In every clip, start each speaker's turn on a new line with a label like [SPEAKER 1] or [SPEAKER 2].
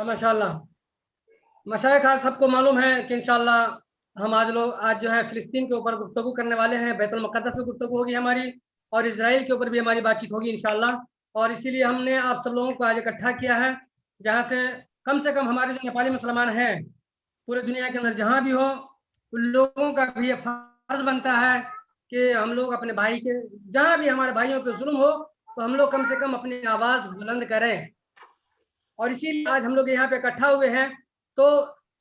[SPEAKER 1] माशाअल्लाह मशाइख आज सबको मालूम है कि इंशाअल्लाह हम आज जो है फिलिस्तीन के ऊपर गुफ्तगू करने वाले हैं। बैतुल मुक़द्दस में गुफ्तगू होगी हमारी और इजराइल के ऊपर भी हमारी बातचीत होगी इंशाअल्लाह। और इसीलिए हमने आप सब लोगों को आज इकट्ठा किया है, जहाँ से कम हमारे जो नेपाली मुसलमान हैं पूरे दुनिया के अंदर जहाँ भी हो, उन लोगों का भी फर्ज बनता है कि हम लोग अपने भाई के जहाँ भी हमारे भाइयों पे जुल्म हो तो हम लोग कम से कम अपनी आवाज़ बुलंद करें। और इसीलिए आज हम लोग यहाँ पे इकट्ठा हुए हैं। तो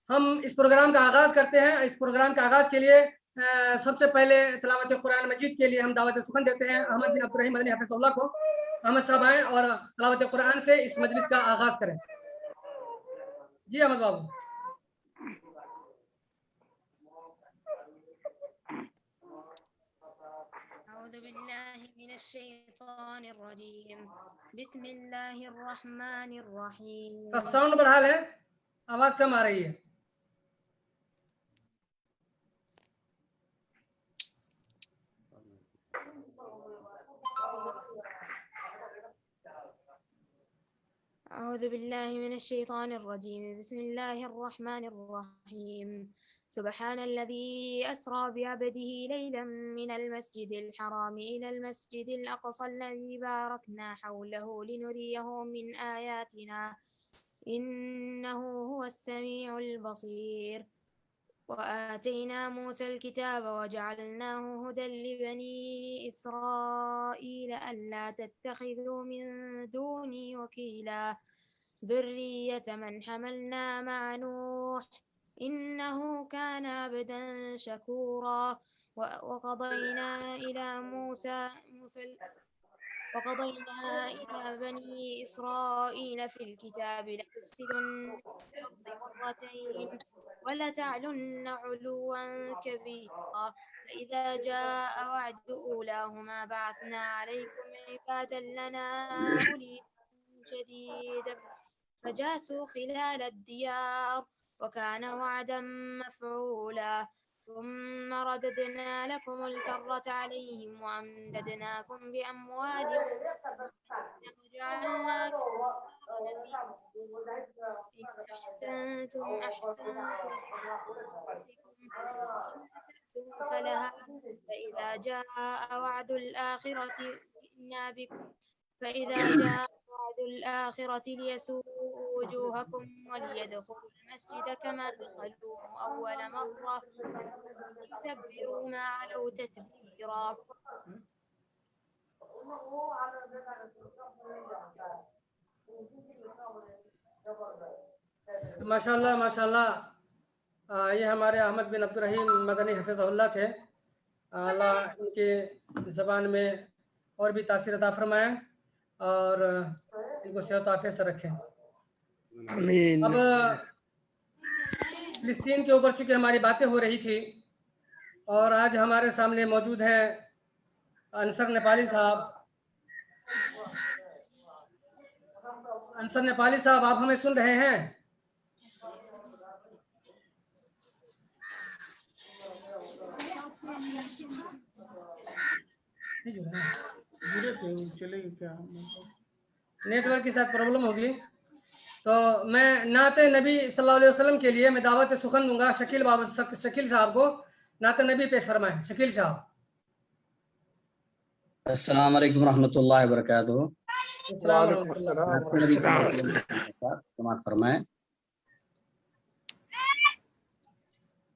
[SPEAKER 1] हम इस प्रोग्राम का आगाज़ करते हैं। इस प्रोग्राम के आगाज़ के लिए सबसे पहले तिलावत कुरान मजीद के लिए हम दावत सुखन देते हैं अहमद बिन अब्दुर्रहीम मदनी हफ़िज़हुल्लाह को। अहमद साहब आएँ और तिलावत कुरान से इस मजलिस का आगाज़ करें। जी अहमद बाबू।
[SPEAKER 2] أعوذ بالله من الشيطان الرجيم بسم الله الرحمن الرحيم.
[SPEAKER 1] साउंड बढ़ा लें, आवाज़ कम आ रही है।
[SPEAKER 2] أعوذ بالله من الشيطان الرجيم بسم الله الرحمن الرحيم. سبحان الذي أسرى بعبده ليلا من المسجد الحرام إلى المسجد الأقصى الذي باركنا حوله لنريه من آياتنا إنه هو السميع البصير. وآتينا موسى الكتاب وجعلناه هدى لبني إسرائيل ألا تتخذوا من دوني وكيلا ذرية من حملنا مع نوح إنه كان عبدا شكورا. وقضينا إلى بني إسرائيل في الكتاب لتفسدن في الأرض مرتين ولتعلن علوا كبيرا فإذا جاء وعد أولاهما بعثنا عليكم عبادا لنا أولي شديد فجاسوا خلال الديار وكان وعدا مفعولا. ثم رددنا لكم الكرة عليهم وأمددناكم بأموال وجعلناكم إن أحسنتم فلها فإذا جاء وعد الآخرة ليسوءوا وجوهكم وليدخلوا المسجد كما دخلوه أول مرة ليتبروا ما علوا تتبيرا.
[SPEAKER 1] माशाअल्लाह माशाअल्लाह। ये हमारे अहमद बिन अब्दुर्रहीम मदनी हफ़िज़हुल्लाह थे। अल्लाह इनके ज़बान में और भी तासीर अता फरमाएं और इनको सेहत आफियत से रखें। अब फिलिस्तीन के ऊपर चूँकि हमारी बातें हो रही थी और आज हमारे सामने मौजूद हैं अंसर नेपाली साहब। अंसर नेपाली साहब, आप हमें सुन रहे हैं? नेटवर्क के साथ प्रॉब्लम होगी। तो मैं नाते नबी सल्लल्लाहु अलैहि वसल्लम के लिए मैं दावत सुखन दूंगा शकील साहब को। नाते नबी पेश फरमाएं शकील साहब।
[SPEAKER 3] अस्सलाम वालेकुम रहमतुल्लाहि व बरकातुहू। समाअत फरमाएं।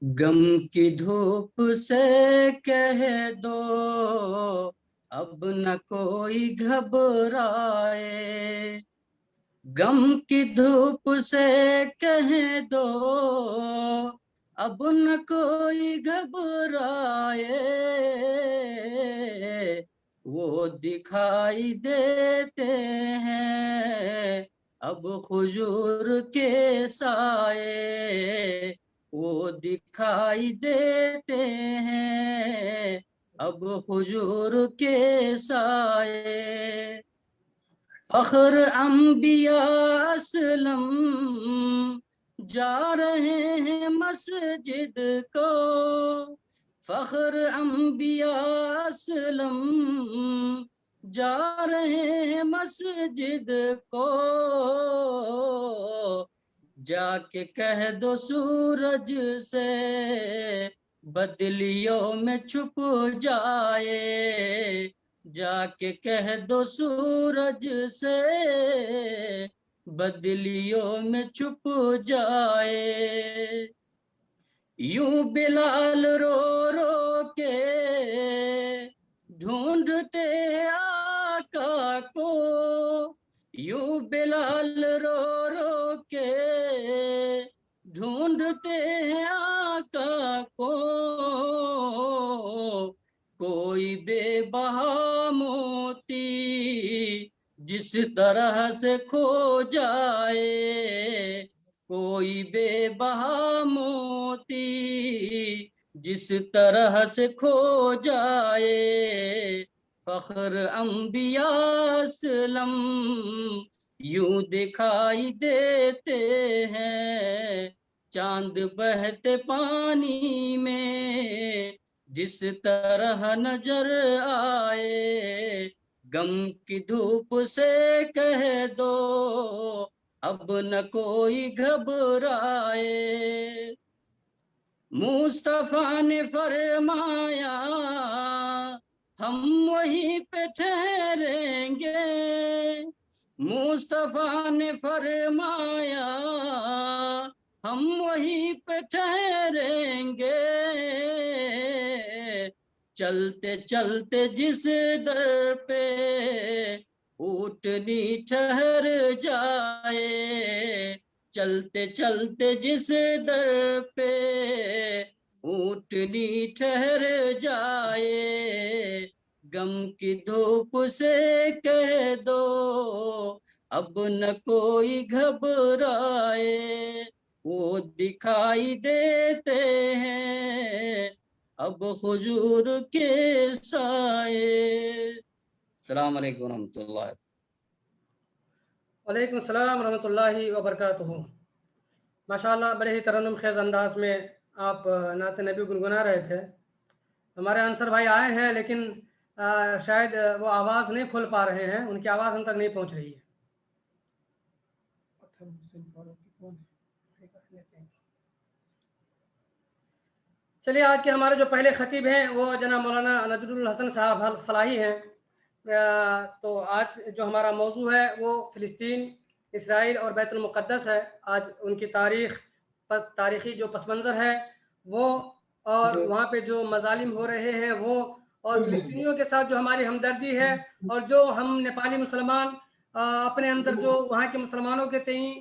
[SPEAKER 3] गम की धूप से कह दो अब न कोई घबराए, गम की धूप से कह दो अब न कोई घबराए, वो दिखाई देते हैं اب کھجور کے سائے وہ دکھائی دیتے ہیں، اب کھجور کے سائے۔ فخر انبیاء اسلم جا رہے ہیں مسجد کو، فخر انبیاء اسلم جا رہے ہیں مسجد کو، جا کے کہہ دو سورج سے بدلیوں میں چھپ جائے، جا کے کہہ دو سورج سے بدلیوں میں چھپ جائے۔ یوں بلال رو رو کے ڈھونڈتے آقا کو، یوں بلال رو رو کے ڈھونڈتے ہیں آقا کو، کوئی بے بہا موتی جس طرح سے کھو جائے، کوئی بے بہا موتی جس طرح سے کھو جائے۔ فخر انبیاء اسلم یوں دکھائی دیتے ہیں، چاند بہتے پانی میں جس طرح نظر آئے، غم کی دھوپ سے کہہ دو اب نہ کوئی گھبرائے۔ مصطفیٰ نے فرمایا ہم وہیں پہ ٹھہریں گے، مصطفیٰ نے فرمایا ہم وہیں پہ ٹھہریں گے، چلتے چلتے جس در پہ اونٹنی ٹھہر جائے، چلتے چلتے جس در پہ اونٹنی ٹھہر جائے، غم کی دھوپ سے کہہ دو اب نہ کوئی گھبرائے، وہ دکھائی دیتے ہیں اب کھجور کے سائے۔ السلام علیکم ورحمۃ اللہ۔
[SPEAKER 1] وعلیکم السلام ورحمۃ اللہ وبرکاتہ۔ ماشاءاللہ بڑے ہی ترنم خیز انداز میں آپ نعت نبی گنگنا رہے تھے۔ ہمارے انصر بھائی آئے ہیں لیکن شاید وہ آواز نہیں کھول پا رہے ہیں، ان کی آواز ہم تک نہیں پہنچ رہی ہے۔ چلیے آج کے ہمارے جو پہلے خطیب ہیں وہ جناب مولانا نجر الحسن صاحب فلاحی ہیں۔ تو آج جو ہمارا موضوع ہے وہ فلسطین، اسرائیل اور بیت المقدس ہے۔ آج ان کی تاریخی جو پس منظر ہے وہ، اور وہاں پہ جو مظالم ہو رہے ہیں وہ، اور فلسطینیوں کے ساتھ جو ہماری ہمدردی ہے، اور جو ہم نیپالی مسلمان اپنے اندر جو وہاں کے مسلمانوں کے تئیں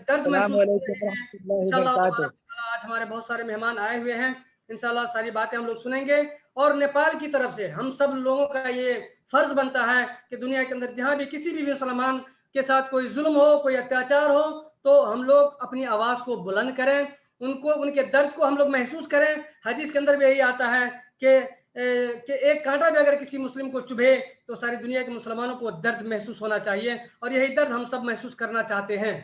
[SPEAKER 1] درد محسوس کر رہے ہیں۔ انشاءاللہ آج ہمارے بہت سارے مہمان آئے ہوئے ہیں، انشاءاللہ ساری باتیں ہم لوگ سنیں گے۔ اور نیپال کی طرف سے ہم سب لوگوں کا یہ فرض بنتا ہے کہ دنیا کے اندر جہاں بھی کسی بھی مسلمان کے ساتھ کوئی ظلم ہو، کوئی اتیاچار ہو، تو ہم لوگ اپنی آواز کو بلند کریں، ان کے درد کو ہم لوگ محسوس کریں۔ حدیث کے اندر بھی یہی آتا ہے کہ ایک کانٹا بھی اگر کسی مسلم کو چبھے تو ساری دنیا کے مسلمانوں کو درد محسوس ہونا چاہیے، اور یہی درد ہم سب محسوس کرنا چاہتے ہیں،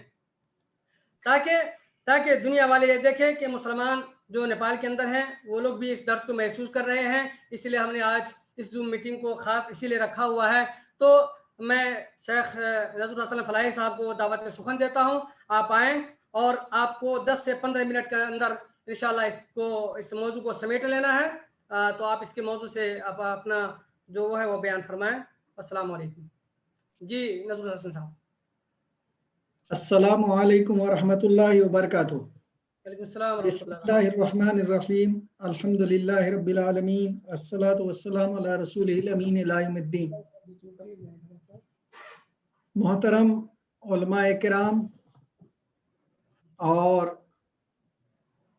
[SPEAKER 1] تاکہ دنیا والے یہ دیکھیں کہ مسلمان جو نیپال کے اندر ہیں وہ لوگ بھی اس درد کو محسوس کر رہے ہیں۔ اس لیے ہم نے آج اس زوم میٹنگ کو خاص اسی لیے رکھا ہوا ہے۔ تو میں شیخ نذر الحسن فلاحی صاحب کو دعوت سخن دیتا ہوں، آپ آئیں اور آپ کو 10 سے 15 منٹ کے اندر انشاءاللہ اس موضوع کو سمیٹ لینا ہے۔ تو آپ اس کے موضوع سے اپنا جو وہ ہے وہ بیان فرمائیں۔ السلام علیکم۔ جی نذر الحسن صاحب۔
[SPEAKER 4] السلام علیکم ورحمۃ اللہ وبرکاتہ۔
[SPEAKER 1] وعلیکم السلام ورحمۃ
[SPEAKER 4] بسم اللہ الرحمن الرحیم، الحمد للہ رب العالمین، والصلاة والسلام علی رسولہ الامین الی یوم الدین۔ محترم علماء کرام اور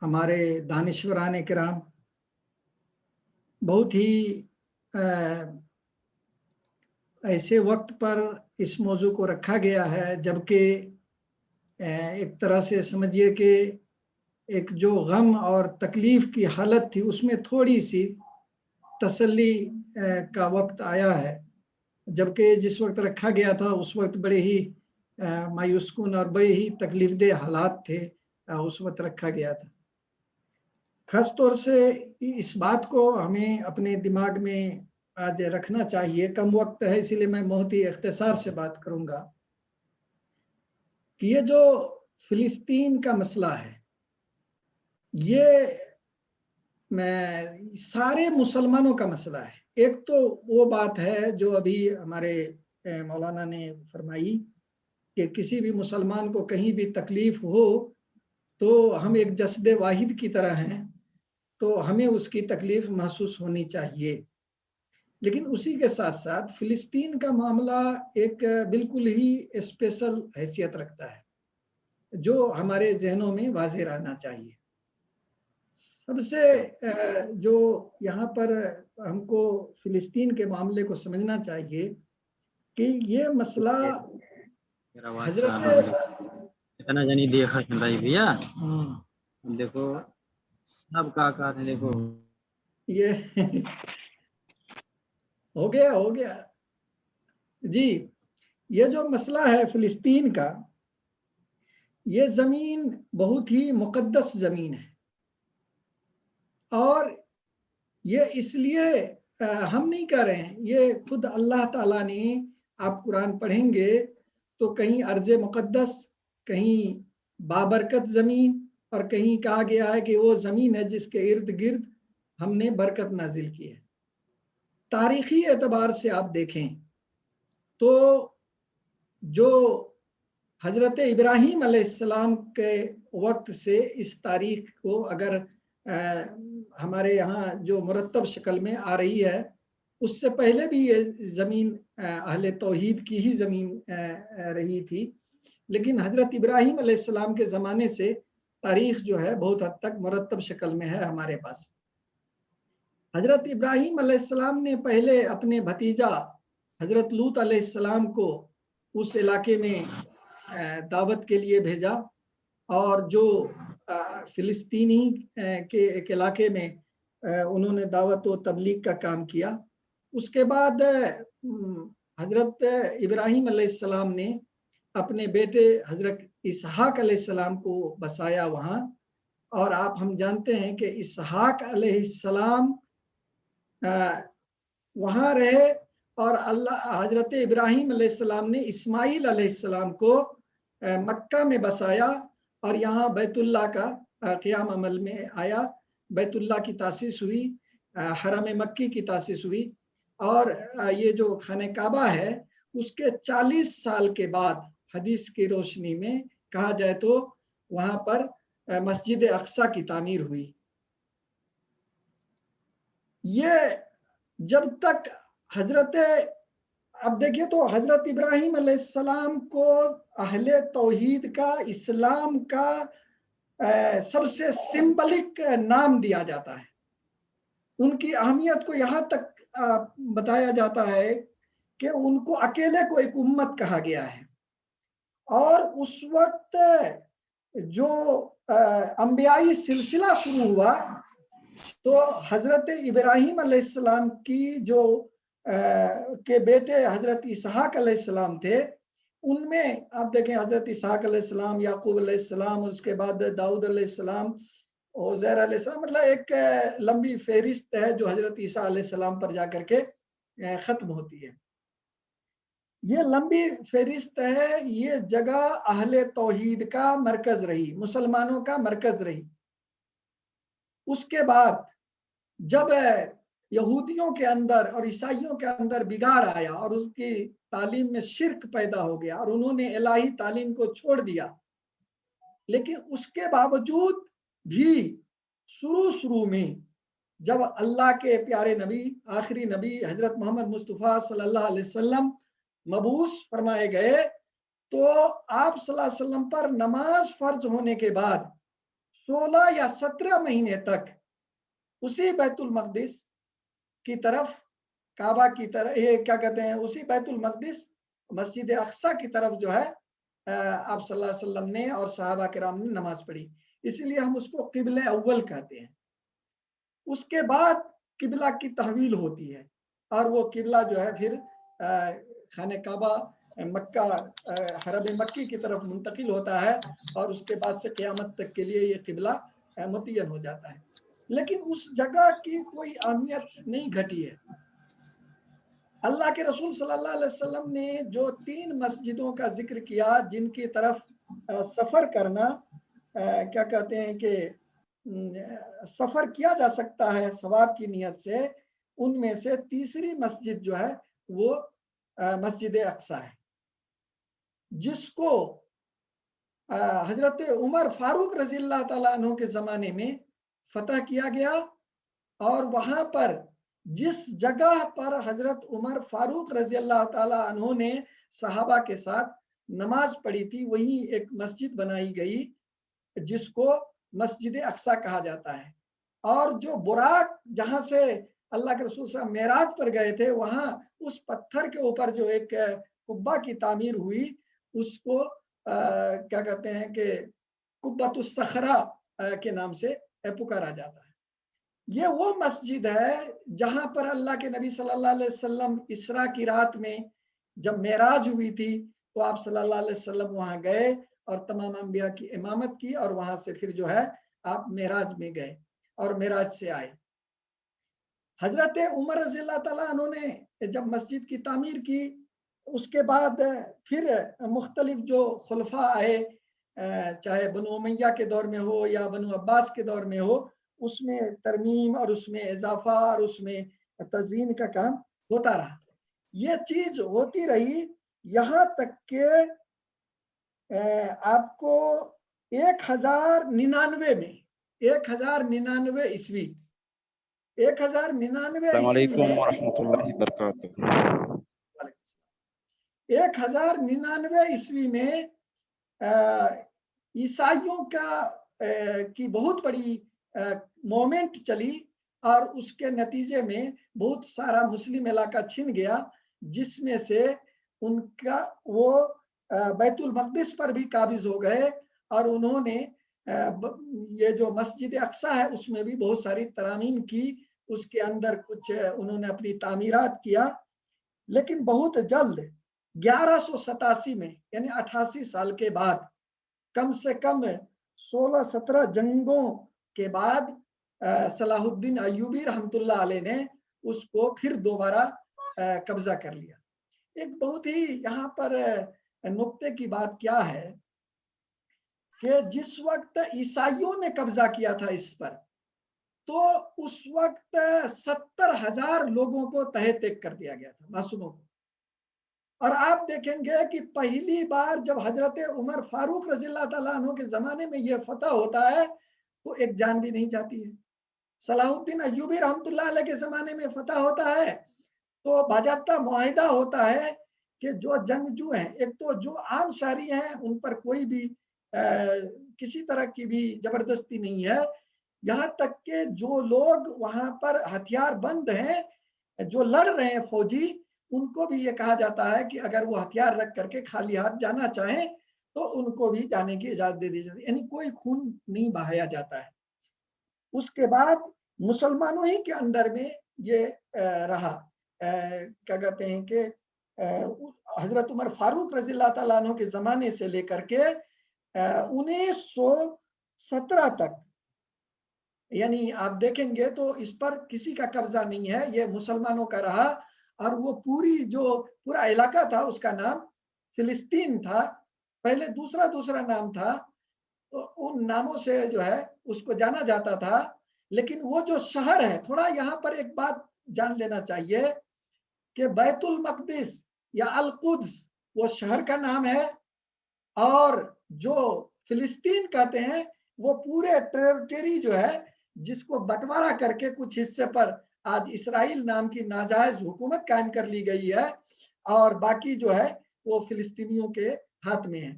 [SPEAKER 4] ہمارے دانشوران کرام، بہت ہی ایسے وقت پر اس موضوع کو رکھا گیا ہے، جبکہ ایک طرح سے سمجھیے کہ ایک جو غم اور تکلیف کی حالت تھی اس میں تھوڑی سی تسلی کا وقت آیا ہے، جبکہ جس وقت رکھا گیا تھا اس وقت بڑے ہی مایوس کن اور بڑے ہی تکلیف دہ حالات تھے اس وقت رکھا گیا تھا۔ خاص طور سے اس بات کو ہمیں اپنے دماغ میں آج رکھنا چاہیے، کم وقت ہے اسی لیے میں بہت ہی اختصار سے بات کروں گا، کہ یہ جو فلسطین کا مسئلہ ہے یہ سارے مسلمانوں کا مسئلہ ہے۔ ایک تو وہ بات ہے جو ابھی ہمارے مولانا نے فرمائی کہ کسی بھی مسلمان کو کہیں بھی تکلیف ہو تو ہم ایک جسد واحد کی طرح ہیں، تو ہمیں اس کی تکلیف محسوس ہونی چاہیے۔ لیکن اسی کے ساتھ ساتھ فلسطین کا معاملہ ایک بالکل ہی اسپیشل حیثیت رکھتا ہے جو ہمارے ذہنوں میں واضح رہنا چاہیے۔ سب سے جو یہاں پر ہم کو فلسطین کے معاملے کو سمجھنا چاہیے کہ یہ مسئلہ حضرت
[SPEAKER 5] اتنا جانی دیکھا چندائی بھیا دیکھو سب کا کہتے ہیں، دیکھو
[SPEAKER 4] یہ ہو گیا جی۔ یہ جو مسئلہ ہے فلسطین کا، یہ زمین بہت ہی مقدس زمین ہے، اور یہ اس لیے ہم نہیں کہہ رہے ہیں، یہ خود اللہ تعالیٰ نے، آپ قرآن پڑھیں گے تو کہیں ارض مقدس، کہیں بابرکت زمین، اور کہیں کہا گیا ہے کہ وہ زمین ہے جس کے ارد گرد ہم نے برکت نازل کی ہے۔ تاریخی اعتبار سے آپ دیکھیں تو جو حضرت ابراہیم علیہ السلام کے وقت سے اس تاریخ کو اگر ہمارے یہاں جو مرتب شکل میں آ رہی ہے، اس سے پہلے بھی یہ زمین اہل توحید کی ہی زمین رہی تھی، لیکن حضرت ابراہیم علیہ السلام کے زمانے سے تاریخ جو ہے بہت حد تک مرتب شکل میں ہے ہمارے پاس۔ حضرت ابراہیم علیہ السلام نے پہلے اپنے بھتیجا حضرت لوط علیہ السلام کو اس علاقے میں دعوت کے لیے بھیجا، اور جو فلسطینی کے ایک علاقے میں انہوں نے دعوت و تبلیغ کا کام کیا۔ اس کے بعد حضرت ابراہیم علیہ السلام نے اپنے بیٹے حضرت اسحاق علیہ السلام کو بسایا وہاں، اور آپ ہم جانتے ہیں کہ اسحاق علیہ السلام وہاں رہے، اور حضرت ابراہیم علیہ السلام نے اسماعیل علیہ السلام کو مکہ میں بسایا، اور یہاں بیت اللہ کا قیام عمل میں آیا، بیت اللہ کی تاسیس ہوئی، حرم مکی کی تاسیس ہوئی، اور یہ جو خانہ کعبہ ہے اس کے 40 سال کے بعد حدیث کی روشنی میں کہا جائے تو وہاں پر مسجد اقصی کی تعمیر ہوئی۔ یہ جب تک اب دیکھیے تو حضرت ابراہیم علیہ السلام کو اہل توحید کا، اسلام کا سب سے سمبلک نام دیا جاتا ہے۔ ان کی اہمیت کو یہاں تک بتایا جاتا ہے کہ ان کو اکیلے کو ایک امت کہا گیا ہے، اور اس وقت جو انبیائی سلسلہ شروع ہوا تو حضرت ابراہیم علیہ السلام کی جو کے بیٹے حضرت اسحاق علیہ السلام تھے، ان میں آپ دیکھیں حضرت اسحاق علیہ السلام، یعقوب علیہ السلام، اور اس کے بعد داؤد علیہ السلام، عزیر علیہ السلام، مطلب ایک لمبی فہرست ہے جو حضرت عیسیٰ علیہ السلام پر جا کر کے ختم ہوتی ہے۔ یہ لمبی فہرست ہے، یہ جگہ اہل توحید کا مرکز رہی، مسلمانوں کا مرکز رہی۔ اس کے بعد جب یہودیوں کے اندر اور عیسائیوں کے اندر بگاڑ آیا اور اس کی تعلیم میں شرک پیدا ہو گیا اور انہوں نے الہی تعلیم کو چھوڑ دیا، لیکن اس کے باوجود بھی شروع میں جب اللہ کے پیارے نبی، آخری نبی حضرت محمد مصطفیٰ صلی اللہ علیہ وسلم مبعوث فرمائے گئے، تو آپ صلی اللہ علیہ وسلم پر نماز فرض ہونے کے بعد 16 یا 17 مہینے تک اسی بیت المقدس کی طرف، کعبہ کی طرف، یہ کیا کہتے ہیں، اسی بیت المقدس मस्जिद अक्सा की तरफ जो है आप सल्लल्लाहु अलैहि वसल्लम ने और सहाबा किराम ने नमाज पढ़ी, इसलिए हम उसको किबले अव्वल कहते हैं। उसके बाद किबला की तहवील होती है और वो किबला जो है फिर खाने काबा मक्का हरम मक्की की तरफ मुंतकिल होता है और उसके बाद से क़यामत तक के लिए ये किबला मुतय्यन हो जाता है। लेकिन उस जगह की कोई अहमियत नहीं घटी है। अल्लाह के रसूल सल्लल्लाहु अलैहि वसल्लम ने जो 3 मस्जिदों का जिक्र किया जिनकी तरफ सफ़र करना क्या कहते हैं कि सफ़र किया जा सकता है सवाब की नियत से, उनमें से तीसरी मस्जिद जो है वो मस्जिद अक्सा है, जिसको हजरत उमर फारूक रज़ियल्लाहु ताला अन्हु के ज़माने में फतह किया गया। और वहाँ पर जिस जगह पर हजरत उमर फारूक रज़ियल्लाहु ताला अन्हु ने सहाबा के साथ नमाज पढ़ी थी, वहीं एक मस्जिद बनाई गई जिसको मस्जिद अक्सा कहा जाता है। और जो बुराक जहाँ से अल्लाह के रसूल साहब मेराज पर गए थे, वहाँ उस पत्थर के ऊपर जो एक कुब्बा की तामीर हुई उसको क्या कहते हैं कि कुब्बतुस सखरा के नाम से पुकारा जाता है। ये वो मस्जिद है जहाँ पर अल्लाह के नबी सल्लल्लाहु अलैहि वसल्लम इसरा की रात में जब मेराज हुई थी तो आप सल्लल्लाहु अलैहि वसल्लम वहाँ गए और तमाम अंबिया की इमामत की और वहाँ से फिर जो है आप मेराज में गए और मेराज से आए। हजरत उमर रज़ियल्लाहु ताला अन्हु ने जब मस्जिद की तामीर की, उसके बाद फिर मुख्तलिफ जो खुलफा आए, चाहे बनु उमैया के दौर में हो या बनु अब्बास के दौर में हो, उसमें तरमीम और उसमें इजाफा और उसमें तज़यीन का काम होता रहा। ये चीज होती रही यहाँ तक के आपको 1099 में 1099 ईस्वी 1099 ईस्वी में ईसाइयों का की बहुत बड़ी मोमेंट चली और उसके नतीजे में बहुत सारा मुस्लिम इलाका छिन गया, जिसमें से उनका वो बैतुल मक़दिस पर भी काबिज हो गए और उन्होंने ये जो मस्जिद अक्सा है उसमें भी बहुत सारी तरामीम की, उसके अंदर कुछ उन्होंने अपनी तामीरात किया। लेकिन बहुत जल्द 1187 में यानी 88 साल के बाद, कम से कम 16-17 जंगों के बाद सलाहुद्दीन अय्यूबी रहमतुल्लाह अलैह ने उसको फिर दोबारा कब्जा कर लिया। एक बहुत ही यहाँ पर नुक्ते की बात क्या है कि जिस वक्त ईसाइयों ने कब्जा किया था इस पर, तो उस वक्त 70,000 लोगों को तहे तेक कर दिया गया था, मासूमों को। और आप देखेंगे कि पहली बार जब हजरत उमर फारूक रज़ियल्लाहु ताला अन्हु के जमाने में यह फतह होता है तो एक जान भी नहीं जाती है। सलाहुद्दीन अय्यूबी रहमतुल्लाह अलैह के जमाने में फतह होता है तो बाज़ाब्ता मुआहिदा होता है कि जो जंगजू हैं, एक तो जो आम शहरी हैं उन पर कोई भी किसी तरह की भी जबरदस्ती नहीं है, यहाँ तक कि जो लोग वहाँ पर हथियार बंद हैं, जो लड़ रहे हैं फौजी, उनको भी ये कहा जाता है कि अगर वो हथियार रख करके खाली हाथ जाना चाहें तो उनको भी जाने की इजाजत दे दी जाती है, यानी कोई खून नहीं बहाया जाता है। उसके बाद मुसलमानों ही के अंदर में ये रहा, क्या कहते हैं कि हजरत उमर फारूक रज़ियल्लाहु ताला अन्हु के ज़माने से लेकर के 1917 तक, यानी आप देखेंगे तो इस पर किसी का कब्जा नहीं है, ये मुसलमानों का रहा। और वो पूरा इलाका था उसका नाम फिलिस्तीन था, पहले दूसरा नाम था, तो उन नामों से जो है उसको जाना जाता था। लेकिन वो जो शहर है, थोड़ा यहाँ पर एक बात जान लेना चाहिए कि बैतुल मक़दिस या अल कुद्स वो शहर का नाम है, और जो फिलिस्तीन कहते हैं वो पूरे टेरिटरी जो है जिसको बंटवारा करके कुछ हिस्से पर आज इसराइल नाम की नाजायज हुकूमत कायम कर ली गई है और बाकी जो है वो फिलिस्तीनियों के हाथ में है।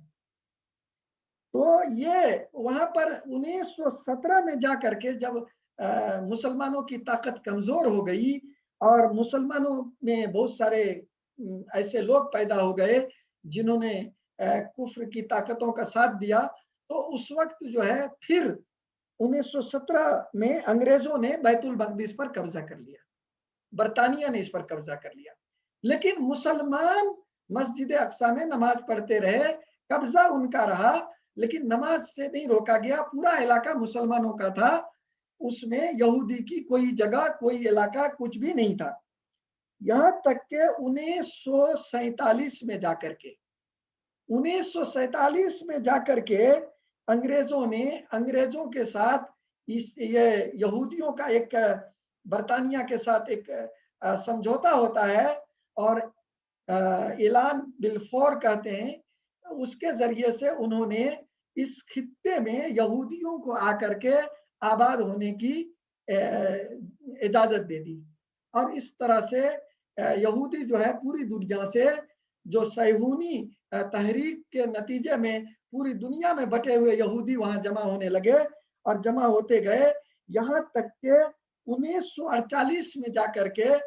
[SPEAKER 4] तो ये वहां पर 1917 में जा करके जब मुसलमानों की ताकत कमजोर हो गई और मुसलमानों में बहुत सारे ऐसे लोग पैदा हो गए जिन्होंने कुफ्र की ताकतों का साथ दिया। तो उस वक्त जो है फिर 1917 में अंग्रेजों ने बैतुल मक़दिस पर कब्जा कर लिया, बरतानिया ने इस पर कब्जा कर लिया। लेकिन मुसलमान मस्जिद अक्सा में नमाज पढ़ते रहे, कब्जा उनका रहा, लेकिन नमाज से नहीं रोका गया। पूरा इलाका मुसलमानों का था, उसमें यहूदी की कोई जगह, कोई इलाका कुछ भी नहीं था। यहाँ तक के 1947 में जाकर के 1947 में जाकर के अंग्रेजों के साथ ये यहूदियों का एक बरतानिया के साथ एक समझौता होता है, और ऐलान बिलफौर कहते हैं। उसके जरिए से उन्होंने इस खित्ते में यहूदियों को आकर के आबाद होने की इजाजत दे दी। और इस तरह से यहूदी जो है पूरी दुनिया से, जो सैहूनी तहरीक के नतीजे में पूरी दुनिया में बटे हुए यहूदी वहां जमा होने लगे और जमा होते गए। यहाँ तक के 1948 में जाकर के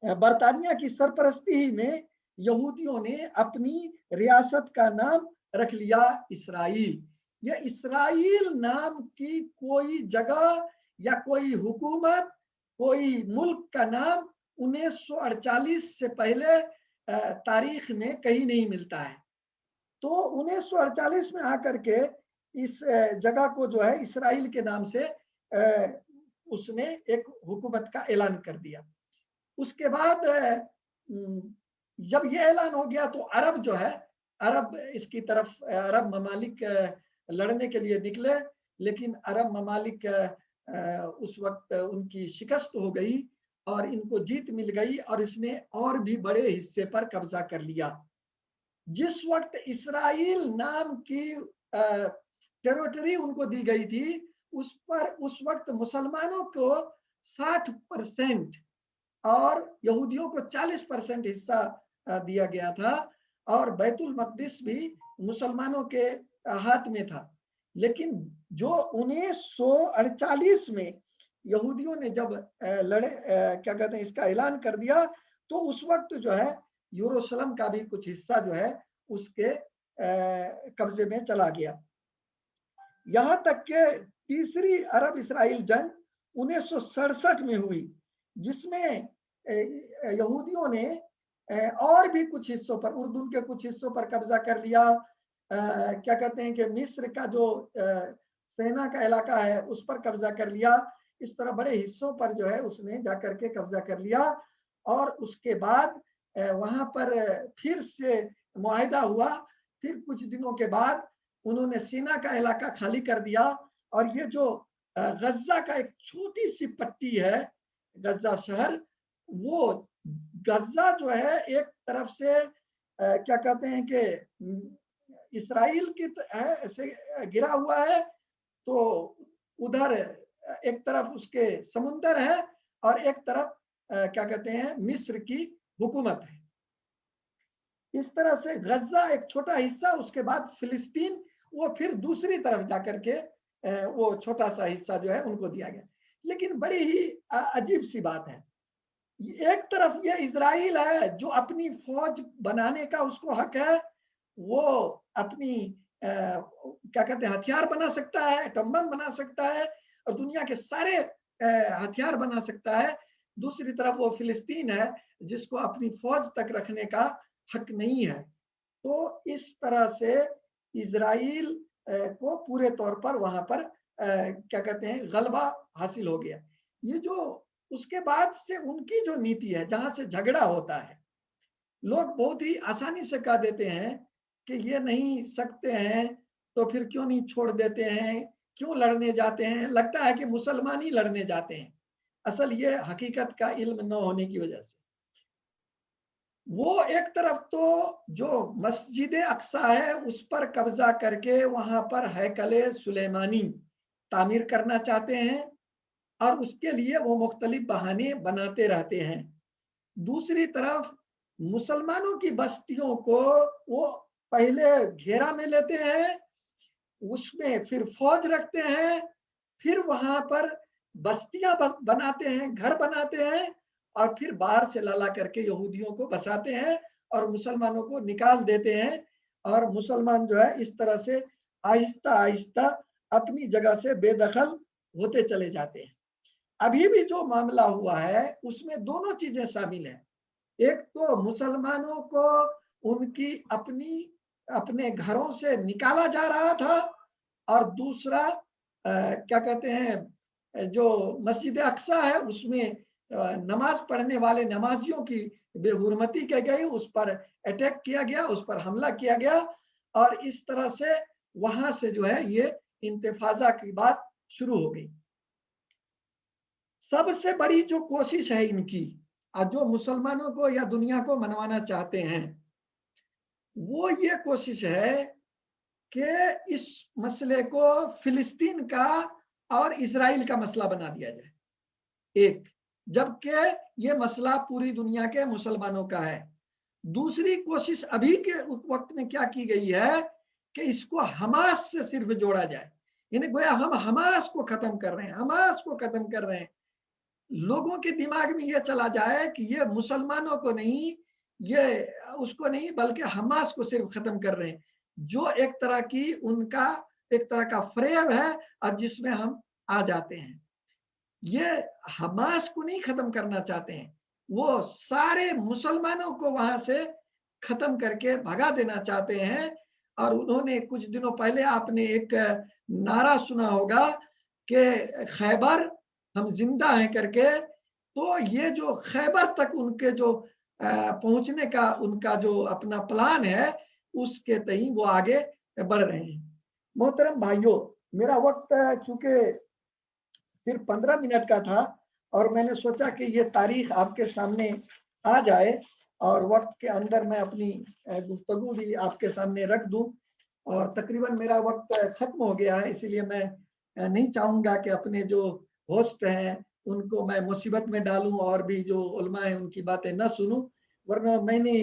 [SPEAKER 4] बरतानिया की सरपरस्ती में यहूदियों ने अपनी रियासत का नाम रख लिया इसराइल। यह इसराइल नाम की कोई जगह या कोई हुकूमत, कोई मुल्क का नाम 1948 से पहले तारीख में कहीं नहीं मिलता है। तो 1948 में आकर के इस जगह को जो है इसराइल के नाम से उसने एक हुकूमत का ऐलान कर दिया। उसके बाद जब ये ऐलान हो गया तो अरब जो है, अरब इसकी तरफ, अरब ममालिक लड़ने के लिए निकले, लेकिन अरब ममालिक उस वक्त उनकी शिकस्त हो गई और इनको जीत मिल गई और इसने और भी बड़े हिस्से पर कब्जा कर लिया। जिस वक्त इसराइल नाम की टेरिटरी उनको दी गई थी, उस वक्त मुसलमानों को 60% और यहूदियों को 40% हिस्सा दिया गया था, और बैतुल मक़दिस भी मुसलमानों के हाथ में था। लेकिन जो 1948 में यहूदियों ने जब क्या कहते हैं इसका ऐलान कर दिया, तो उस वक्त जो है यरूशलेम का भी कुछ हिस्सा जो है उसके कब्जे में चला गया। यहाँ तक के तीसरी अरब इसराइल जंग 1967 में हुई, जिसमें यहूदियों ने और भी कुछ हिस्सों पर, उर्दू के कुछ हिस्सों पर कब्जा कर लिया। क्या कहते हैं कि मिस्र का जो सेना का इलाका है उस पर कब्जा कर लिया। इस तरह बड़े हिस्सों पर जो है उसने जाकर के कब्जा कर लिया। और उसके बाद वहां पर फिर से मुआहिदा हुआ। फिर कुछ दिनों के बाद उन्होंने सीना का इलाका खाली कर दिया, और ये जो गज्जा का एक छोटी सी पट्टी है, गज्जा शहर, वो गज्जा जो है एक तरफ से क्या कहते हैं कि इसराइल की ऐसे घिरा हुआ है, तो उधर एक तरफ उसके समुंदर है और एक तरफ क्या कहते हैं मिस्र की हुकूमत है। इस तरह से गज्जा एक छोटा हिस्सा, उसके बाद फिलिस्तीन, वो फिर दूसरी तरफ जाकर के वो छोटा सा हिस्सा जो है उनको दिया गया। लेकिन बड़ी ही अजीब सी बात है, एक तरफ ये इजराइल है जो अपनी फौज बनाने का उसको हक है, वो अपनी क्या कहते हैं हथियार बना सकता है, एटम बम बना सकता है और दुनिया के सारे हथियार बना सकता है। दूसरी तरफ वो फिलिस्तीन है जिसको अपनी फौज तक रखने का हक नहीं है। तो इस तरह से इजराइल को पूरे तौर पर वहां पर क्या कहते हैं गलबा हासिल हो गया। ये जो उसके बाद से उनकी जो नीति है, जहां से झगड़ा होता है, लोग बहुत ही आसानी से कह देते हैं कि ये नहीं सकते हैं तो फिर क्यों नहीं छोड़ देते हैं, क्यों लड़ने जाते हैं, लगता है कि मुसलमान ही लड़ने जाते हैं। असल ये हकीकत का इल्म न होने की वजह से। वो एक तरफ तो जो मस्जिद अक्सा है उस पर कब्जा करके वहां पर हैकले सुलेमानी तामीर करना चाहते हैं और उसके लिए वो मुख्तलिफ बहाने बनाते रहते हैं। दूसरी तरफ मुसलमानों की बस्तियों को वो पहले घेरा में लेते हैं, उसमें फिर फौज रखते हैं, फिर वहां पर बस्तियां बनाते हैं, घर बनाते हैं اور پھر باہر سے لالا کر کے یہودیوں کو بساتے ہیں اور مسلمانوں کو نکال دیتے ہیں، اور مسلمان جو ہے اس طرح سے آہستہ آہستہ اپنی جگہ سے بے دخل ہوتے چلے جاتے ہیں۔ ابھی بھی جو معاملہ ہوا ہے اس میں دونوں چیزیں شامل ہیں، ایک تو مسلمانوں کو ان کی اپنے گھروں سے نکالا جا رہا تھا، اور دوسرا کیا کہتے ہیں جو مسجد اقصی ہے اس میں نماز پڑھنے والے نمازیوں کی بے حرمتی کی گئی، اس پر اٹیک کیا گیا، اس پر حملہ کیا گیا، اور اس طرح سے وہاں سے جو ہے یہ انتفاضہ کی بات شروع ہو گئی۔ سب سے بڑی جو کوشش ہے ان کی، جو مسلمانوں کو یا دنیا کو منوانا چاہتے ہیں، وہ یہ کوشش ہے کہ اس مسئلے کو فلسطین کا اور اسرائیل کا مسئلہ بنا دیا جائے ایک، جبکہ یہ مسئلہ پوری دنیا کے مسلمانوں کا ہے۔ دوسری کوشش ابھی کے وقت میں کیا کی گئی ہے کہ اس کو حماس سے صرف جوڑا جائے، یعنی گویا ہم حماس کو ختم کر رہے ہیں، حماس کو ختم کر رہے ہیں۔ لوگوں کے دماغ میں یہ چلا جائے کہ یہ مسلمانوں کو نہیں، یہ اس کو نہیں، بلکہ حماس کو صرف ختم کر رہے ہیں، جو ایک طرح کی ان کا ایک طرح کا فریب ہے اور جس میں ہم آ جاتے ہیں۔ یہ حماس کو نہیں ختم کرنا چاہتے ہیں، وہ سارے مسلمانوں کو وہاں سے ختم کر کے بھگا دینا چاہتے ہیں۔ اور انہوں نے کچھ دنوں پہلے آپ نے ایک نعرہ سنا ہوگا کہ خیبر ہم زندہ ہیں کر کے، تو یہ جو خیبر تک ان کے جو پہنچنے کا ان کا جو اپنا پلان ہے اس کے تئیں وہ آگے بڑھ رہے ہیں۔ محترم بھائیوں، میرا وقت چونکہ صرف 15 منٹ کا تھا اور میں نے سوچا کہ یہ تاریخ آپ کے سامنے آ جائے اور وقت کے اندر میں اپنی گفتگو بھی آپ کے سامنے رکھ دوں، اور تقریباً میرا وقت ختم ہو گیا ہے، اسی لیے میں نہیں چاہوں گا کہ اپنے جو ہوسٹ ہیں ان کو میں مصیبت میں ڈالوں اور بھی جو علماء ہیں ان کی باتیں نہ سنوں، ورنہ میں نے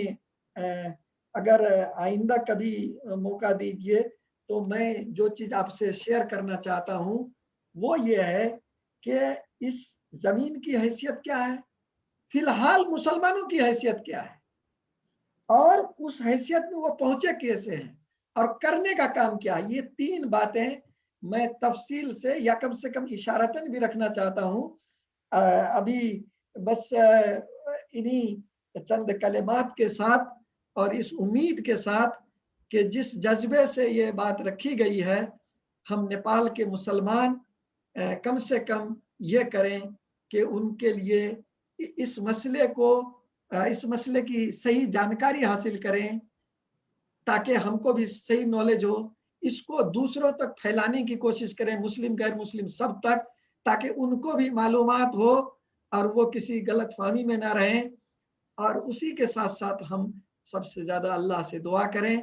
[SPEAKER 4] اگر آئندہ کبھی موقع دیجئے تو میں جو چیز آپ سے شیئر کرنا چاہتا ہوں وہ یہ ہے کہ اس زمین کی حیثیت کیا ہے، فی الحال مسلمانوں کی حیثیت کیا ہے، اور اس حیثیت میں وہ پہنچے کیسے ہیں، اور کرنے کا کام کیا ہے۔ یہ 3 باتیں میں تفصیل سے یا کم سے کم اشارتاً بھی رکھنا چاہتا ہوں۔ ابھی بس انہی چند کلمات کے ساتھ اور اس امید کے ساتھ کہ جس جذبے سے یہ بات رکھی گئی ہے، ہم نیپال کے مسلمان کم سے کم یہ کریں کہ ان کے لیے اس مسئلے کی صحیح جانکاری حاصل کریں، تاکہ ہم کو بھی صحیح نالج ہو، اس کو دوسروں تک پھیلانے کی کوشش کریں، مسلم غیر مسلم سب تک، تاکہ ان کو بھی معلومات ہو اور وہ کسی غلط فہمی میں نہ رہیں۔ اور اسی کے ساتھ ساتھ ہم سب سے زیادہ اللہ سے دعا کریں،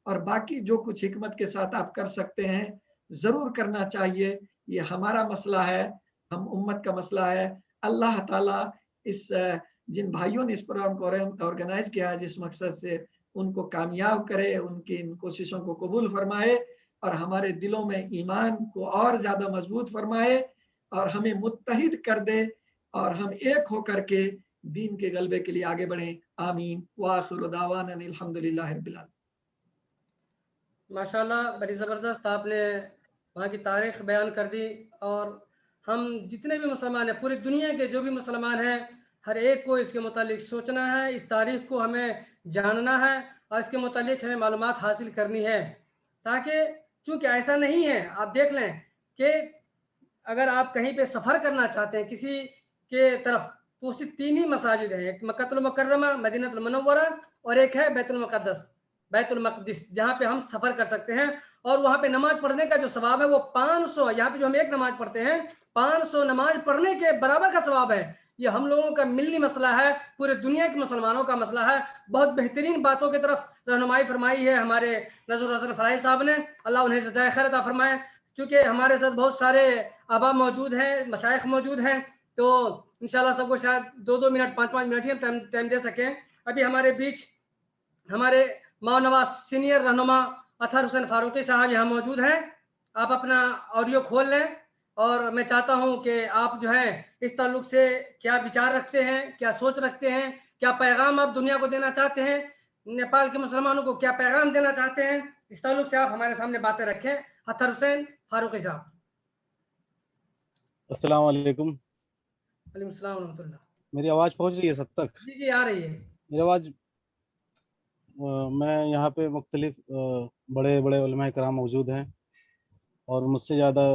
[SPEAKER 4] اور باقی جو کچھ حکمت کے ساتھ آپ کر سکتے ہیں ضرور کرنا چاہیے۔ یہ ہمارا مسئلہ ہے، ہم امت کا مسئلہ ہے۔ اللہ تعالیٰ جن بھائیوں نے اس پروگرام کو آرگنائز کیا ہے جس مقصد سے، ان کو کامیاب کرے، ان کی ان کوششوں کو قبول فرمائے، اور ہمارے دلوں میں ایمان کو اور زیادہ مضبوط فرمائے، اور ہمیں متحد کر دے، اور ہم ایک ہو کر کے دین کے غلبے کے لیے آگے بڑھیں۔ آمین وآخر دعوانا الحمدللہ رب العالمین۔
[SPEAKER 1] ماشاءاللہ، بڑی زبردست آپ نے وہاں کی تاریخ بیان کر دی، اور ہم جتنے بھی مسلمان ہیں، پوری دنیا کے جو بھی مسلمان ہیں، ہر ایک کو اس کے متعلق سوچنا ہے، اس تاریخ کو ہمیں جاننا ہے، اور اس کے متعلق ہمیں معلومات حاصل کرنی ہے، تاکہ چونکہ ایسا نہیں ہے، آپ دیکھ لیں کہ اگر آپ کہیں پہ سفر کرنا چاہتے ہیں کسی کے طرف، تو صرف 3 ہی مساجد ہیں، ایک مکہ المکرمہ، مدینہ المنورہ، اور ایک ہے بیت المقدس، جہاں پہ ہم سفر کر سکتے ہیں، اور وہاں پہ نماز پڑھنے کا جو ثواب ہے وہ 500، یہاں پہ جو ہم ایک نماز پڑھتے ہیں 500 نماز پڑھنے کے برابر کا ثواب ہے۔ یہ ہم لوگوں کا ملی مسئلہ ہے، پورے دنیا کے مسلمانوں کا مسئلہ ہے۔ بہت بہترین باتوں کی طرف رہنمائی فرمائی ہے ہمارے نذر الحسن فرائی صاحب نے، اللہ انہیں جزائے خیر عطا فرمائے۔ چونکہ ہمارے ساتھ بہت سارے آبا موجود ہیں، مشائخ موجود ہیں، تو انشاءاللہ سب کو شاید 2 منٹ 5 منٹ ہی ہم ٹائم دے سکیں۔ ابھی ہمارے بیچ ہمارے ماونواز سینئر رہنما اطہر حسین فاروقی صاحب یہاں موجود ہیں، آپ اپنا آڈیو کھول لیں اور میں چاہتا ہوں کہ آپ جو ہے اس تعلق سے کیا وچار رکھتے ہیں, کیا سوچ رکھتے ہیں, کیا پیغام آپ دنیا کو دینا چاہتے ہیں, نیپال کے مسلمانوں کو کیا پیغام دینا چاہتے ہیں, اس تعلق سے آپ ہمارے سامنے باتیں رکھیں. اطہر حسین فاروقی صاحب.
[SPEAKER 6] السلام علیکم.
[SPEAKER 1] وعلیکم السلام ورحمۃ اللہ.
[SPEAKER 6] میری آواز پہنچ رہی ہے سب تک؟
[SPEAKER 1] جی جی آ رہی ہے
[SPEAKER 6] میری آواز. میں یہاں پہ مختلف بڑے بڑے علماء کرام موجود ہیں اور مجھ سے زیادہ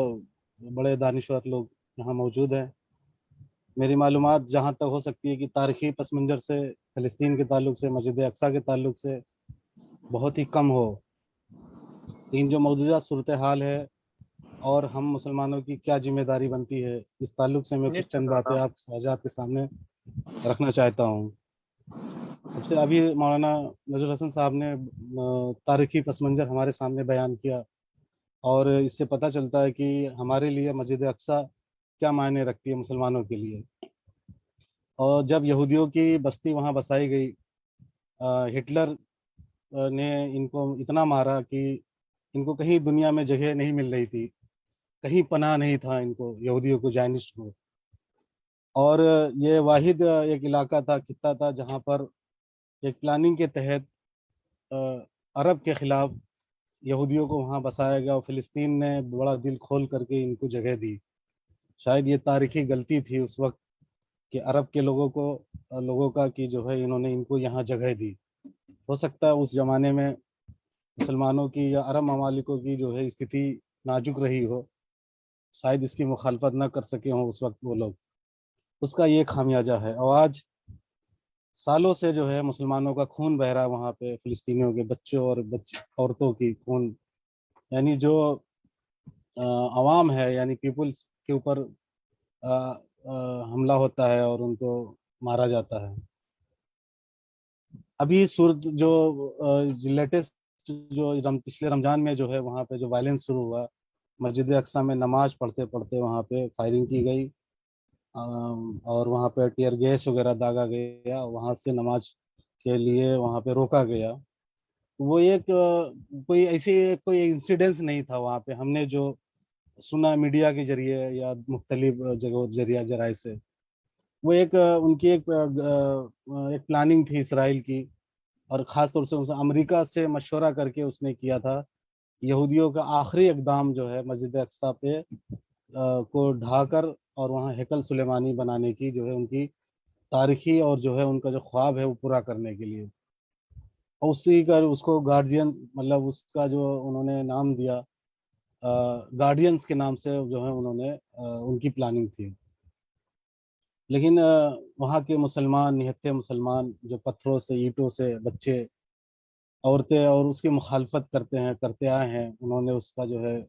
[SPEAKER 6] بڑے دانشور لوگ یہاں موجود ہیں. میری معلومات جہاں تک ہو سکتی ہے کہ تاریخی پس منظر سے فلسطین کے تعلق سے, مسجد اقصیٰ کے تعلق سے بہت ہی کم ہو. لیکن جو موجودہ صورتحال ہے اور ہم مسلمانوں کی کیا ذمہ داری بنتی ہے, اس تعلق سے میں کچھ چند باتیں آپ حضرات کے سامنے رکھنا چاہتا ہوں. سب سے ابھی مولانا نذیر الحسن صاحب نے تاریخی پس منظر ہمارے سامنے بیان کیا, اور اس سے پتہ چلتا ہے کہ ہمارے لیے مسجد اقصیٰ کیا معنی رکھتی ہے مسلمانوں کے لیے. اور جب یہودیوں کی بستی وہاں بسائی گئی, ہٹلر نے ان کو اتنا مارا کہ ان کو کہیں دنیا میں جگہ نہیں مل رہی تھی, کہیں پناہ نہیں تھا ان کو, یہودیوں کو, زائنسٹ کو. اور یہ واحد ایک علاقہ تھا, خطہ تھا, جہاں پر ایک پلاننگ کے تحت عرب کے خلاف یہودیوں کو وہاں بسایا گیا, اور فلسطین نے بڑا دل کھول کر کے ان کو جگہ دی. شاید یہ تاریخی غلطی تھی اس وقت کہ عرب کے لوگوں کا کہ جو ہے انہوں نے ان کو یہاں جگہ دی. ہو سکتا ہے اس زمانے میں مسلمانوں کی یا عرب ممالکوں کی جو ہے استھتی نازک رہی ہو, شاید اس کی مخالفت نہ کر سکے ہوں اس وقت وہ لوگ. اس کا یہ خامیازہ ہے. اور آج سالوں سے جو ہے مسلمانوں کا خون بہ رہا ہے وہاں پہ, فلسطینیوں کے بچوں اور عورتوں کی خون, یعنی جو عوام ہے, یعنی پیپلز کے اوپر حملہ ہوتا ہے اور ان کو مارا جاتا ہے. ابھی صورت جو لیٹسٹ جو پچھلے رمضان میں جو ہے وہاں پہ جو وائلنس شروع ہوا, مسجد اقصیٰ میں نماز پڑھتے پڑھتے وہاں پہ فائرنگ کی گئی, اور وہاں پہ ٹیئر گیس وغیرہ داغا گیا, وہاں سے نماز کے لیے وہاں پہ روکا گیا. وہ ایک کوئی ایسی کوئی انسیڈنس نہیں تھا وہاں پہ. ہم نے جو سنا میڈیا کے ذریعے یا مختلف جگہوں ذرائع سے, وہ ایک ان کی ایک پلاننگ تھی اسرائیل کی, اور خاص طور سے امریکہ سے مشورہ کر کے اس نے کیا تھا. یہودیوں کا آخری اقدام جو ہے مسجد اقصیٰ پہ کو ڈھا کر اور وہاں ہیکل سلیمانی بنانے کی جو ہے ان کی تاریخی اور جو ہے ان کا جو خواب ہے وہ پورا کرنے کے لیے. اور اسی کا اس کو گارجین, مطلب اس کا جو انہوں نے نام دیا گارڈینز کے نام سے جو ہے انہوں نے ان کی پلاننگ تھی. لیکن وہاں کے مسلمان, نہتے مسلمان, جو پتھروں سے, اینٹوں سے, بچے, عورتیں, اور اس کی مخالفت کرتے آئے ہیں, انہوں نے اس کا جو ہے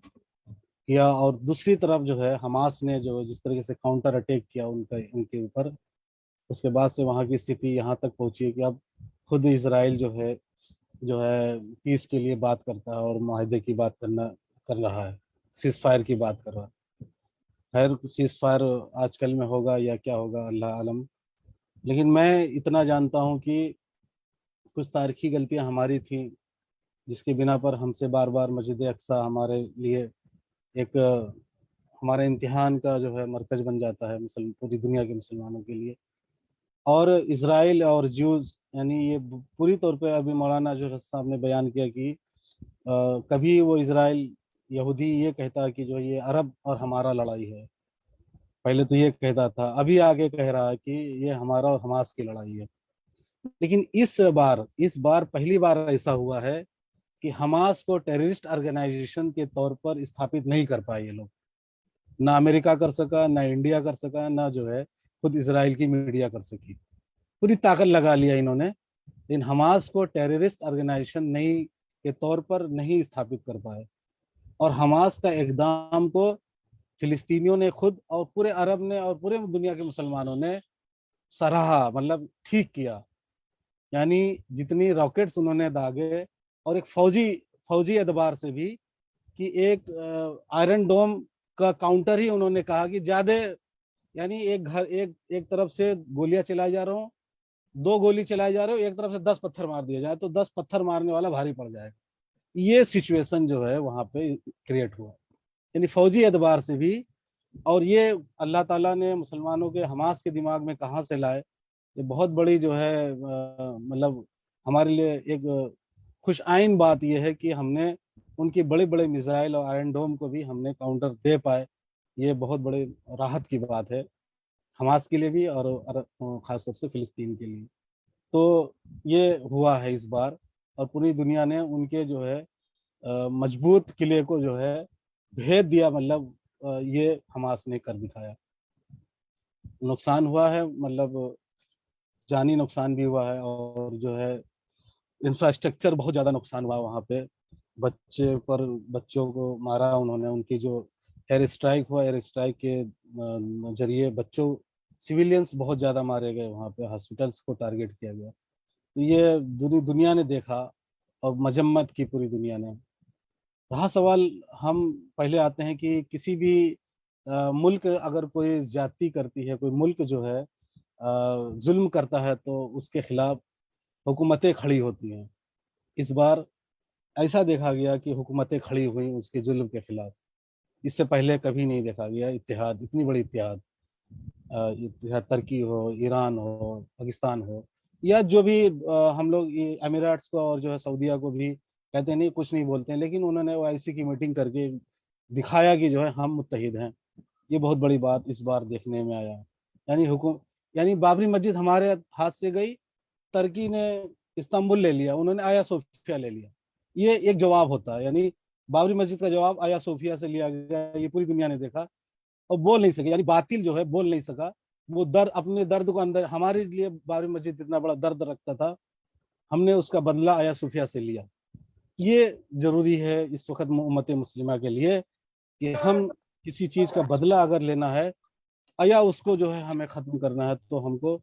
[SPEAKER 6] کیا. اور دوسری طرف جو ہے حماس نے جو جس طریقے سے کاؤنٹر اٹیک کیا ان کے اوپر, اس کے بعد سے وہاں کی استھتی یہاں تک پہنچی کہ اب خود اسرائیل جو ہے پیس کے لیے بات کرتا ہے اور معاہدے کی بات کر رہا ہے, سیز فائر کی بات کر رہا ہے. خیر سیز فائر آج کل میں ہوگا یا کیا ہوگا اللہ عالم. لیکن میں اتنا جانتا ہوں کہ کچھ تاریخی غلطیاں ہماری تھیں جس کی بنا پر ہم سے بار بار مسجد اقصیٰ ہمارے لیے ایک ہمارے امتحان کا جو ہے مرکز بن جاتا ہے پوری دنیا کے مسلمانوں کے لیے. اور اسرائیل اور جوز, یعنی یہ پوری طور پہ ابھی مولانا جو صاحب نے بیان کیا کہ کبھی وہ اسرائیل یہودی یہ کہتا ہے کہ جو یہ عرب اور ہمارا لڑائی ہے, پہلے تو یہ کہتا تھا, ابھی آگے کہہ رہا ہے کہ یہ ہمارا اور حماس کی لڑائی ہے. لیکن اس بار پہلی بار ایسا ہوا ہے کہ حماس کو ٹیررسٹ آرگنائزیشن کے طور پر استھاپت نہیں کر پائے یہ لوگ. نہ امریکہ کر سکا, نہ انڈیا کر سکا, نہ جو ہے خود اسرائیل کی میڈیا کر سکی. پوری طاقت لگا لیا انہوں نے, لیکن حماس کو ٹیررسٹ آرگنائزیشن نہیں کے طور پر نہیں استھاپت کر پائے. اور حماس کا اقدام کو فلسطینیوں نے خود اور پورے عرب نے اور پورے دنیا کے مسلمانوں نے سراہا, مطلب ٹھیک کیا. یعنی جتنی راکٹس انہوں نے داغے, اور ایک فوجی اعتبار سے بھی کہ ایک آئرن ڈوم کا کاؤنٹر ہی انہوں نے کہا کہ زیادہ, یعنی ایک طرف سے گولیاں چلائی جا رہا ہوں, 2 گولی چلائی جا رہے ہو, ایک طرف سے 10 پتھر مار دیا جائے تو 10 پتھر مارنے والا بھاری پڑ جائے گا. یہ سچویشن جو ہے وہاں پہ کریٹ ہوا. یعنی فوجی اعتبار سے بھی اور یہ اللہ تعالیٰ نے مسلمانوں کے حماس کے دماغ میں کہاں سے لائے، یہ بہت بڑی جو ہے مطلب ہمارے لیے ایک خوش آئین بات یہ ہے کہ ہم نے ان کی بڑے بڑے میزائل اور آئرن ڈوم کو بھی ہم نے کاؤنٹر دے پائے. یہ بہت بڑے راحت کی بات ہے حماس کے لیے بھی اور خاص طور سے فلسطین کے لیے. تو یہ ہوا ہے اس بار، اور پوری دنیا نے ان کے جو ہے مضبوط قلعے کو جو ہے بھید دیا، مطلب یہ حماس نے کر دکھایا. نقصان ہوا ہے، مطلب جانی نقصان بھی ہوا ہے، اور جو ہے انفراسٹرکچر بہت زیادہ نقصان ہوا وہاں پہ. بچوں کو مارا انہوں نے، ان کی جو ایئر اسٹرائک ہوا، ایئر اسٹرائک کے ذریعے بچوں سویلینس بہت زیادہ مارے گئے، وہاں پہ ہاسپٹلس کو ٹارگیٹ کیا گیا. تو یہ دنیا نے دیکھا اور مذمت کی پوری دنیا نے. رہا سوال، ہم پہلے آتے ہیں کہ کسی بھی ملک اگر کوئی زیادتی کرتی ہے، کوئی ملک جو ہے ظلم کرتا ہے تو اس کے خلاف حکومتیں کھڑی ہوتی ہیں. اس بار ایسا دیکھا گیا کہ حکومتیں کھڑی ہوئیں اس کے ظلم کے خلاف. اس سے پہلے کبھی نہیں دیکھا گیا اتحاد، اتنی بڑی اتحاد ترکی ہو، ایران ہو، پاکستان ہو، یا جو بھی ہم لوگ اماراتس کو اور جو ہے سعودیہ کو بھی کہتے نہیں، کچھ نہیں بولتے ہیں، لیکن انہوں نے OIC کی میٹنگ کر کے دکھایا کہ جو ہے ہم متحد ہیں. یہ بہت بڑی بات اس بار دیکھنے میں آیا. یعنی بابری مسجد ہمارے ہاتھ سے گئی، ترکی نے استنبول لے لیا، انہوں نے آیا صوفیہ لے لیا. یہ ایک جواب ہوتا ہے، یعنی بابری مسجد کا جواب آیا صوفیہ سے لیا گیا. یہ پوری دنیا نے دیکھا اور بول نہیں سکے، یعنی باطل جو ہے بول نہیں سکا. وہ اپنے درد کو اندر، ہمارے لیے بابری مسجد اتنا بڑا درد رکھتا تھا، ہم نے اس کا بدلہ آیا صوفیہ سے لیا. یہ ضروری ہے اس وقت امت مسلمہ کے لیے کہ ہم کسی چیز کا بدلہ اگر لینا ہے یا اس کو جو ہے ہمیں ختم کرنا ہے تو ہم کو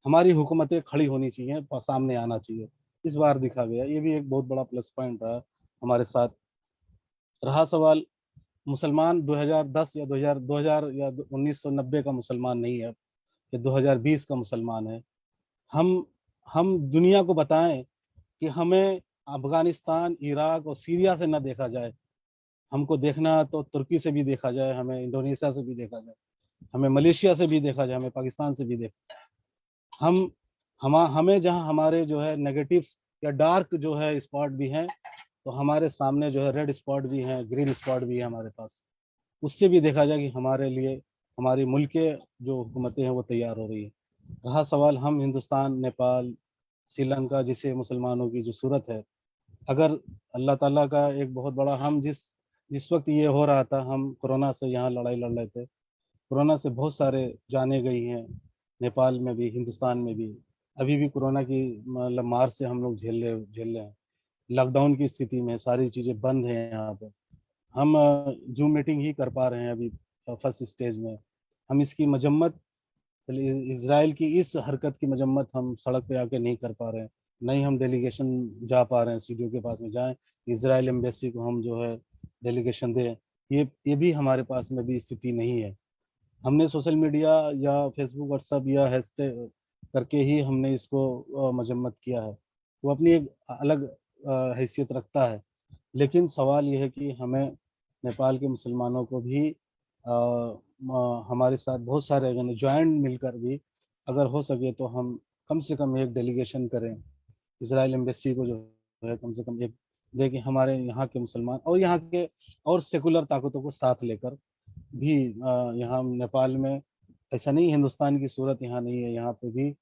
[SPEAKER 6] ہماری حکومتیں کھڑی ہونی چاہیے، سامنے آنا چاہیے. اس بار دکھا گیا، یہ بھی ایک بہت بڑا پلس پوائنٹ رہا ہمارے ساتھ. رہا سوال، مسلمان 2010 یا 2000 یا 1990 کا مسلمان نہیں ہے، یہ 2020 کا مسلمان ہے. ہم دنیا کو بتائیں کہ ہمیں افغانستان، عراق اور سیریا سے نہ دیکھا جائے. ہم کو دیکھنا تو ترکی سے بھی دیکھا جائے، ہمیں انڈونیشیا سے بھی دیکھا جائے، ہمیں ملیشیا سے بھی دیکھا جائے، ہمیں پاکستان سے بھی دیکھا جائے. ہمیں جہاں ہمارے جو ہے نیگیٹیوز یا ڈارک جو ہے اسپاٹ بھی ہیں، تو ہمارے سامنے جو ہے ریڈ اسپاٹ بھی ہیں، گرین اسپاٹ بھی ہے ہمارے پاس. اس سے بھی دیکھا جائے کہ ہمارے لیے ہماری ملک کے جو حکومتیں ہیں وہ تیار ہو رہی ہیں. رہا سوال، ہم ہندوستان، نیپال، سری لنکا جیسے مسلمانوں کی جو صورت ہے، اگر اللہ تعالیٰ کا ایک بہت بڑا، ہم جس وقت یہ ہو رہا تھا، ہم کورونا سے یہاں لڑائی لڑ رہے تھے، کورونا سے بہت سارے جانیں گئی ہیں، نیپال میں بھی، ہندوستان میں بھی. ابھی بھی کورونا کی مطلب مار سے ہم لوگ جھیل رہے ہیں. لاک ڈاؤن کی استھتی میں ساری چیزیں بند ہیں یہاں پہ. ہم زوم میٹنگ ہی کر پا رہے ہیں ابھی فرسٹ اسٹیج میں. ہم اس کی مذمت، اسرائیل کی اس حرکت کی مذمت ہم سڑک پہ آ کے نہیں کر پا رہے ہیں. نہیں ہم ڈیلیگیشن جا پا رہے ہیں، CDO کے پاس میں جائیں، اسرائیل ایمبیسی کو ہم جو ہے ڈیلیگیشن دیں. یہ بھی ہمارے پاس میں بھی استھتی نہیں ہے. ہم نے سوشل میڈیا یا فیس بک، واٹس ایپ یا ہیشٹیگ کر کے ہی ہم نے اس کو مذمت کیا ہے. وہ اپنی ایک الگ حیثیت رکھتا ہے، لیکن سوال یہ ہے کہ ہمیں نیپال کے مسلمانوں کو بھی ہمارے ساتھ بہت سارے جوائنٹ مل کر بھی اگر ہو سکے تو ہم کم سے کم ایک ڈیلیگیشن کریں، اسرائیل ایمبیسی کو جو ہے کم سے کم ایک دے کہ ہمارے یہاں کے مسلمان اور یہاں کے اور سیکولر طاقتوں کو ساتھ لے کر بھی یہاں نیپال میں ایسا نہیں ہندوستان کی صورت یہاں نہیں ہے، یہاں پہ بھی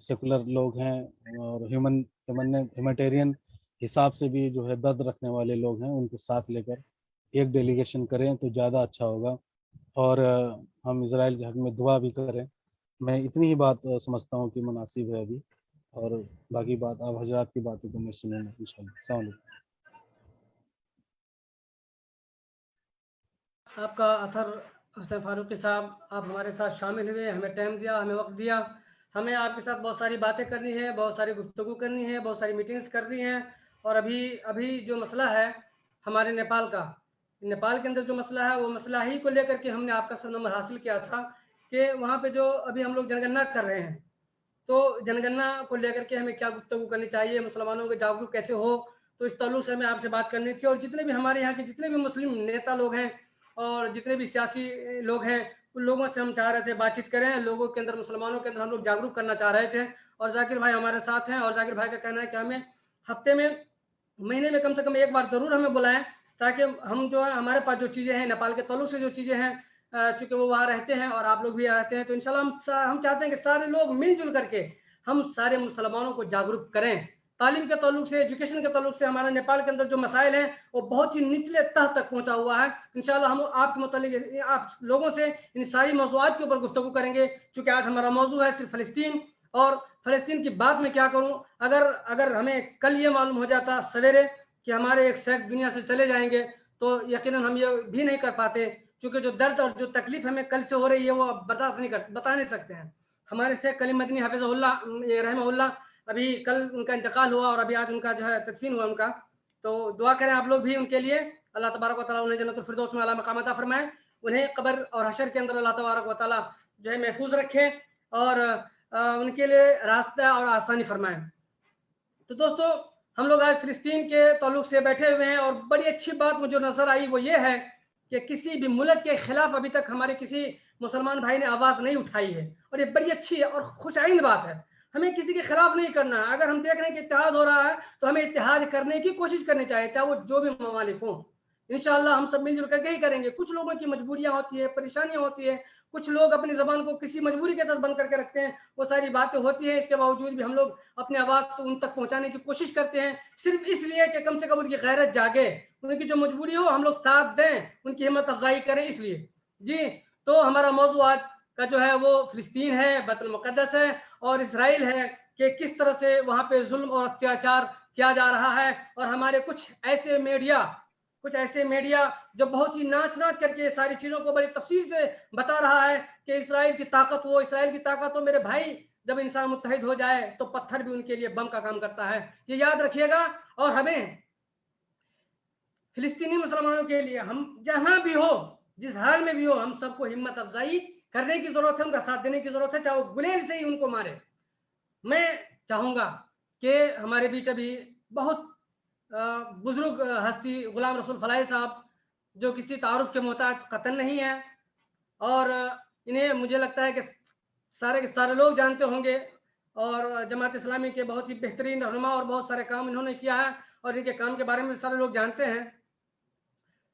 [SPEAKER 6] سیکولر لوگ ہیں اور ہیومینٹیرین حساب سے بھی جو ہے درد رکھنے والے لوگ ہیں، ان کو ساتھ لے کر ایک ڈیلیگیشن کریں تو زیادہ اچھا ہوگا. اور ہم اسرائیل کے حق میں دعا بھی کریں. میں اتنی ہی بات سمجھتا ہوں کہ مناسب ہے ابھی، اور باقی بات آپ حضرات کی باتوں کو میں سنوں گا انشاءاللہ. السلام علیکم.
[SPEAKER 1] آپ کا اطہر حسین فاروقی صاحب، آپ ہمارے ساتھ شامل ہوئے، ہمیں ٹائم دیا، ہمیں وقت دیا. ہمیں آپ کے ساتھ بہت ساری باتیں کرنی ہے، بہت ساری گفتگو کرنی ہے، بہت ساری میٹنگز کرنی ہیں. اور ابھی جو مسئلہ ہے ہمارے نیپال کا، نیپال کے اندر جو مسئلہ ہے وہ مسئلہ ہی کو لے کر کے ہم نے آپ کا نمبر حاصل کیا تھا کہ وہاں پہ جو ابھی ہم لوگ جنگننا کر رہے ہیں، تو جنگننا کو لے کر کے ہمیں کیا گفتگو کرنی چاہیے، مسلمانوں کو جاگروک کیسے ہو، تو اس تعلق سے ہمیں آپ سے بات کرنی تھی. اور جتنے بھی ہمارے یہاں کے جتنے بھی مسلم نیتا لوگ ہیں اور جتنے بھی سیاسی لوگ ہیں ان لوگوں سے ہم چاہ رہے تھے بات چیت کریں, لوگوں کے اندر, مسلمانوں کے اندر ہم لوگ جاگروک کرنا چاہ رہے تھے. اور ذاکر بھائی ہمارے ساتھ ہیں, اور ذاکر بھائی کا کہنا ہے کہ ہمیں ہفتے میں, مہینے میں کم سے کم ایک بار ضرور ہمیں بلائیں, تاکہ ہم جو ہے ہمارے پاس جو چیزیں ہیں نیپال کے تعلق سے جو چیزیں ہیں, چونکہ وہ وہاں رہتے ہیں اور آپ لوگ بھی رہتے ہیں, تو انشاءاللہ ہم چاہتے ہیں کہ سارے لوگ مل جل کر کے ہم سارے مسلمانوں کو جاگروک کریں. تعلیم کے تعلق سے, ایجوکیشن کے تعلق سے ہمارا نیپال کے اندر جو مسائل ہیں وہ بہت ہی نچلے تہ تک پہنچا ہوا ہے. انشاءاللہ ہم آپ کے متعلق آپ لوگوں سے ان ساری موضوعات کے اوپر گفتگو کریں گے, چونکہ آج ہمارا موضوع ہے صرف فلسطین. اور فلسطین کی بات میں کیا کروں, اگر ہمیں کل یہ معلوم ہو جاتا سویرے کہ ہمارے ایک شیخ دنیا سے چلے جائیں گے, تو یقیناً ہم یہ بھی نہیں کر پاتے, کیونکہ جو درد اور جو تکلیف ہمیں کل سے ہو رہی ہے وہ بتا نہیں سکتے ہیں. ہمارے شیخ کلیم مدنی حفظہ اللہ رحمہ اللہ, ابھی کل ان کا انتقال ہوا اور ابھی آج ان کا جو ہے تدفین ہوا ان کا, تو دعا کریں آپ لوگ بھی ان کے لیے. اللہ تبارک و تعالیٰ انہیں جنت الفردوس میں اعلیٰ مقام عطا فرمائے, انہیں قبر اور حشر کے اندر اللہ تبارک و تعالیٰ جو ہے محفوظ رکھے اور ان کے لیے راستہ اور آسانی فرمائے. تو دوستو, ہم لوگ آج فلسطین کے تعلق سے بیٹھے ہوئے ہیں, اور بڑی اچھی بات مجھے نظر آئی وہ یہ ہے کہ کسی بھی ملک کے خلاف ابھی تک ہمارے کسی مسلمان بھائی نے آواز نہیں اٹھائی ہے, اور یہ بڑی اچھی اور خوش آئند بات ہے. ہمیں کسی کے خلاف نہیں کرنا ہے. اگر ہم دیکھ رہے ہیں کہ اتحاد ہو رہا ہے تو ہمیں اتحاد کرنے کی کوشش کرنی چاہیے, چاہے وہ جو بھی ممالک ہوں. انشاءاللہ ہم سب مل جل کر کے ہی کریں گے. کچھ لوگوں کی مجبوریاں ہوتی ہیں, پریشانیاں ہوتی ہیں, کچھ لوگ اپنی زبان کو کسی مجبوری کے تحت بند کر کے رکھتے ہیں, وہ ساری باتیں ہوتی ہیں. اس کے باوجود بھی ہم لوگ اپنی آواز تو ان تک پہنچانے کی کوشش کرتے ہیں, صرف اس لیے کہ کم سے کم ان کی غیرت جاگے, ان کی جو مجبوری ہو ہم لوگ ساتھ دیں, ان کی ہمت افزائی کریں اس لیے. جی, تو ہمارا موضوع آج کا جو ہے وہ فلسطین ہے, بیت المقدس ہے, اور اسرائیل ہے, کہ کس طرح سے وہاں پہ ظلم اور اتیاچار کیا جا رہا ہے. اور ہمارے کچھ ایسے میڈیا جو بہت ہی ناچ کر کے ساری چیزوں کو بڑی تفصیل سے بتا رہا ہے کہ اسرائیل کی طاقت ہو. میرے بھائی, جب انسان متحد ہو جائے تو پتھر بھی ان کے لیے بم کا کام کرتا ہے, یہ یاد رکھیے گا. اور ہمیں فلسطینی مسلمانوں کے لیے, ہم جہاں بھی ہو, جس حال میں بھی ہو, ہم سب کو ہمت افزائی کرنے کی ضرورت ہے, ان کا ساتھ دینے کی ضرورت ہے, چاہے وہ گلیل سے ہی ان کو مارے. میں چاہوں گا کہ ہمارے بیچ ابھی بہت بزرگ ہستی غلام رسول فلاحی صاحب, جو کسی تعارف کے محتاج قطعاً نہیں ہے, اور انہیں مجھے لگتا ہے کہ سارے کے سارے لوگ جانتے ہوں گے, اور جماعت اسلامی کے بہت ہی بہترین رہنما, اور بہت سارے کام انہوں نے کیا ہے, اور ان کے کام کے بارے میں سارے لوگ جانتے ہیں.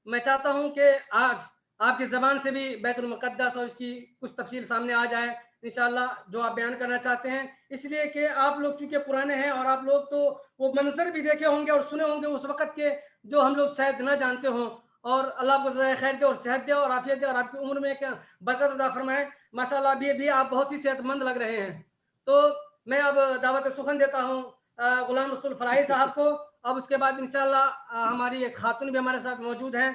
[SPEAKER 1] میں چاہتا ہوں کہ آج آپ کی زبان سے بھی بیت المقدس اور اس کی کچھ تفصیل سامنے آ جائے انشاءاللہ, جو آپ بیان کرنا چاہتے ہیں. اس لیے کہ آپ لوگ چونکہ پرانے ہیں, اور آپ لوگ تو وہ منظر بھی دیکھے ہوں گے اور سنے ہوں گے اس وقت کے, جو ہم لوگ شاید نہ جانتے ہوں. اور اللہ کو جزائے خیر دے, اور صحت دے, اور عافیت دے, اور آپ کی عمر میں برکت عطا فرمائے. ماشاءاللہ ابھی بھی آپ بہت ہی صحت مند لگ رہے ہیں. تو میں اب دعوت سخن دیتا ہوں غلام رسول فلاحی صاحب کو. اب اس کے بعد انشاءاللہ ہماری ایک خاتون بھی ہمارے ساتھ موجود ہیں,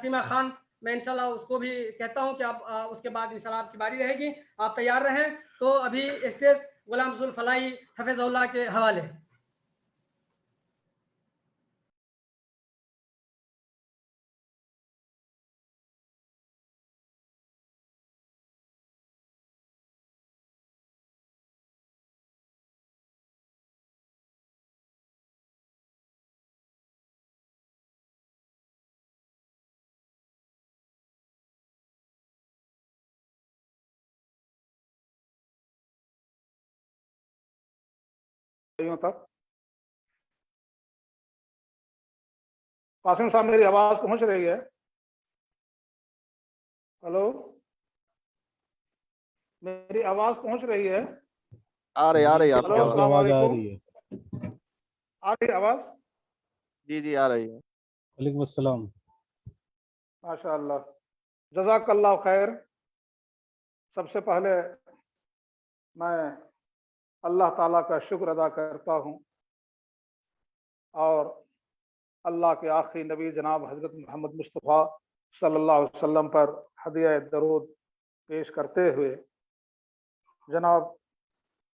[SPEAKER 1] سیما خان. میں انشاءاللہ اس کو بھی کہتا ہوں کہ آپ اس کے بعد انشاءاللہ آپ کی باری رہے گی, آپ تیار رہیں. تو ابھی اسٹیج غلام رسول فلاحی حفظ اللہ کے حوالے.
[SPEAKER 7] تک قاسم صاحب, میری آواز پہنچ رہی ہے؟ ہلو, میری آواز پہنچ رہی ہے؟
[SPEAKER 8] آ رہی آپ کی
[SPEAKER 7] السلام
[SPEAKER 6] آواز آ
[SPEAKER 7] علیکم.
[SPEAKER 6] رہی ہے.
[SPEAKER 7] آ رہی آواز؟
[SPEAKER 8] جی آ رہی ہے.
[SPEAKER 6] وعلیکم السلام.
[SPEAKER 7] ماشاء اللہ, جزاک اللہ خیر. سب سے پہلے میں اللہ تعالیٰ کا شکر ادا کرتا ہوں, اور اللہ کے آخری نبی جناب حضرت محمد مصطفیٰ صلی اللہ علیہ وسلم پر ہدیہ درود پیش کرتے ہوئے جناب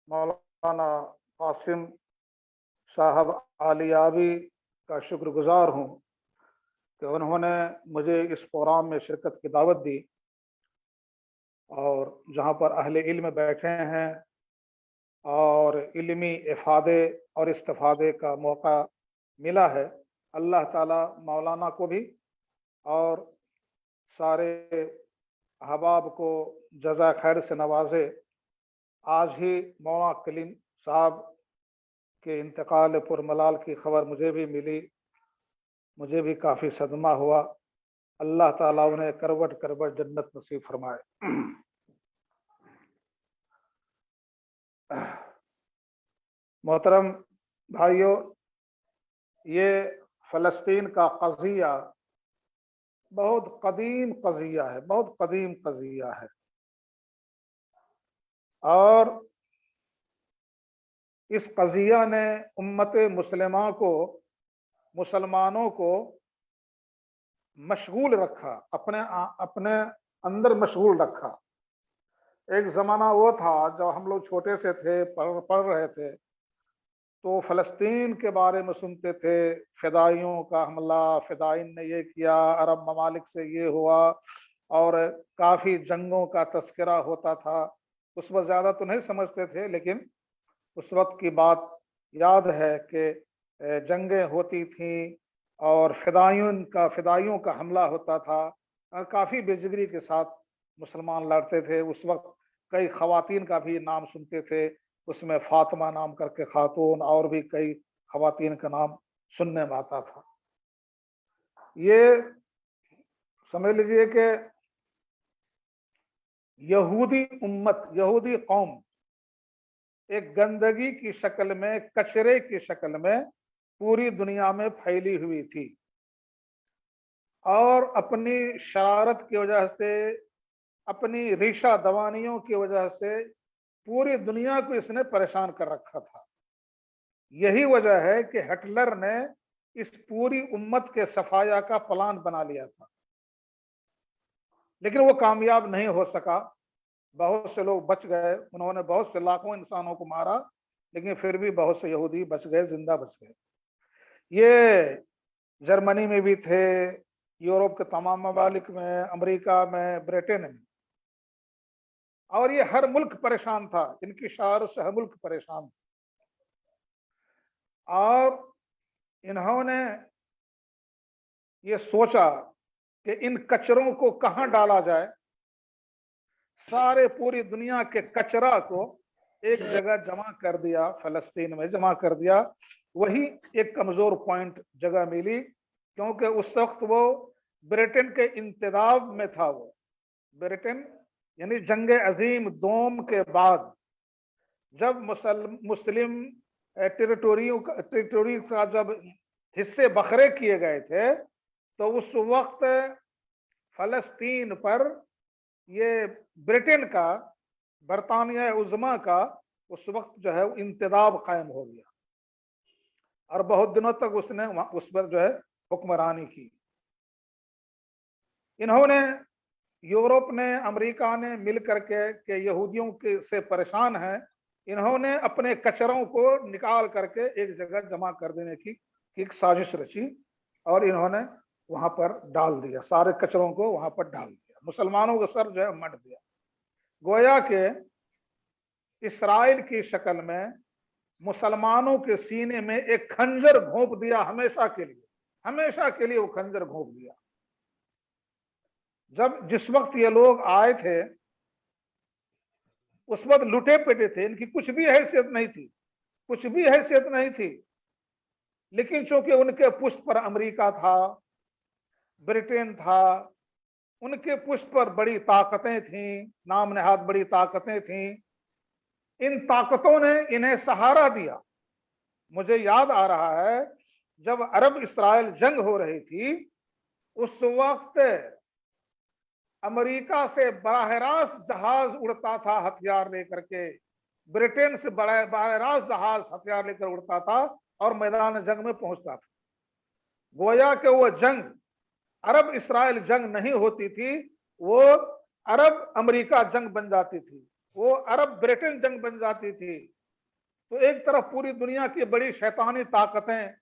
[SPEAKER 7] مولانا قاسم صاحب عالیابی کا شکر گزار ہوں کہ انہوں نے مجھے اس پروگرام میں شرکت کی دعوت دی, اور جہاں پر اہل علم بیٹھے ہیں اور علمی افادے اور استفادے کا موقع ملا ہے. اللہ تعالی مولانا کو بھی اور सारे अहबाब को जज़ा खैर से नवाजे। आज ही मौलाना कलीम साहब के इंतकाल पुरमलाल की खबर मुझे भी मिली, मुझे भी काफ़ी सदमा हुआ। अल्लाह ताला उन्हें करवट करवट जन्नत नसीब फरमाए। मोहतरम भाइयों, ये फ़लस्तीन का क़ज़िया बहुत कदीम क़ज़िया है, बहुत कदीम क़ज़िया है, और इस क़ज़िया ने उम्मत मुस्लिमा को, मुसलमानों को मशगूल रखा, अपने अंदर मशगूल रखा। एक ज़माना वो था जब हम लोग छोटे से थे, पढ़ रहे थे, तो फ़लस्तीन के बारे में सुनते थे, फ़िदाइयों का हमला, फ़िदाइन ने ये किया, अरब ममालिक से ये हुआ, और काफ़ी जंगों का तस्करा होता था। उस वक्त ज़्यादा तो नहीं समझते थे, लेकिन उस वक्त की बात याद है कि जंगें होती थीं और फ़िदाइयों का हमला होता था, और काफ़ी बेजिगरी के साथ मुसलमान लड़ते थे। उस वक्त कई ख़वातीन का भी नाम सुनते थे, उसमें फातिमा नाम करके खातून और भी कई ख़वातीन का नाम सुनने में आता था। ये समझ लीजिए कि यहूदी उम्मत, यहूदी कौम एक गंदगी की शक्ल में, कचरे की शक्ल में पूरी दुनिया में फैली हुई थी, और अपनी शरारत की वजह से, अपनी रीशा दवानियों की वजह से पूरी दुनिया को इसने परेशान कर रखा था। यही वजह है कि हिटलर ने इस पूरी उम्मत के सफाया का प्लान बना लिया था, लेकिन वो कामयाब नहीं हो सका। बहुत से लोग बच गए, उन्होंने बहुत से लाखों इंसानों को मारा, लेकिन फिर भी बहुत से यहूदी बच गए, जिंदा बच गए। ये जर्मनी में भी थे, यूरोप के तमाम ममालिक में, अमेरिका में, ब्रिटेन में, और ये हर मुल्क परेशान था, इनकी शरारत से हर मुल्क परेशान था। और इन्होंने ये सोचा कि इन कचरों को कहाँ डाला जाए। सारे पूरी दुनिया के कचरा को एक जगह जमा कर दिया, फ़लस्तीन में जमा कर दिया। वही एक कमजोर पॉइंट जगह मिली, क्योंकि उस वक्त वो ब्रिटेन के इंतजाम में था। वो ब्रिटेन यानी जंग अजीम दोम के बाद जब मुस्लिम टेरिटोरी का जब हिस्से बखरे किए गए थे, तो उस वक्त फ़लस्तीन पर ये ब्रिटेन का, बरतानिया उज़्मा का उस वक्त जो है इंतजाम कायम हो गया, और बहुत दिनों तक उसने उस पर जो है हुक्मरानी की। इन्होंने, यूरोप ने, अमेरिका ने मिल करके यहूदियों के से परेशान हैं, इन्होंने अपने कचरों को निकाल करके एक जगह जमा कर देने की एक साजिश रची, और इन्होंने वहां पर डाल दिया, सारे कचरों को वहां पर डाल दिया, मुसलमानों का सर जो है मट दिया। गोया के इस्राइल की शक्ल में मुसलमानों के सीने में एक खंजर घोंप दिया, हमेशा के लिए, हमेशा के लिए वो खंजर घोंप दिया। जिस वक्त ये लोग आए थे, उस वक्त लुटे पिटे थे, इनकी कुछ भी हैसियत नहीं थी, कुछ भी हैसियत नहीं थी, लेकिन चूंकि उनके पुष्ट पर अमेरिका था, ब्रिटेन था, उनके पुष्ट पर बड़ी ताकतें थीं, नाम नहाद बड़ी ताकतें थीं, इन ताकतों ने इन्हें सहारा दिया। मुझे याद आ रहा है जब अरब इस्राइल जंग हो रही थी, उस वक्त अमेरिका से बराह रास्त जहाज उड़ता था हथियार लेकर के, ब्रिटेन से बराह रास्त जहाज हथियार लेकर उड़ता था और मैदान जंग में पहुंचता था। गोया के वो जंग अरब इस्राइल जंग नहीं होती थी, वो अरब अमेरिका जंग बन जाती थी, वो अरब ब्रिटेन जंग बन जाती थी। तो एक तरफ पूरी दुनिया की बड़ी शैतानी ताकतें,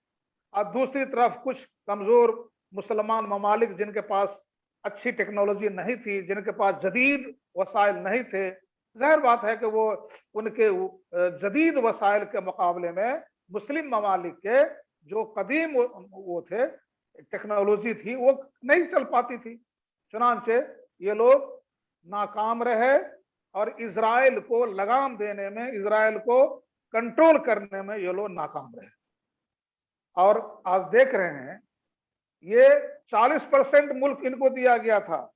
[SPEAKER 7] और दूसरी तरफ कुछ कमजोर मुसलमान ममालिक जिनके पास अच्छी टेक्नोलॉजी नहीं थी, जिनके पास जदीद वसाइल नहीं थे। जाहिर बात है कि वो उनके जदीद वसाइल के मुकाबले में मुस्लिम ममालिक के जो कदीम वो थे, टेक्नोलॉजी थी, वो नहीं चल पाती थी, चुनांचे ये लोग नाकाम रहे और इजराइल को लगाम देने में, इजराइल को कंट्रोल करने में ये लोग नाकाम रहे। और आज देख रहे हैं ये 40% मुल्क इनको दिया गया था,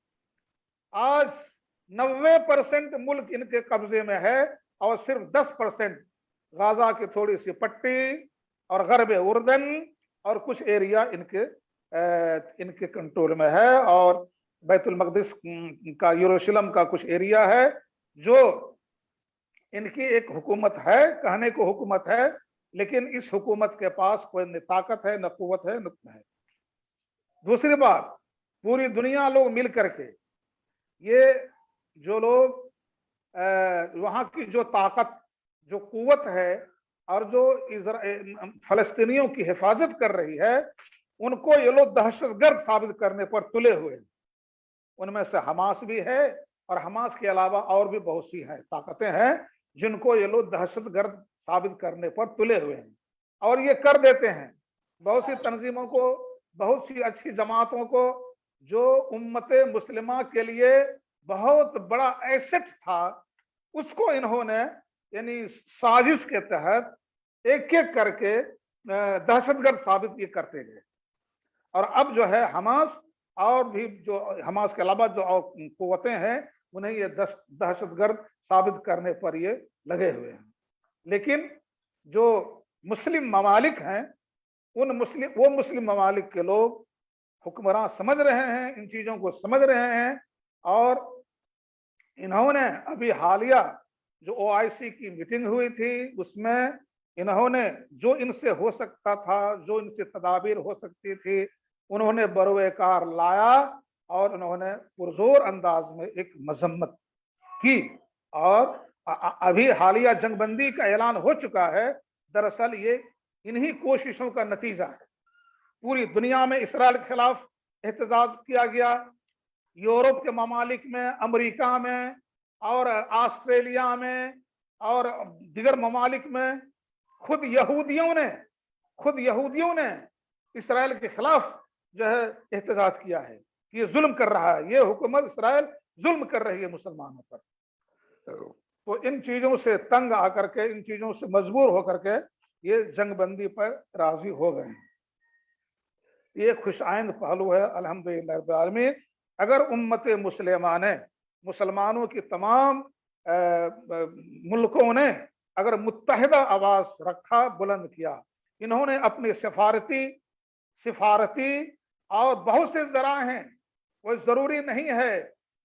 [SPEAKER 7] आज 90% मुल्क इनके कब्जे में है और सिर्फ 10% गाजा की थोड़ी सी पट्टी और गरब उर्दन और कुछ एरिया इनके कंट्रोल में है, और बैतुल मकदिस का, यरूशलेम का कुछ एरिया है जो इनकी एक हुकूमत है, कहने को हुकूमत है, लेकिन इस हुकूमत के पास कोई न ताकत है, न कुव्वत है, न है। दूसरी बात, पूरी दुनिया लोग मिल करके ये जो लोग वहां की जो ताकत, जो कुव्वत है और जो फलस्तीनियों की हिफाजत कर रही है, उनको ये लोग दहशतगर्द साबित करने पर तुले हुए हैं। उनमें से हमास भी है और हमास के अलावा और भी बहुत सी हैं ताकतें हैं जिनको ये लोग दहशतगर्द साबित करने पर तुले हुए हैं, और ये कर देते हैं। बहुत सी तंजीमों को, बहुत सी अच्छी जमातों को, जो उम्मते मुस्लिमा के लिए बहुत बड़ा एसेट था, उसको इन्होंने यानी साजिश के तहत एक एक करके दहशतगर्द साबित ये करते गए। और अब जो है हमास और भी जो हमास के अलावा जो कुव्वतें हैं, उन्हें ये दहशतगर्द साबित करने पर ये लगे हुए हैं। लेकिन जो मुस्लिम ममालिक हैं, वो मुस्लिम ममालिक के लोग हुक्मरान समझ रहे हैं, इन चीजों को समझ रहे हैं, और इन्होंने अभी हालिया जो OIC की मीटिंग हुई थी, उसमें इन्होंने जो इनसे हो सकता था, जो इनसे तदाबीर हो सकती थी, उन्होंने बरोएकार लाया और उन्होंने पुरजोर अंदाज में एक मजम्मत की। और अभी हालिया जंगबंदी का ऐलान हो चुका है, दरअसल ये इन्हीं कोशिशों का नतीजा है। पूरी दुनिया में इसराइल के खिलाफ एहतजाज किया गया, यूरोप के ममालिक में, अमेरिका में और ऑस्ट्रेलिया में और दिगर ममालिक में खुद यहूदियों ने इसराइल के खिलाफ जो है एहतजाज किया है कि ये जुल्म कर रहा है, ये हुकूमत इसराइल जुल्म कर रही है मुसलमानों पर। तो इन चीजों से तंग आकर के, इन चीजों से मजबूर होकर के ये जंगबंदी पर राजी हो गए हैं। ये खुशाइंद पहलू है अल्हम्दुलिल्लाह रब्बिल आलमीन। अगर उम्मत मुस्लिमा ने, मुसलमानों की तमाम मुल्कों ने अगर मुत्तहिदा आवाज रखा, बुलंद किया, इन्होंने अपने सिफारती और बहुत से जरा हैं, कोई जरूरी नहीं है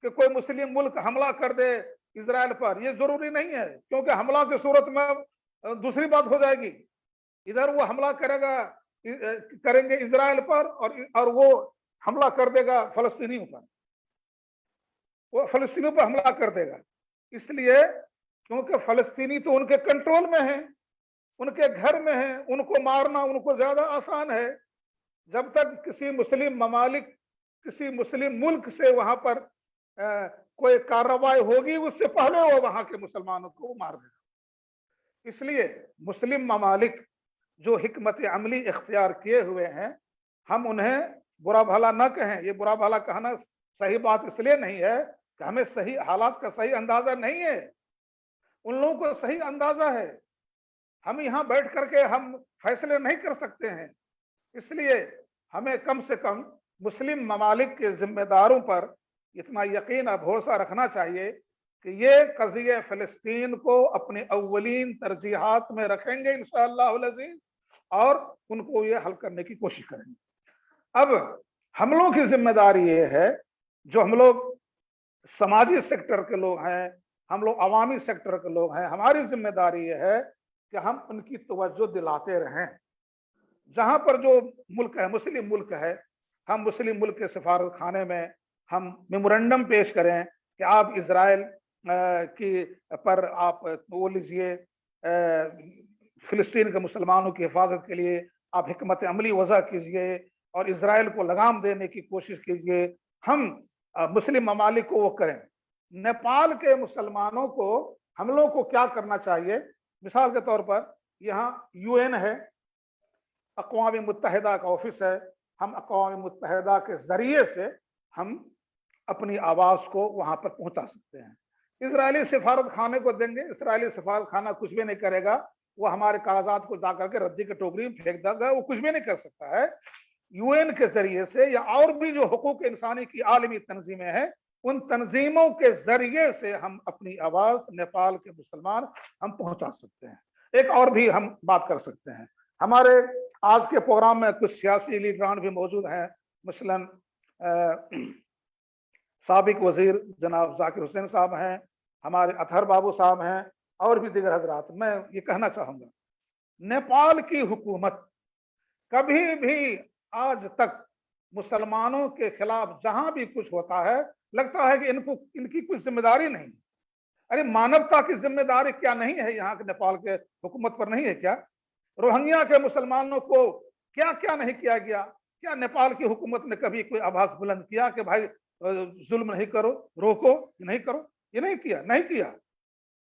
[SPEAKER 7] कि कोई मुस्लिम मुल्क हमला कर दे इजराइल पर, ये जरूरी नहीं है, क्योंकि हमला की सूरत में दूसरी बात हो जाएगी। इधर वो हमला करेंगे इजराइल पर और वो हमला कर देगा फलस्तीनियों पर, वो फलस्तीनियों पर हमला कर देगा। इसलिए क्योंकि फलस्तीनी तो उनके कंट्रोल में है, उनके घर में है, उनको मारना उनको ज्यादा आसान है। जब तक किसी मुस्लिम ममालिक, किसी मुस्लिम मुल्क से वहां पर कोई कार्रवाई होगी, उससे पहले वो वहां के मुसलमानों को मार देगा। इसलिए मुस्लिम ममालिक जो हिकमत अमली इख्तियार किए हुए हैं, हम उन्हें बुरा भला न कहें। ये बुरा भला कहना सही बात इसलिए नहीं है कि हमें सही हालात का सही अंदाजा नहीं है, उन लोगों को सही अंदाजा है। हम यहाँ बैठ करके हम फैसले नहीं कर सकते हैं। इसलिए हमें कम से कम मुस्लिम ममालिक के जिम्मेदारों पर इतना यकीन और भरोसा रखना चाहिए कि ये कज़िया फ़लस्तीन को अपने अव्वलीन तरजीहात में रखेंगे इंशाअल्लाह अज़ीज़, और उनको ये हल करने की कोशिश करेंगे। अब हम लोग की जिम्मेदारी ये है, जो हम लोग समाजी सेक्टर के लोग हैं, हम लोग अवामी सेक्टर के लोग हैं, हमारी जिम्मेदारी ये है कि हम उनकी तवज्जो दिलाते रहें। जहां पर जो मुल्क है, मुस्लिम मुल्क है, हम मुस्लिम मुल्क के सफारत खाने में हम मेमोरेंडम पेश करें कि आप इजराइल की पर आप वो लीजिए, फिलिस्तीन के मुसलमानों की हिफाजत के लिए आप हिकमत अमली वज़ा कीजिए और इजराइल को लगाम देने की कोशिश कीजिए। हम मुस्लिम ममालिक को वो करें। नेपाल के मुसलमानों को हम लोग को क्या करना चाहिए? मिसाल के तौर पर यहाँ UN है, अक़वाम मुत्तहिदा का ऑफिस है, हम अक़वाम मुत्तहिदा के जरिए से हम अपनी आवाज को वहां पर पहुंचा सकते हैं। इजरायली सिफारत खाने को देंगे, इजरायली सिफारत खाना कुछ भी नहीं करेगा, वो हमारे कागजात को जाकर के रद्दी के टोकरी में फेंक देगा, वो कुछ भी नहीं कर सकता है। यूएन के जरिए से या और भी जो हुकूक इंसानी की आलमी तंजीमें हैं, उन तंजीमों के जरिए से हम अपनी आवाज नेपाल के मुसलमान हम पहुंचा सकते हैं। एक और भी हम बात कर सकते हैं, हमारे आज के प्रोग्राम में कुछ सियासी लीडरान भी मौजूद हैं, मसलन साबिक वजीर जनाब जाकिर हुसैन साहब हैं, हमारे अतहर बाबू साहब हैं, और भी दिगर हजरात। मैं ये कहना चाहूंगा, नेपाल की हुकूमत कभी भी आज तक मुसलमानों के खिलाफ जहां भी कुछ होता है, लगता है कि इनकी कुछ जिम्मेदारी नहीं। अरे मानवता की जिम्मेदारी क्या नहीं है यहाँ के नेपाल के हुकूमत पर नहीं है क्या? रोहिंग्या के मुसलमानों को क्या क्या नहीं किया गया? क्या नेपाल की हुकूमत ने कभी कोई आवाज बुलंद किया कि भाई जुल्म नहीं करो, रोको, नहीं करो? ये नहीं किया, नहीं किया।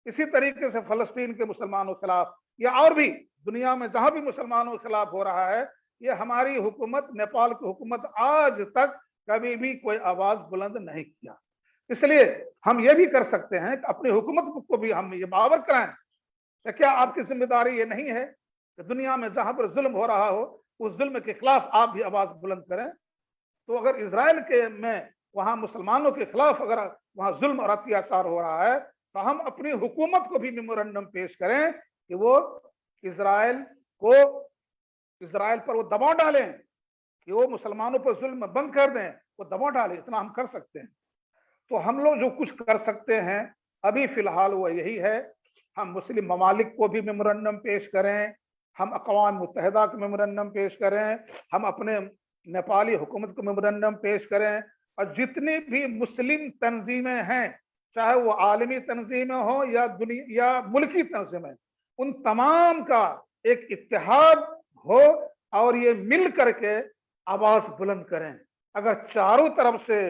[SPEAKER 7] इसी तरीके से फलस्तीन के मुसलमानों के खिलाफ या और भी दुनिया में जहां भी मुसलमानों के खिलाफ हो रहा है, ये हमारी हुकूमत, नेपाल की हुकूमत आज तक कभी भी कोई आवाज बुलंद नहीं किया। इसलिए हम ये भी कर सकते हैं कि अपनी हुकूमत को भी हम ये बावर कराएं कि क्या आपकी जिम्मेदारी ये नहीं है कि दुनिया में जहां पर जुल्म हो रहा हो, उस जुल्म के खिलाफ आप भी आवाज बुलंद करें। तो अगर इजराइल के में वहां मुसलमानों के खिलाफ अगर वहां जुल्म और अत्याचार हो रहा है, तो हम अपनी हुकूमत को भी मेमोरेंडम पेश करें कि वो इजराइल पर वो दबाव डालें कि वो मुसलमानों पर जुल्म बंद कर दें, वो दबाव डालें। इतना हम कर सकते हैं। तो हम लोग जो कुछ कर सकते हैं अभी फिलहाल वो यही है, हम मुस्लिम ममालिक को भी मेमोरेंडम पेश करें, हम अक़वाम मुत्तहिदा को मेमोरेंडम पेश करें, हम अपने नेपाली हुकूमत को मेमोरेंडम पेश करें, और जितनी भी मुस्लिम तंजीमें हैं, चाहे वो आलमी तंजीमें हो या दुनिया या मुल्की तंजीमें, उन तमाम का एक इत्तेहाद हो और ये मिल करके आवाज बुलंद करें। अगर चारों तरफ से,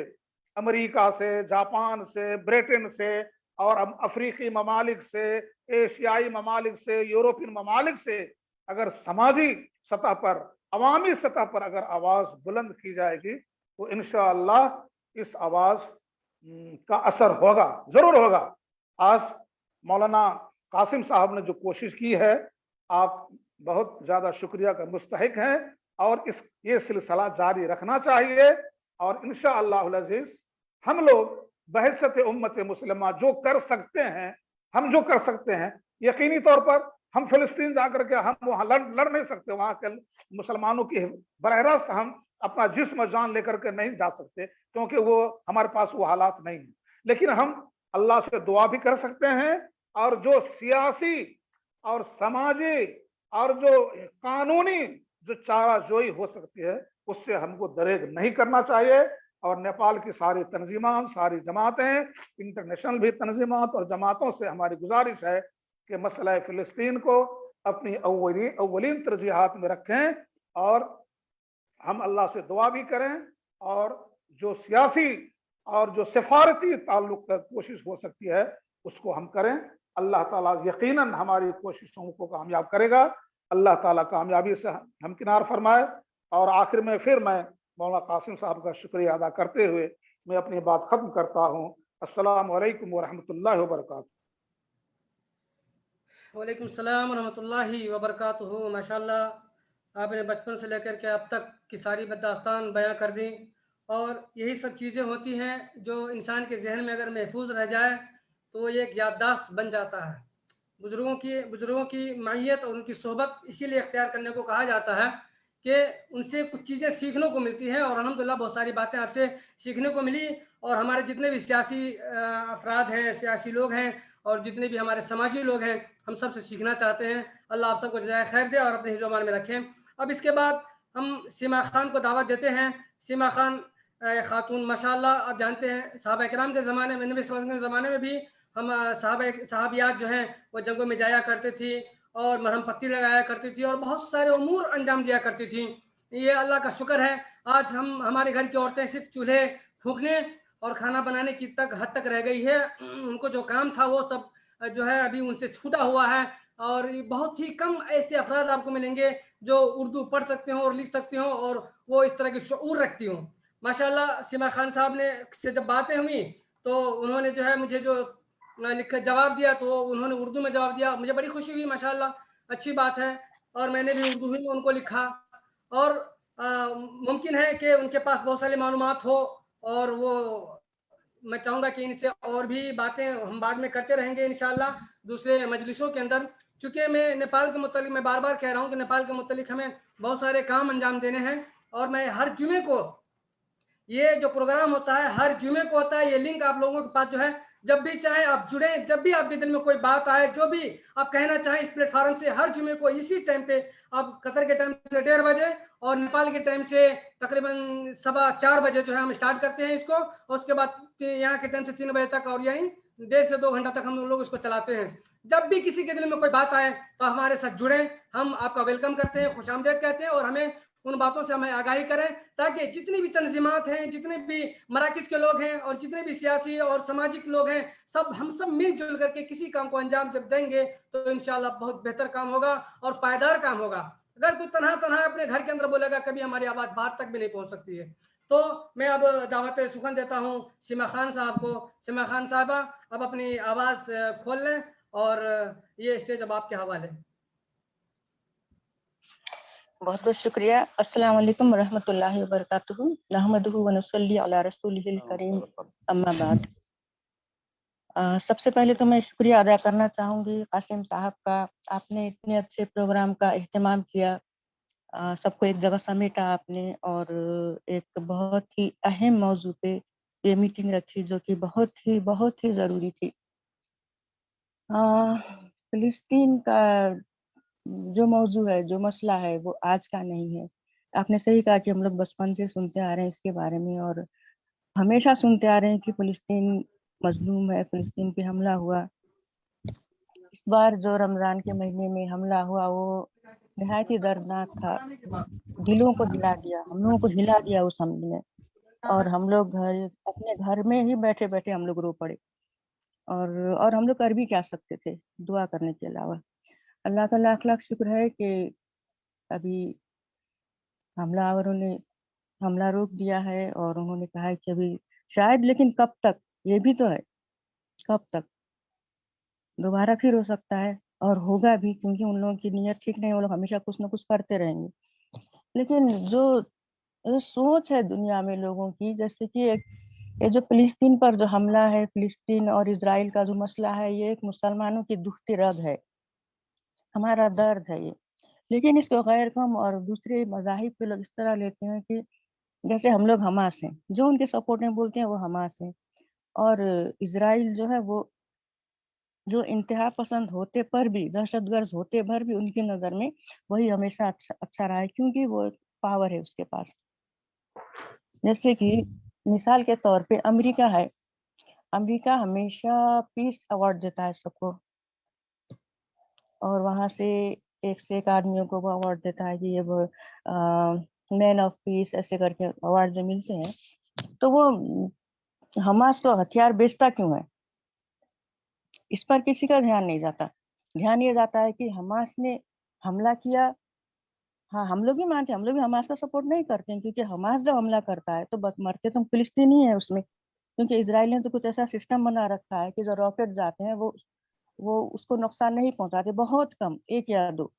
[SPEAKER 7] अमेरिका से, जापान से, ब्रिटेन से और अफ्रीकी ममालिक से, एशियाई ममालिक से, यूरोपियन ममालिक से अगर समाजी सतह पर, अवामी सतह पर अगर आवाज बुलंद की जाएगी, तो इंशाअल्लाह इस आवाज का असर होगा, जरूर होगा। आज मौलाना कासिम साहब ने जो कोशिश की है, आप बहुत ज्यादा शुक्रिया का मुस्तहिक हैं, और ये सिलसिला जारी रखना चाहिए। और इंशाअल्लाह अज़ीज़ हम लोग बहैसियत उम्मत मुस्लिमा जो कर सकते हैं, हम जो कर सकते हैं, यकीनी तौर पर हम फिलिस्तीन जाकर के हम वहां लड़ नहीं सकते, वहां के मुसलमानों की बरह रास्त हम अपना जिस्म जान लेकर के नहीं जा सकते, क्योंकि वो हमारे पास वो हालात नहीं है। लेकिन हम अल्लाह से दुआ भी कर सकते हैं, और जो सियासी और समाजी और जो कानूनी जो चाराजोई हो सकती है, उससे हमको दरेग नहीं करना चाहिए। और नेपाल की सारी तंजीमात, सारी जमातें, इंटरनेशनल भी तंजीमात और जमातों से हमारी गुजारिश है कि मसला फिलिस्तीन को अपनी अव्वलीन तरजीहात में रखें, और हम अल्लाह से दुआ भी करें, और जो सियासी और जो सिफारती ताल्लुक का कोशिश हो सकती है उसको हम करें। अल्लाह ताला यकीनन हमारी कोशिशों को कामयाब करेगा। अल्लाह ताला कामयाबी से हमकिनार फरमाए। और आखिर में फिर मैं मौलाना कासिम साहब का शुक्रिया अदा करते हुए मैं अपनी बात खत्म करता हूँ। अस्सलामु अलैकुम व रहमतुल्लाहि व बरकातुहू।
[SPEAKER 1] वालेकुम सलाम व रहमतुल्लाहि व बरकातुहू। माशाअल्लाह आपने बचपन से लेकर के अब तक की सारी दास्तान बयां कर दी, और यही सब चीज़ें होती हैं जो इंसान के जहन में अगर महफूज रह जाए तो वो एक याददाश्त बन जाता है। बुजुर्गों की मायत और उनकी सोहबत इसीलिए इख्तियार करने को कहा जाता है कि उनसे कुछ चीज़ें सीखने को मिलती हैं, और अल्हम्दुलिल्लाह बहुत सारी बातें आपसे सीखने को मिली। और हमारे जितने भी सियासी अफराद हैं, सियासी लोग हैं, और जितने भी हमारे समाजी लोग हैं, हम सबसे सीखना चाहते हैं। अल्लाह आप सबको जज़ाए खैर दे और अपने हिज़्व-ए-मान में रखें। अब इसके बाद हम सीमा खान को दावत देते हैं। सीमा खान खातून माशाअल्लाह आप जानते हैं सहाबा किराम के ज़माने में, नबी सल्लल्लाहु अलैहि वसल्लम के ज़माने में भी हम सहाबियात जो हैं वो जंगों में जाया करते थी और मरहम पट्टी लगाया करती थी और बहुत सारे उमूर अंजाम दिया करती थी। ये अल्लाह का शुक्र है आज हमारे घर की औरतें सिर्फ चूल्हे फूंकने और खाना बनाने की हद तक रह गई है। उनको जो काम था वो सब जो है अभी उनसे छूटा हुआ है, और बहुत ही कम ऐसे अफराद आपको मिलेंगे जो उर्दू पढ़ सकते हो और लिख सकते हो और वो इस तरह की शऊर रखती हो। माशाल्लाह सीमा खान साहब ने से जब बातें हुई तो उन्होंने जो है मुझे जो लिख जवाब दिया तो उन्होंने उर्दू में जवाब दिया, मुझे बड़ी खुशी हुई माशाल्लाह, अच्छी बात है। और मैंने भी उर्दू ही में उनको लिखा। और मुमकिन है कि उनके पास बहुत सारी मालूमात हो और वो मैं चाहूँगा कि इनसे और भी बातें हम बाद में करते रहेंगे इंशाल्लाह दूसरे मजलिसों के अंदर। चूँकि मैं नेपाल के मुतालिक मैं बार बार कह रहा हूँ कि नेपाल के मुतालिक हमें बहुत सारे काम अंजाम देने हैं और मैं हर जुमे को ये जो प्रोग्राम होता है हर जुमे को होता है। ये लिंक आप लोगों के पास जो है जब भी चाहे आप जुड़े, जब भी आपके दिल में कोई बात आए, जो भी आप कहना चाहें इस प्लेटफॉर्म से हर जुमे को इसी टाइम पे आप कतर के टाइम से 1:30 बजे और नेपाल के टाइम से तकरीबन 4:15 बजे जो है हम स्टार्ट करते हैं इसको और उसके बाद यहाँ के टाइम से 3 बजे तक और यानी 1.5 से 2 घंटा तक हम लोग इसको चलाते हैं। जब भी किसी के दिल में कोई बात आए तो हमारे साथ जुड़े, हम आपका वेलकम करते हैं, खुशामदीद कहते हैं और हमें उन बातों से हमें आगाही करें ताकि जितनी भी तंजीमात हैं, जितने भी मराकिज के लोग हैं और जितने भी सियासी और सामाजिक लोग हैं, हम सब मिलजुल करके किसी काम को अंजाम जब देंगे तो इंशाल्लाह बहुत बेहतर काम होगा और पायदार काम होगा। अगर कोई तनहा अपने घर के अंदर बोलेगा कभी हमारी आवाज़ बाहर तक भी नहीं पहुंच सकती है। तो मैं अब दावत सुखन देता हूँ सीमा खान साहब को। सीमा खान साहबा अब अपनी आवाज़ खोल लें और ये स्टेज अब आपके हवाले।
[SPEAKER 9] बहुत बहुत शुक्रिया। अस्सलाम वालेकुम रहमतुल्लाहि व बरकातुहू। नहमदुहु व नुसल्ली अला रसूलिहिल करीम, अम्मा बाद। सबसे पहले तो मैं शुक्रिया अदा करना चाहूँगी कासिम साहब का, आपने इतने अच्छे प्रोग्राम का एहतमाम किया, सबको एक जगह समेटा आपने और एक बहुत ही अहम मौजू पे ये मीटिंग रखी जो कि बहुत ही ज़रूरी थी। फिलिस्तीन का जो मौजू है, जो मसला है वो आज का नहीं है। आपने सही कहा कि हम लोग बचपन से सुनते आ रहे हैं इसके बारे में और हमेशा सुनते आ रहे हैं कि फिलिस्तीन मजलूम है, फिलिस्तीन पे हमला हुआ। इस बार जो रमज़ान के महीने में हमला हुआ वो निहायत ही दर्दनाक था, दिलों को हिला दिया, हम लोगों को हिला दिया उस हमले ने और हम लोग अपने घर में ही बैठे बैठे हम लोग रो पड़े और हम लोग कर भी क्या सकते थे दुआ करने के अलावा। अल्लाह का लाख लाख शुक्र है कि अभी हमलावरों ने हमला रोक दिया है और उन्होंने कहा है कि अभी शायद, लेकिन कब तक, ये भी तो है, कब तक दोबारा फिर हो सकता है और होगा भी, क्योंकि उन लोगों की नीयत ठीक नहीं, वो लोग हमेशा कुछ ना कुछ करते रहेंगे। लेकिन जो सोच है दुनिया में लोगों की, जैसे कि ये जो फिलिस्तीन पर जो हमला है, फिलिस्तीन और इजराइल का जो मसला है, ये एक मुसलमानों की दुखती रग है, हमारा दर्द है ये। लेकिन इसको गैर कम और दूसरे मज़ाहिब के लोग इस तरह लेते हैं कि जैसे हम लोग हमास हैं, जो उनके सपोर्ट में बोलते हैं वो हमास हैं और इजराइल जो है वो जो इंतहा पसंद होते पर भी, दहशतगर्द होते पर भी उनकी नज़र में वही हमेशा अच्छा रहा है, क्योंकि वो पावर है उसके पास। जैसे कि मिसाल के तौर पे अमेरिका है, अमेरिका हमेशा पीस अवार्ड देता है सबको और वहाँ से एक आदमियों को वो अवार्ड देता है कि ये वो मैन ऑफ पीस ऐसे करके अवार्ड जो मिलते हैं। तो वो हमास को हथियार बेचता क्यों है, इस पर किसी का ध्यान नहीं जाता। ध्यान ये जाता है कि हमास ने हमला किया, हाँ हम लोग भी मानते हैं, हम लोग भी हमास का सपोर्ट नहीं करते हैं, क्योंकि हमास जब हमला करता है तो बस मरते तो फिलिस्तीनी है उसमें, क्योंकि इजराइल ने तो कुछ ऐसा सिस्टम बना रखा है कि जो रॉकेट जाते हैं वो उसको नुकसान नहीं पहुंचाते, बहुत कम, 1 या 2।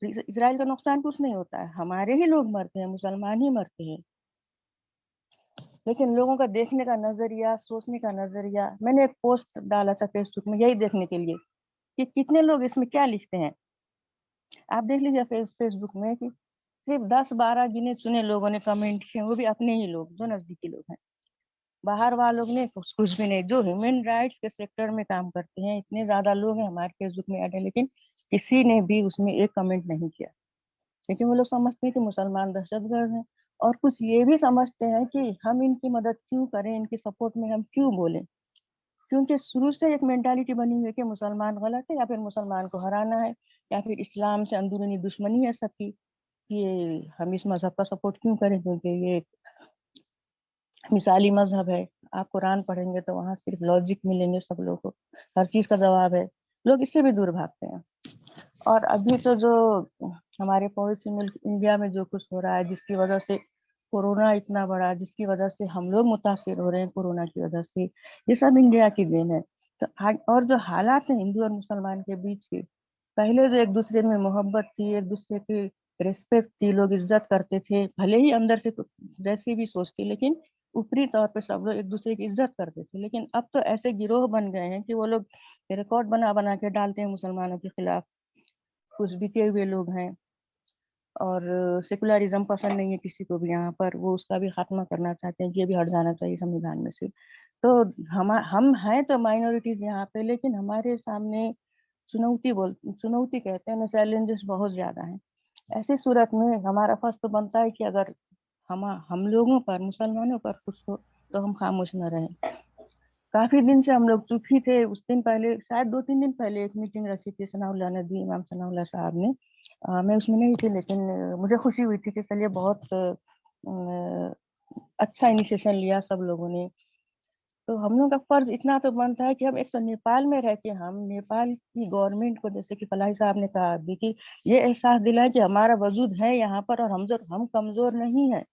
[SPEAKER 9] इजराइल का नुकसान कुछ नहीं होता है, हमारे ही लोग मरते हैं, मुसलमान ही मरते हैं। लेकिन लोगों का देखने का नजरिया, सोचने का नजरिया, मैंने एक पोस्ट डाला था फेसबुक में यही देखने के लिए कि कितने लोग इसमें क्या लिखते हैं। आप देख लीजिए फेसबुक में कि सिर्फ 10-12 गिने चुने लोगों ने कमेंट किए, वो भी अपने ही लोग, जो नजदीकी लोग हैं। बाहर वालों ने कुछ भी नहीं। जो ह्यूमन राइट्स के सेक्टर में काम करते हैं, इतने ज्यादा लोग हैं हमारे फेसबुक में ऐड है, लेकिन किसी ने भी उसमें एक कमेंट नहीं किया, क्योंकि वो लोग समझते हैं कि मुसलमान दहशतगर्द हैं और कुछ ये भी समझते हैं कि हम इनकी मदद क्यों करें, इनके सपोर्ट में हम क्यों बोलें, क्योंकि शुरू से एक मेंटालिटी बनी हुई है कि मुसलमान गलत है या फिर मुसलमान को हराना है या फिर इस्लाम से अंदरूनी दुश्मनी है सबकी, ये हम इस मजहब का सपोर्ट क्यों करें, क्योंकि ये मिसाली मजहब है। आप कुरान पढ़ेंगे तो वहाँ सिर्फ लॉजिक मिलेंगे सब लोगों को, हर चीज का जवाब है। लोग इससे भी दूर भागते हैं। और अभी तो जो हमारे पड़ोसी मुल्क इंडिया में जो कुछ हो रहा है, जिसकी वजह से कोरोना इतना बड़ा जिसकी वजह से हम लोग मुतासिर हो रहे हैं कोरोना की वजह से, ये सब इंडिया की देन है। तो और जो हालात हैं हिंदू और मुसलमान के बीच के, पहले जो एक दूसरे में मोहब्बत थी, एक दूसरे की रिस्पेक्ट थी, लोग इज्जत करते थे, भले ही अंदर से जैसी भी सोच थी, लेकिन ऊपरी तौर पे सब लोग एक दूसरे की इज्जत करते थे। लेकिन अब तो ऐसे गिरोह बन गए हैं कि वो लोग रिकॉर्ड बना बना के डालते हैं मुसलमानों के खिलाफ, कुछ बिके हुए लोग हैं, और सेकुलरिज्म पसंद नहीं है किसी को भी यहाँ पर, वो उसका भी खात्मा करना चाहते हैं कि ये भी हट जाना चाहिए संविधान में से। तो हम हैं तो माइनॉरिटीज यहाँ पे, लेकिन हमारे सामने चुनौती कहते हैं ना, चैलेंजेस बहुत ज्यादा हैं। ऐसी सूरत में हमारा फर्ज तो बनता है कि अगर हम लोगों पर, मुसलमानों पर कुछ हो तो हम खामोश न रहें। काफी दिन से हम लोग चुप ही थे। उस दिन पहले, शायद 2-3 दिन पहले एक मीटिंग रखी थी सनाउल्लाह नदवी, इमाम सनाउल्लाह साहब ने, मैं उसमें नहीं थी, लेकिन मुझे खुशी हुई थी कि चलिए बहुत अच्छा इनिशिएशन लिया सब लोगों ने। तो हम लोग का फर्ज इतना तो बनता है कि हम एक तो नेपाल में रह के हम नेपाल की गवर्नमेंट को, जैसे कि फलाही साहब ने कहा अभी, कि ये एहसास दिलाए कि हमारा वजूद है यहाँ पर और हम कमजोर नहीं है।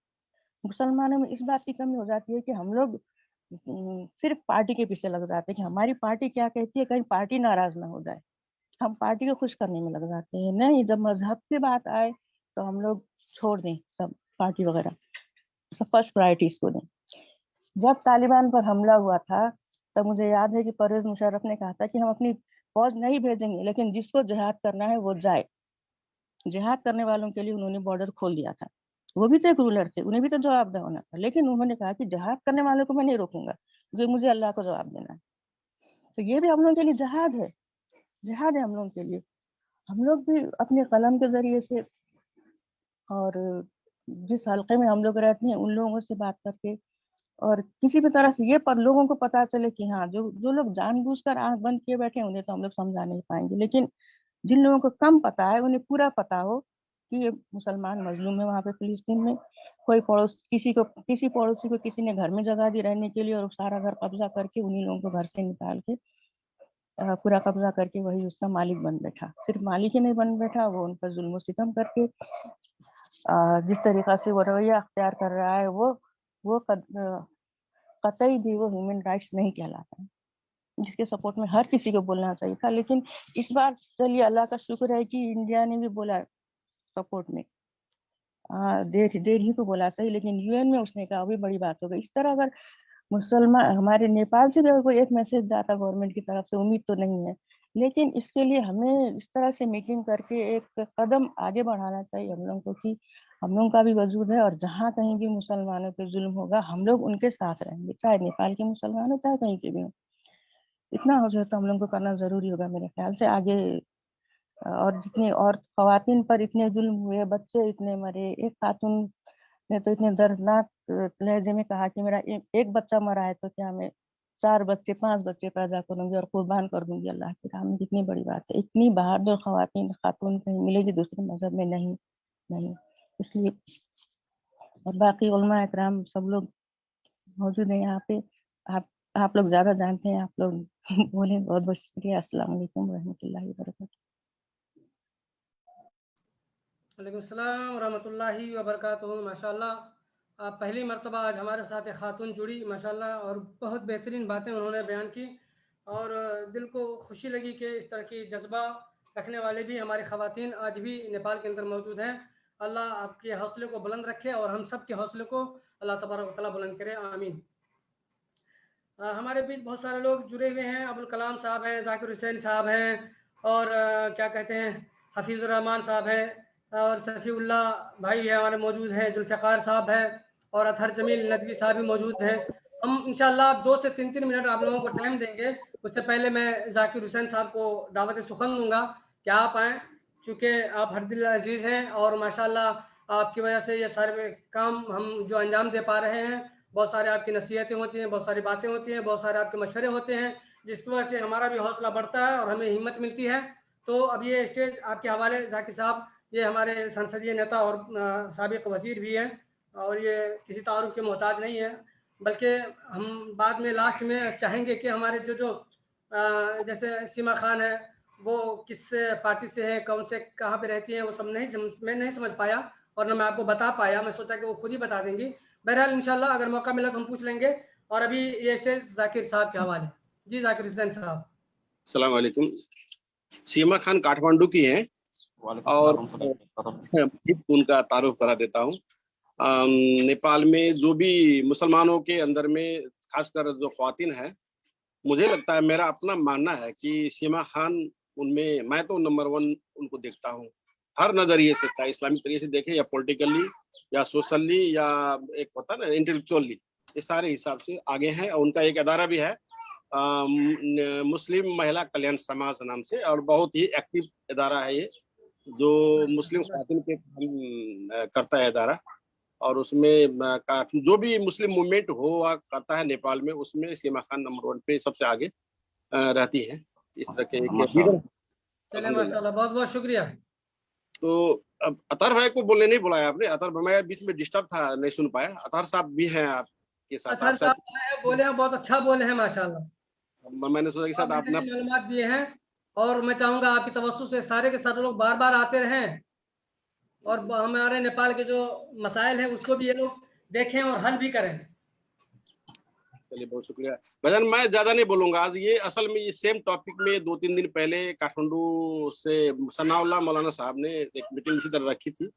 [SPEAKER 9] मुसलमानों में इस बात की कमी हो जाती है कि हम लोग सिर्फ पार्टी के पीछे लग जाते हैं कि हमारी पार्टी क्या कहती है, कहीं पार्टी नाराज ना हो जाए, हम पार्टी को खुश करने में लग जाते हैं। नहीं, जब मजहब की बात आए तो हम लोग छोड़ दें सब पार्टी वगैरह, सब फर्स्ट प्रायोरिटी इसको दें। जब तालिबान पर हमला हुआ था तब मुझे याद है कि परवेज मुशर्रफ ने कहा था कि हम अपनी फौज नहीं भेजेंगे, लेकिन जिसको जिहाद करना है वो जाए। जिहाद करने वालों के लिए उन्होंने बॉर्डर खोल दिया था। वो भी तो एक रूलर थे, उन्हें भी तो जवाबदेह होना था, लेकिन उन्होंने कहा कि जिहाद करने वालों को मैं नहीं रोकूंगा, क्योंकि मुझे अल्लाह को जवाब देना है। तो ये भी हम लोगों के लिए जिहाद है, जिहाद है हम लोगों के लिए। हम लोग भी अपने कलम के जरिए से और जिस हल्के में हम लोग रहते हैं उन लोगों से बात करके, और किसी भी तरह से ये लोगों को पता चले कि हाँ, जो लोग जानबूझकर आंख बंद किए बैठे हैं उन्हें तो हम लोग समझा नहीं पाएंगे, लेकिन जिन लोगों को कम पता है उन्हें पूरा पता हो कि ये मुसलमान मजलूम है वहाँ पे फिलिस्तीन में। कोई किसी पड़ोसी को किसी ने घर में जगह दी रहने के लिए, और सारा घर कब्जा करके उन्हीं लोगों को घर से निकाल के पूरा कब्जा करके वही उसका मालिक बन बैठा। सिर्फ मालिक ही नहीं बन बैठा, वो उन पर जुल्म सितम करके जिस तरीका से वो रवैया अख्तियार कर रहा है, वो कतई भी वो ह्यूमन राइट्स नहीं कहलाता है, जिसके सपोर्ट में हर किसी को बोलना चाहिए था। लेकिन इस बार चलिए अल्लाह का शुक्र है कि इंडिया ने भी बोला सपोर्ट में, देर ही को बोला सही, लेकिन यूएन में उसने कहा, भी बड़ी बात हो गई। इस तरह अगर मुसलमान, हमारे नेपाल से भी अगर कोई एक मैसेज जाता गवर्नमेंट की तरफ से, उम्मीद तो नहीं है, लेकिन इसके लिए हमें इस तरह से मीटिंग करके एक कदम आगे बढ़ाना चाहिए हम लोगों को कि हम लोगों का भी वजूद है, और जहाँ कहीं भी मुसलमानों पे जुल्म होगा हम लोग उनके साथ रहेंगे, चाहे नेपाल के मुसलमान हो चाहे कहीं के भी हो। इतना हो जाए तो हम लोग को करना जरूरी होगा मेरे ख्याल से आगे। और जितने और खवातीन पर इतने जुल्म हुए, बच्चे इतने मरे, एक खातून ने तो इतने दर्दनाक लहजे में कहा कि मेरा एक बच्चा मरा है तो क्या मैं 4 बच्चे 5 बच्चे पैदा करूंगी और कुर्बान कर दूंगी अल्लाह की राह में। कितनी बड़ी बात है, इतनी बहादुर खातून कहीं मिलेगी दूसरे मजहब में नहीं। इसलिए और बाकी उलमा इकराम सब लोग मौजूद हैं यहाँ पे, आप लोग ज्यादा जानते हैं, आप लोग बोले। बहुत बहुत शुक्रिया। अस्सलाम वालेकुम रहमतुल्लाहि व बरकातहू।
[SPEAKER 1] वालेकुम सलाम रहमतुल्लाहि व बरकातहू। माशाल्लाह, आप पहली मर्तबा आज हमारे साथ एक खातून जुड़ी माशाल्लाह, और बहुत बेहतरीन बातें उन्होंने बयान की, और दिल को खुशी लगी कि इस तरह की जज्बा रखने वाले भी हमारी ख़वातीन आज भी नेपाल के अंदर मौजूद हैं। अल्लाह आपके हौसले को बुलंद रखे और हम सब के हौसले को अल्लाह तबारक व तआला बुलंद करे, आमीन। हमारे बीच बहुत सारे लोग जुड़े हुए हैं। अबुल कलाम साहब हैं, जाकिर हुसैन साहब हैं, और क्या कहते हैं हफीज़ुर रहमान साहब हैं, और सफ़ीउल्लाह भाई है हमारे मौजूद हैं, जुल्फ़िकार साहब हैं, और अतहर जमील नदवी साहब भी मौजूद हैं। हम इंशाअल्लाह 2 से 3 मिनट आप लोगों को टाइम देंगे। उससे पहले मैं जाकिर हुसैन साहब को दावत सुखन दूंगा कि आप आएँ, चूँकि आप हर दिल अजीज़ हैं, और माशाअल्लाह आपकी वजह से ये सारे काम हम जो अंजाम दे पा रहे हैं। बहुत सारे आपकी नसीहतें होती हैं, बहुत सारी बातें होती हैं, बहुत सारे आपके मशवरे होते हैं, जिसकी वजह से हमारा भी हौसला बढ़ता है और हमें हिम्मत मिलती है। तो अब ये स्टेज आपके हवाले जाकिर साहब, ये हमारे संसदीय नेता और साबिक वज़ीर भी हैं, और ये किसी तारुफ के मोहताज नहीं है, बल्कि हम बाद में लास्ट में चाहेंगे कि हमारे जो जैसे सीमा खान है, वो किस पार्टी से है, कौन से कहाँ पे रहती हैं, वो सब मैं नहीं समझ पाया, اور نہ میں آپ کو بتا پایا. میں سوچا کہ وہ خود ہی بتا دیں گی. بہرحال انشاءاللہ اگر موقع ملا تو ہم پوچھ لیں گے. اور ابھی یہ اسٹیج ذاکر صاحب کے حوالے. جی ذاکر حسین صاحب.
[SPEAKER 10] السلام علیکم. سیما خان کاٹھمانڈو کی ہیں اور ان کا تعارف کرا دیتا ہوں. نیپال میں جو بھی مسلمانوں کے اندر میں خاص کر جو خواتین ہیں, مجھے لگتا ہے, میرا اپنا ماننا ہے کہ سیما خان ان میں تو نمبر 1 ان کو دیکھتا ہوں ہر نظریے سے, چاہے اسلامک طریقے سے دیکھیں یا پولیٹیکلی یا سوشلی یا ایک ہوتا ہے نا انٹلیکچولی, یہ سارے حساب سے آگے ہیں. اور ان کا ایک ادارہ بھی ہے مسلم مہیلا کلیان سماج نام سے, اور بہت ہی ایکٹیو ادارہ ہے یہ, جو مسلم خواتین کے کرتا ہے ادارہ. اور اس میں جو بھی مسلم موومنٹ ہوا کرتا ہے نیپال میں, اس میں سیما خان نمبر 1 پہ سب سے آگے رہتی ہے. اس طرح کے
[SPEAKER 1] چلے ماشاءاللہ, بہت بہت شکریہ.
[SPEAKER 10] تو اب اطہر بھائی کو بولنے نہیں بلایا آپ نے. اطہر بھائی بیچ میں ڈسٹرب تھا, نہیں سن پایا. اطہر صاحب بھی ہیں آپ کے ساتھ.
[SPEAKER 1] اطہر صاحب بولے ہیں, بہت اچھا بولے ہیں ماشاءاللہ.
[SPEAKER 10] میں نے سوچا کہ ساتھ آپ نے
[SPEAKER 1] معلومات دیے ہیں, اور میں چاہوں گا آپ کی توسط سے سارے کے سارے لوگ بار بار آتے رہیں, اور ہمارے نیپال کے جو مسائل ہیں اس کو بھی یہ لوگ دیکھیں اور حل بھی کریں.
[SPEAKER 10] چلیے بہت شکریہ بھجن. میں زیادہ نہیں بولوں گا آج. یہ اصل میں یہ سیم ٹاپک میں 2-3 دن پہلے کاٹھمانڈو سے ثناء اللہ مولانا صاحب نے ایک میٹنگ اسی طرح رکھی تھی.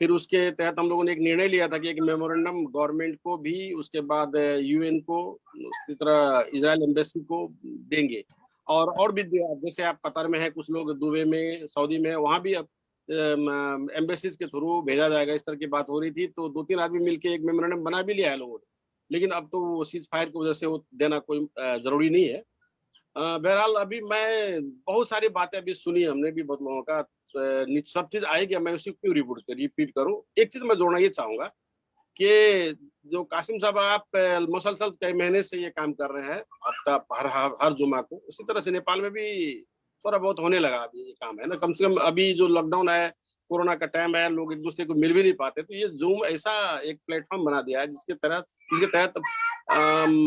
[SPEAKER 10] پھر اس کے تحت ہم لوگوں نے ایک نرنے لیا تھا کہ ایک میمورنڈم گورنمنٹ کو بھی, اس کے بعد UN کو, اسی طرح اسرائیل ایمبیسی کو دیں گے. اور بھی جیسے آپ قطر میں ہیں, کچھ لوگ دبئی میں, سعودی میں, وہاں بھی اب ایمبیسیز کے تھرو بھیجا جائے گا. اس طرح کی بات ہو رہی تھی. تو 2-3 آدمی مل کے ایک میمورنڈم بنا بھی لیا ہے لوگوں نے, لیکن اب تو وہ سیز فائر کی وجہ سے وہ دینا کوئی ضروری نہیں ہے. بہرحال ابھی میں بہت ساری باتیں ابھی سنی ہم نے بھی بہت لوگوں کا, سب چیز آئے گی, میں اسی کو کیوں ریپیٹ کروں. ایک چیز میں جوڑنا یہ چاہوں گا کہ جو قاسم صاحب آپ مسلسل کئی مہینے سے یہ کام کر رہے ہیں ہر جمعہ کو, اسی طرح سے نیپال میں بھی تھوڑا بہت ہونے لگا ابھی یہ کام ہے نا. کم سے کم ابھی جو لاک ڈاؤن ہے, کورونا کا ٹائم ہے, لوگ ایک دوسرے کو مل بھی نہیں پاتے, تو یہ زوم ایسا ایک پلیٹ فارم بنا دیا ہے جس کے تحت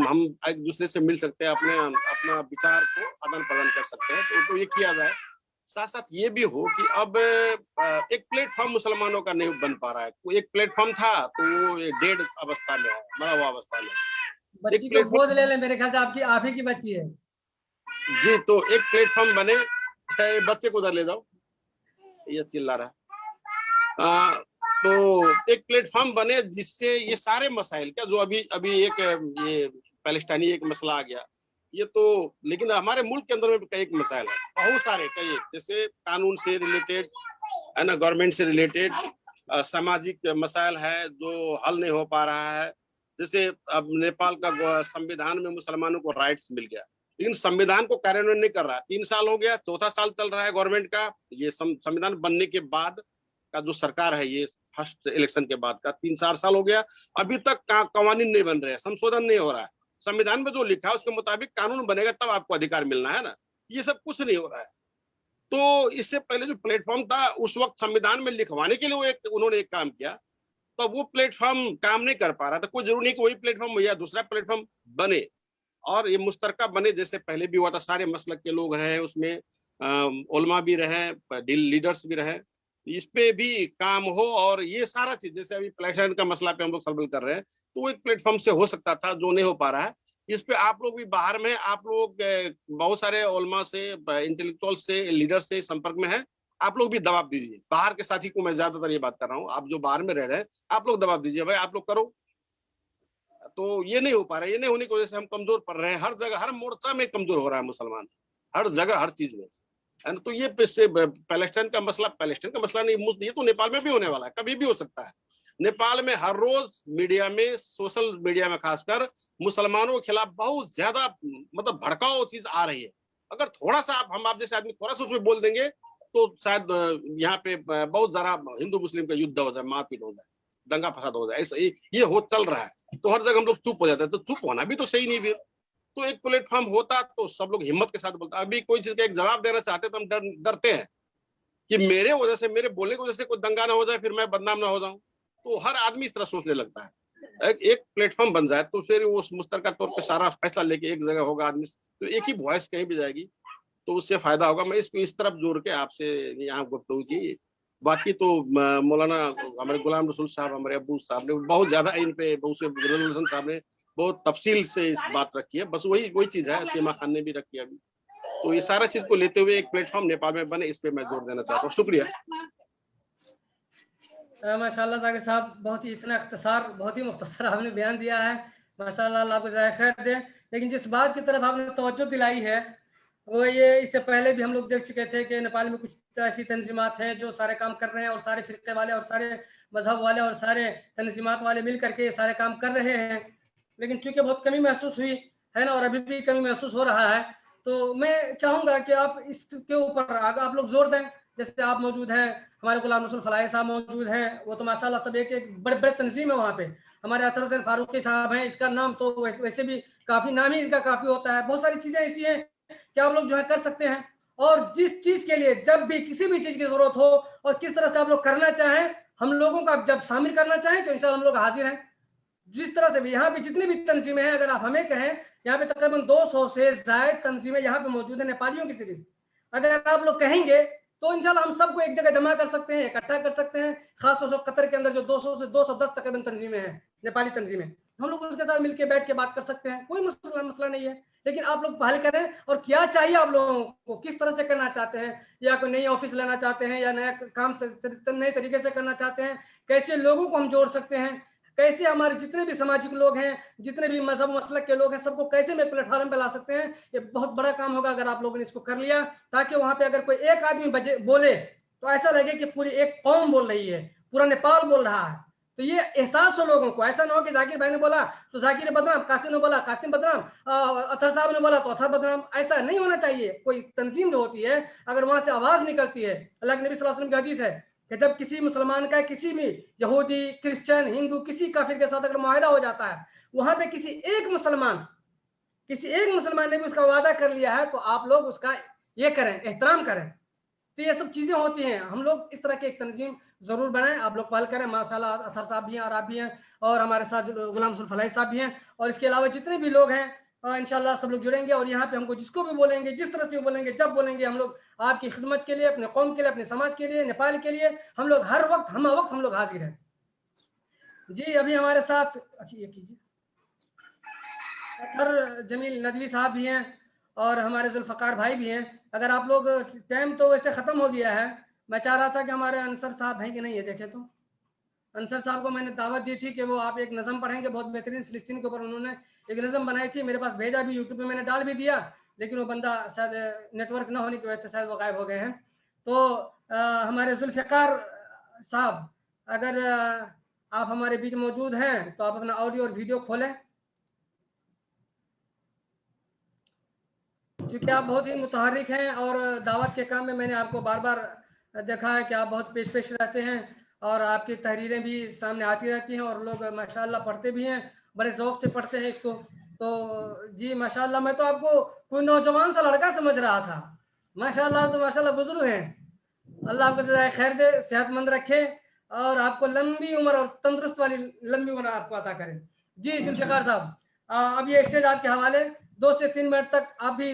[SPEAKER 10] ہم ایک دوسرے سے مل سکتے ہیں, اپنا وچار کو آدان پردان کر سکتے ہیں. تو یہ کیا جائے. ساتھ ساتھ یہ بھی ہو کہ اب ایک پلیٹ فارم مسلمانوں کا نہیں بن پا رہا ہے. ایک پلیٹ فارم تھا تو وہ ڈیڈ اوستھا میں ہے, مرا ہوا اوستھا میں.
[SPEAKER 1] بچی کو گود لے لیں, میرے خیال سے آپ ہی کی بچی ہے.
[SPEAKER 10] جی, تو ایک پلیٹ فارم بنے. بچے کو ادھر لے جاؤ, یہ چلا رہا. تو ایک پلیٹ فارم بنے جس سے یہ سارے مسائل کا جو ابھی ایک یہ پیلسٹینی ایک مسئلہ آ گیا, یہ تو لیکن ہمارے ملک کے اندر میں کئی ایک مسائل ہے, بہت سارے کئی, جیسے قانون سے ریلیٹڈ ہے نا, گورنمنٹ سے ریلیٹڈ سماجک مسائل ہے جو حل نہیں ہو پا رہا ہے. جیسے اب نیپال کا سمویدھان میں مسلمانوں کو رائٹس مل گیا, لیکن سمویدھان کو کاریانوین نہیں کر رہا. 3 سال ہو گیا, 4تھا سال چل رہا ہے گورنمنٹ کا. یہ سمویدھان بننے کے بعد کا جو سرکار ہے, یہ فرسٹ الیکشن کے بعد کا 3-4 سال ہو گیا, ابھی تک قوانین نہیں بن رہے, سنشودھن نہیں ہو رہا ہے. سمویدھان میں جو لکھا ہے اس کے مطابق قانون بنے گا تب آپ کو ادھیکار ملنا ہے نا. یہ سب کچھ نہیں ہو رہا ہے. تو اس سے پہلے جو پلیٹ فارم تھا, اس وقت سمویدھان میں لکھوانے کے لیے انہوں نے ایک کام کیا, تو وہ پلیٹ فارم کام نہیں کر پا رہا تھا. کوئی ضروری نہیں کہ وہی پلیٹ فارم یا دوسرا پلیٹ فارم بنے, اور یہ مشترکہ بنے جیسے پہلے بھی ہوا تھا. سارے مسلک کے لوگ رہے اس میں, علماء بھی رہے, لیڈرز بھی رہے, اس پہ بھی کام ہو. اور یہ سارا چیز جیسے ابھی پلیٹفارم کا مسئلہ پہ ہم لوگ سربل کر رہے ہیں, تو وہ ایک پلیٹ فارم سے ہو سکتا تھا, جو نہیں ہو پا رہا ہے. اس پہ آپ لوگ بھی باہر میں, آپ لوگ بہت سارے علماء سے, انٹلیکچوئل سے, لیڈر سے سمپرک میں ہیں, آپ لوگ بھی دباؤ دیجیے. باہر کے ساتھی کو میں زیادہ تر یہ بات کر رہا ہوں, آپ جو باہر میں رہ رہے ہیں آپ لوگ دباؤ دیجیے, بھائی آپ لوگ کرو. تو یہ نہیں ہو پا رہا ہے. یہ نہیں ہونے کی وجہ سے ہم کمزور پڑ رہے ہیں. ہر جگہ, ہر مورچہ میں کمزور ہو رہا ہے مسلمان, ہر جگہ, ہر چیز میں. تو یہ پیلسٹین کا مسئلہ نہیں, یہ تو نیپال میں بھی ہونے والا ہے, کبھی بھی ہو سکتا ہے. نیپال میں ہر روز میڈیا میں, سوشل میڈیا میں خاص کر, مسلمانوں کے خلاف بہت زیادہ مطلب بھڑکاؤ چیز آ رہی ہے. اگر تھوڑا سا آپ جیسے آدمی تھوڑا سا اس میں بول دیں گے تو شاید یہاں پہ بہت زیادہ ہندو مسلم کا یدھ ہو جائے, مار پیٹ ہو جائے, دنگا فساد ہو جائے. ایسا یہ چل رہا ہے. تو ہر جگہ ہم لوگ چپ ہو جاتے ہیں. تو چپ ہونا بھی تو صحیح نہیں. تو ایک پلیٹ فارم ہوتا تو سب لوگ ہمت کے ساتھ بولتا. ابھی کوئی چیز کا ایک جواب دینا چاہتے تو ہم ڈرتے ہیں کہ میرے وجہ سے, میرے بولنے کی وجہ سے کوئی دنگا نہ ہو جائے, پھر میں بدنام نہ ہو جاؤں. تو ہر آدمی اس طرح سوچنے لگتا ہے. ایک پلیٹ فارم بن جائے تو پھر وہ مشترکہ طور پہ سارا فیصلہ لے کے ایک جگہ ہوگا آدمی, تو ایک ہی وائس کہیں بھی جائے گی, تو اس سے فائدہ ہوگا. میں اس طرف جوڑ کے آپ سے یہاں گفتگو کی. बाकी तो मौलाना हमारे गुलाम रसूल साहब, हमारे अब्बू साहब ने बहुत ज्यादा इन पे, बहुत साहब ने बहुत तफसील से इस बात रखी है। बस वही चीज है, सीमा खान ने भी रखी है अभी। तो ये सारा चीज को लेते हुए एक प्लेटफॉर्म नेपाल में बने, इस पे मैं जोर देना चाहता हूँ। शुक्रिया।
[SPEAKER 1] माशाल्लाह जाकिर साहब, बहुत ही इतना इख्तिसार, बहुत ही मुख्तसर आपने बयान दिया है। माशाल्लाह, अल्लाह आपको ज़ाया खैर दे। लेकिन जिस बात की तरफ आपने तवज्जो दिलाई है वो ये, इससे पहले भी हम लोग देख चुके थे कि नेपाल में कुछ ऐसी तंजीमात हैं जो सारे काम कर रहे हैं, और सारे फ़िरक़े वाले और सारे मजहब वाले और सारे तंजीमात वाले मिल करके ये सारे काम कर रहे हैं। लेकिन चूँकि बहुत कमी महसूस हुई है ना, और अभी भी कमी महसूस हो रहा है, तो मैं चाहूँगा कि आप इसके ऊपर आप लोग जोर दें। जैसे आप मौजूद हैं, हमारे गुलाम रसूल फलाही साहब मौजूद हैं, वो तो माशाल्लाह सब एक बड़े बड़े तंजीम है वहाँ पे। हमारे अतर हुसैन फारूकी साहब हैं, इसका नाम तो वैसे भी काफ़ी, नाम ही इनका काफ़ी होता है। बहुत सारी चीज़ें ऐसी हैं कि आप लोग जो है कर सकते हैं, और जिस चीज़ के लिए जब भी किसी भी चीज़ की ज़रूरत हो और किस तरह से आप लोग करना चाहें, हम लोगों का जब शामिल करना चाहें तो इंशाल्लाह हम लोग हाजिर हैं। जिस तरह से भी यहाँ पे जितनी भी तंजीमें हैं, अगर आप हमें कहें, यहाँ पे तकरीबन 200 से ज़ायद तंजीमें यहाँ पे मौजूद है नेपालियों की सिर्फ। अगर आप लोग कहेंगे तो इंशाल्लाह हम सबको एक जगह जमा कर सकते हैं, इकट्ठा कर सकते हैं। खासतौर से कतर के अंदर जो 200 से 210 तकरीबन तंजीमें हैं, नेपाली तंजीमें, हम लोग उसके साथ मिलकर बैठ के बात कर सकते हैं, कोई मसला नहीं है। लेकिन आप लोग पहल करें, और क्या चाहिए आप लोगों को, किस तरह से करना चाहते हैं, या कोई नई ऑफिस लेना चाहते हैं, या नया काम नए तरीके से करना चाहते हैं, कैसे लोगों को हम जोड़ सकते हैं, कैसे हमारे जितने भी सामाजिक लोग हैं, जितने भी मजहब मसलक के लोग हैं, सबको कैसे में प्लेटफॉर्म पे ला सकते हैं। ये बहुत बड़ा काम होगा अगर आप लोगों ने इसको कर लिया, ताकि वहां पे अगर कोई एक आदमी बोले तो ऐसा लगे कि पूरी एक कौम बोल रही है, पूरा नेपाल बोल रहा है। तो ये एहसास हो लोगों को, ऐसा ना हो कि जाकिर भाई ने बोला तो जाकिर बदनाम, कासिम ने बोला कासिम बदनाम, अतर साहब ने बोला तो अतर बदनाम। ऐसा नहीं होना चाहिए। कोई तंजीम जो होती है, अगर वहां से आवाज निकलती है, अल्लाह के नबी सल्लल्लाहु अलैहि वसल्लम की हदीस है कि जब किसी मुसलमान का किसी भी यहूदी, क्रिश्चियन, हिंदू, किसी काफिर के साथ अगर मुआहदा हो जाता है, वहां पे किसी एक मुसलमान ने भी उसका वादा कर लिया है, तो आप लोग उसका ये करें, एहतराम करें। तो ये सब चीजें होती हैं। हम लोग इस तरह की एक तंजीम जरूर बनाएं, आप लोग पहल करें। माशाल्लाह अतर साहब भी हैं और आप भी हैं, और हमारे साथ गुलाम रसूल फलाही साहब भी हैं, और इसके अलावा जितने भी लोग हैं इंशाल्लाह सब लोग जुड़ेंगे। और यहाँ पे हमको जिसको भी बोलेंगे, जिस तरह से बोलेंगे, जब बोलेंगे, हम लोग आपकी खिदमत के लिए, अपने कौम के लिए, अपने समाज के लिए, नेपाल के लिए, हम लोग हर वक्त हम लोग हाजिर हैं जी। अभी हमारे साथ ये कीजिए, अतर जमील नदवी साहब भी हैं, और हमारे जुल्फ़कार भाई भी हैं। अगर आप लोग, टाइम तो वैसे ख़त्म हो गया है, मैं चाह रहा था कि हमारे अंसर साहब हैं कि नहीं, ये देखे तो अंसर साहब को मैंने दावत दी थी कि वो आप एक नज़म पढ़ेंगे, बहुत बेहतरीन फ़िलिस्तीन के ऊपर उन्होंने एक नज़म बनाई थी, मेरे पास भेजा भी, यूट्यूब पे मैंने डाल भी दिया, लेकिन वो बंदा शायद नेटवर्क ना होने की वजह से शायद वो गायब हो गए हैं। तो हमारे जुल्फ़कार साहब, अगर आप हमारे बीच मौजूद हैं तो आप अपना ऑडियो और वीडियो खोलें, क्योंकि आप बहुत ही मुतहर्रिक हैं, और दावत के काम में मैंने आपको बार बार देखा है कि आप बहुत पेश रहते हैं, और आपकी तहरीरें भी सामने आती रहती हैं, और लोग माशाल्लाह पढ़ते भी हैं, बड़े ज़ौक़ से पढ़ते हैं इसको। तो जी माशाल्लाह, मैं तो आपको कोई नौजवान सा लड़का समझ रहा था। माशाल्लाह, तो माशाल्लाह बुजुर्ग हैं। अल्लाह आपको ज़ाया खैर दे, सेहतमंद रखे, और आपको लंबी उम्र और तंदुरुस्त वाली लंबी उम्र आपको अता करें। जी जुल्फ़कार साहब, अब ये स्टेज आपके हवाले, 2 से 3 मिनट तक आप भी